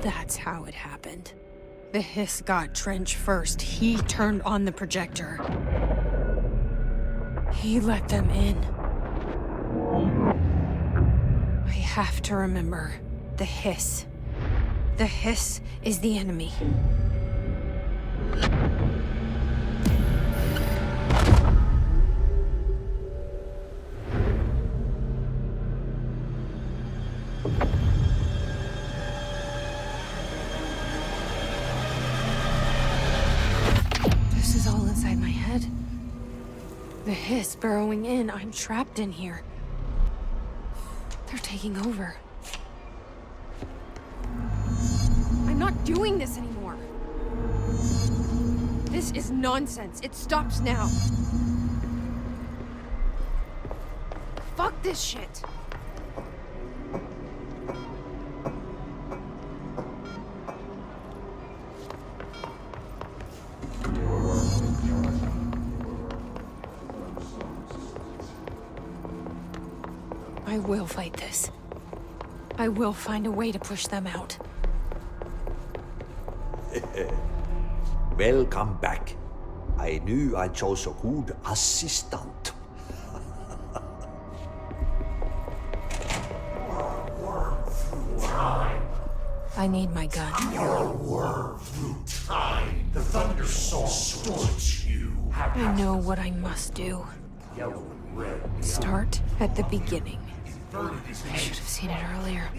That's how it happened. The hiss got Trench first. He turned on the projector. He let them in. I have to remember the hiss. The hiss is the enemy. This is all inside my head. The hiss burrowing in. I'm trapped in here. They're taking over. I'm not doing this anymore. This is nonsense. It stops now. Fuck this shit. I will fight this. I will find a way to push them out. Welcome back. I knew I chose a good assistant. I need my gun. You're a worm through time. The Thunderstorm distorts you. I know what I must do. Start at the beginning. I should have seen it earlier.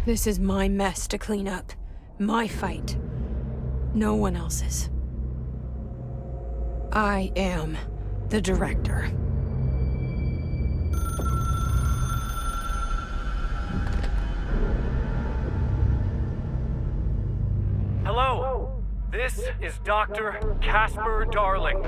This is my mess to clean up. My fight. No one else's. I am the director. Hello, this is Dr. Casper Darling.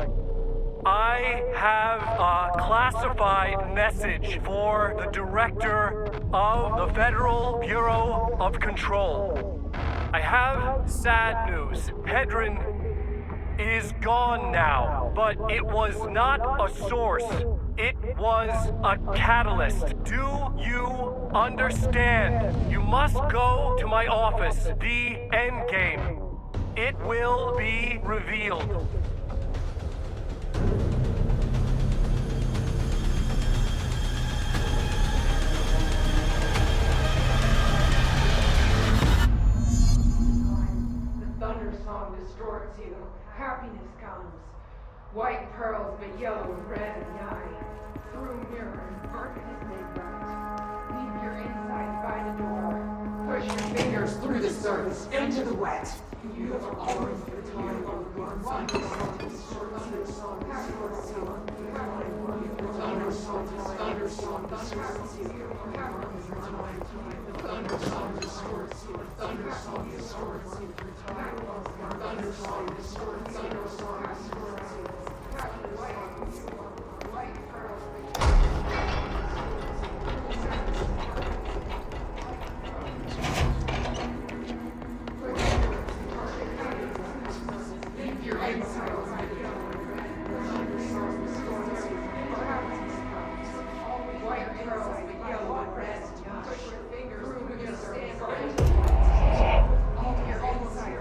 I have a classified message for the director of the Federal Bureau of Control. I have sad news. Hedron is gone now, but it was not a source. It was a catalyst. Do you understand? You must go to my office, the Endgame. It will be revealed. Thunder song distorts you. Happiness comes. White pearls, but yellow, red, and yellow. Through mirror, market is made right. Leave your inside by the door. Push your fingers through the surface into the wet. You have always the time of your thunder song distorts you. Thunder song distorts you. Thunder song distorts you. Thunder song distorts you. Thunder song distorts you. Thunder song distorts you. White pearls. Leave your inside. White pearls, but yellow and red. Push your fingers through your stand. All your inside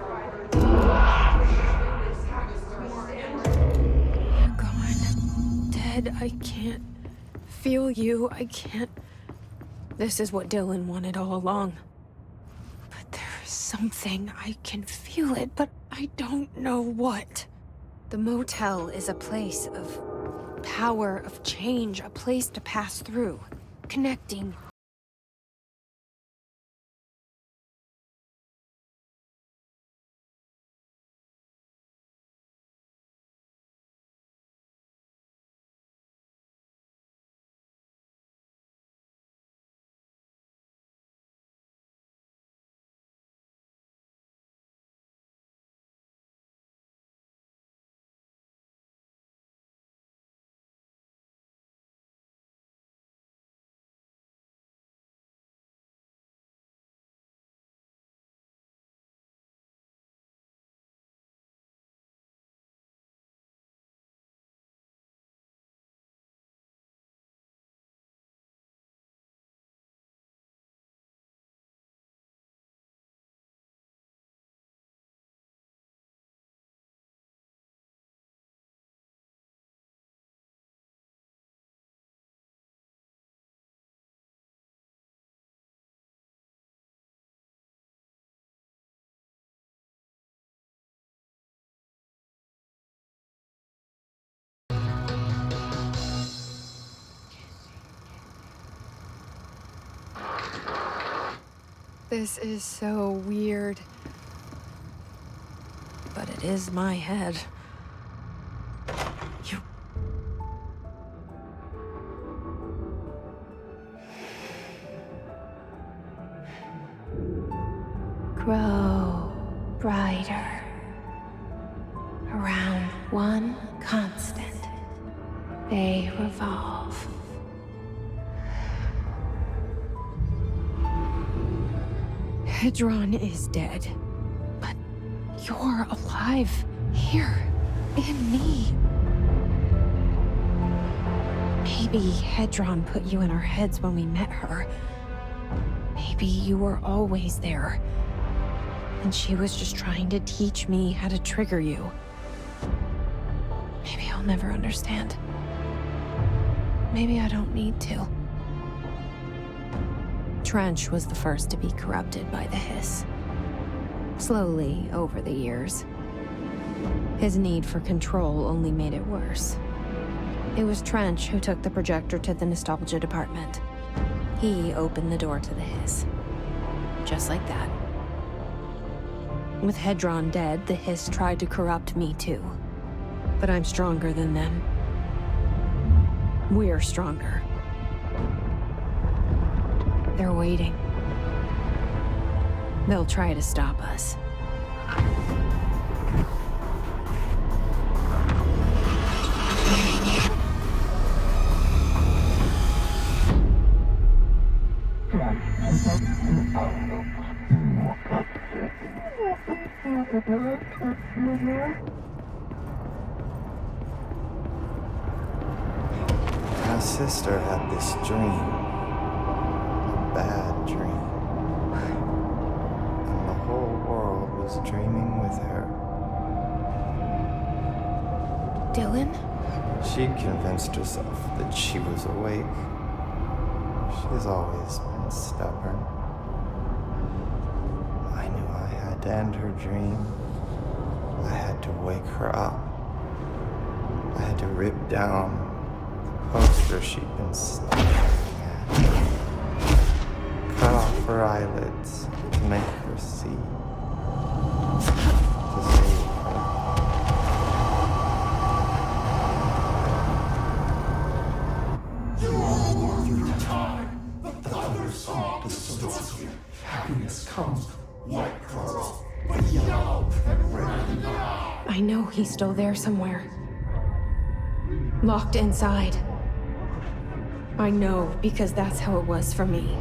You're gone. Dead. I can't feel you. I can't. This is what Dylan wanted all along. But there's something. I can feel it, but I don't know what. The motel is a place of power, of change, a place to pass through, connecting. This is so weird. But it is my head. You... Grow brighter. Around one constant. They revolve. Hedron is dead. But you're alive. Here. In me. Maybe Hedron put you in our heads when we met her. Maybe you were always there. And she was just trying to teach me how to trigger you. Maybe I'll never understand. Maybe I don't need to. Trench was the first to be corrupted by the hiss. Slowly, over the years. His need for control only made it worse. It was Trench who took the projector to the nostalgia department. He opened the door to the hiss. Just like that. With Hedron dead, the hiss tried to corrupt me too. But I'm stronger than them. We're stronger. They're waiting. They'll try to stop us. My sister had this dream. A bad dream. And the whole world was dreaming with her. Dylan? She convinced herself that she was awake. She's always been stubborn. I knew I had to end her dream. I had to wake her up. I had to rip down the poster she'd been staring at. Cut off her eyelids to make her see. To save her. You are born through time. The thunder song distorts you. Happiness comes. White pearls, but yellow and red now. I know he's still there somewhere. Locked inside. I know, because that's how it was for me.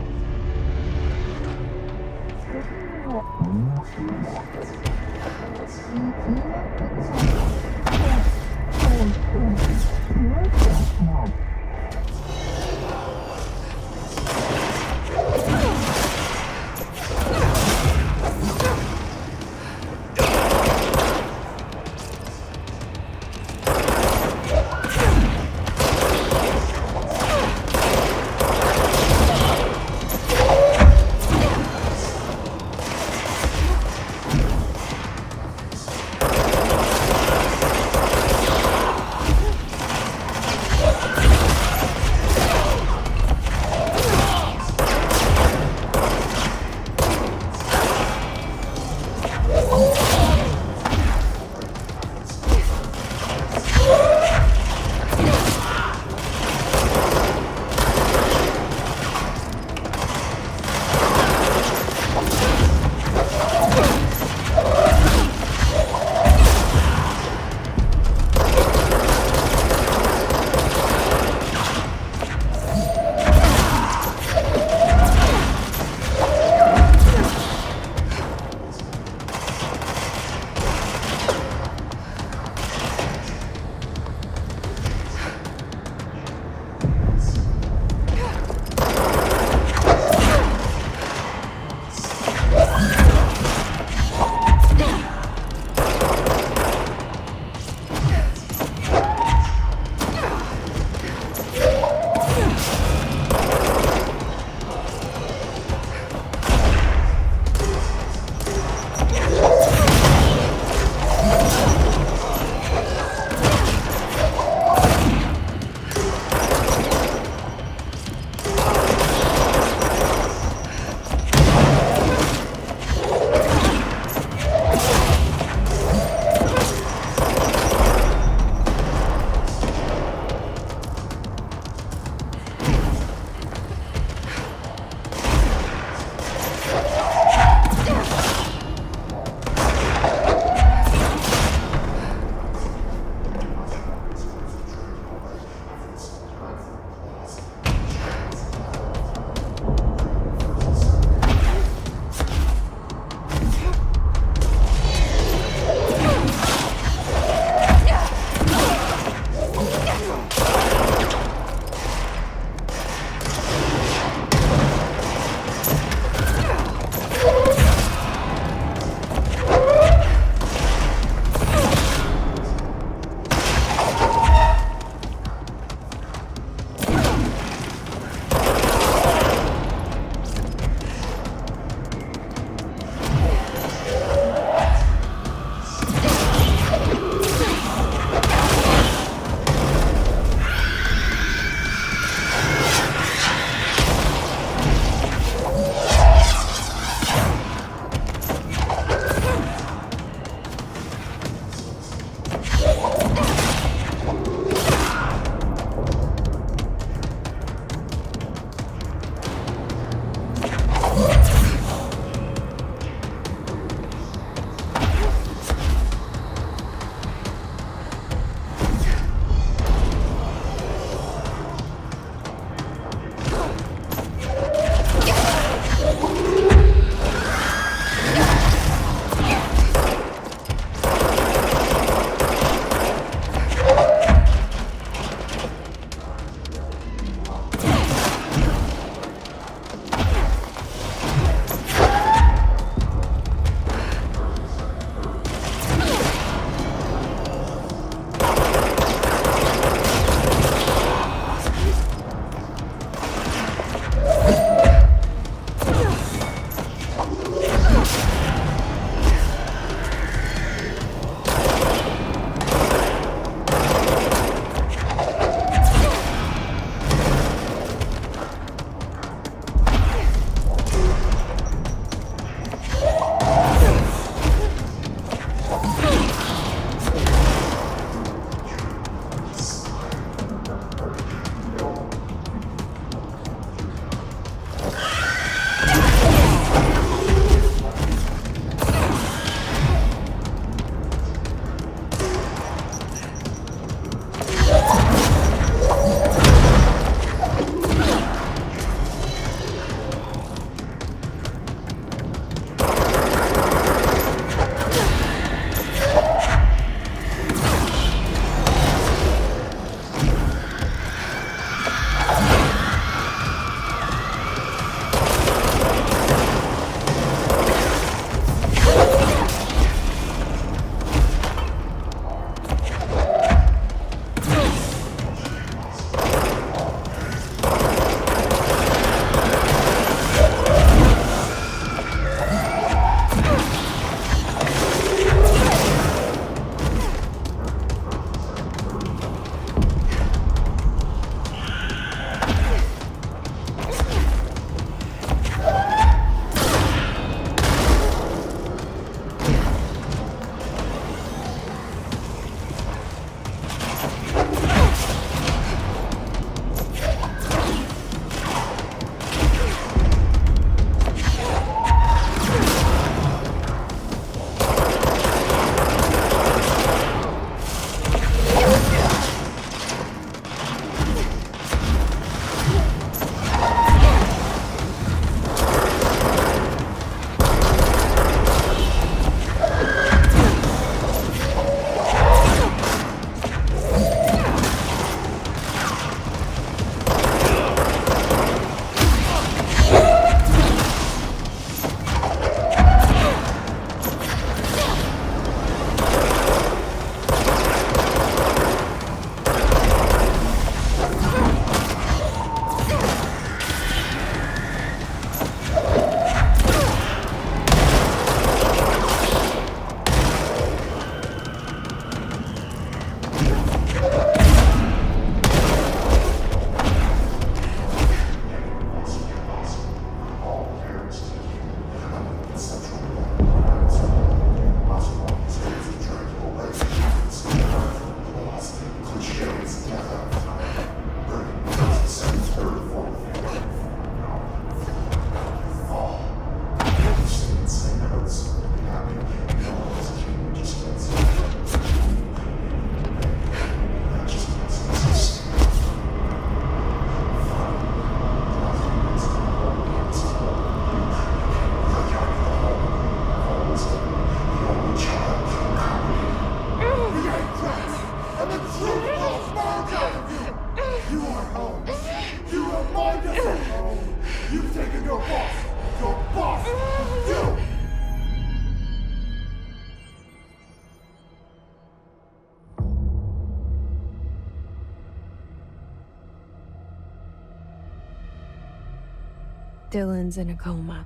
Dylan's in a coma.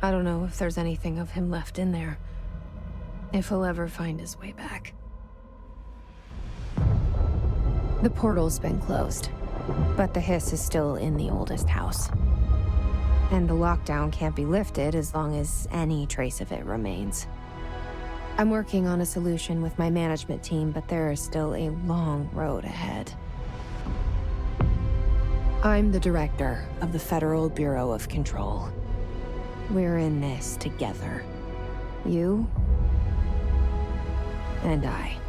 I don't know if there's anything of him left in there. If he'll ever find his way back. The portal's been closed, but the hiss is still in the oldest house. And the lockdown can't be lifted as long as any trace of it remains. I'm working on a solution with my management team, but there is still a long road ahead. I'm the director of the Federal Bureau of Control. We're in this together. You and I.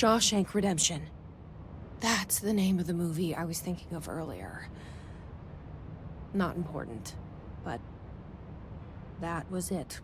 Shawshank Redemption. That's the name of the movie I was thinking of earlier. Not important, but that was it.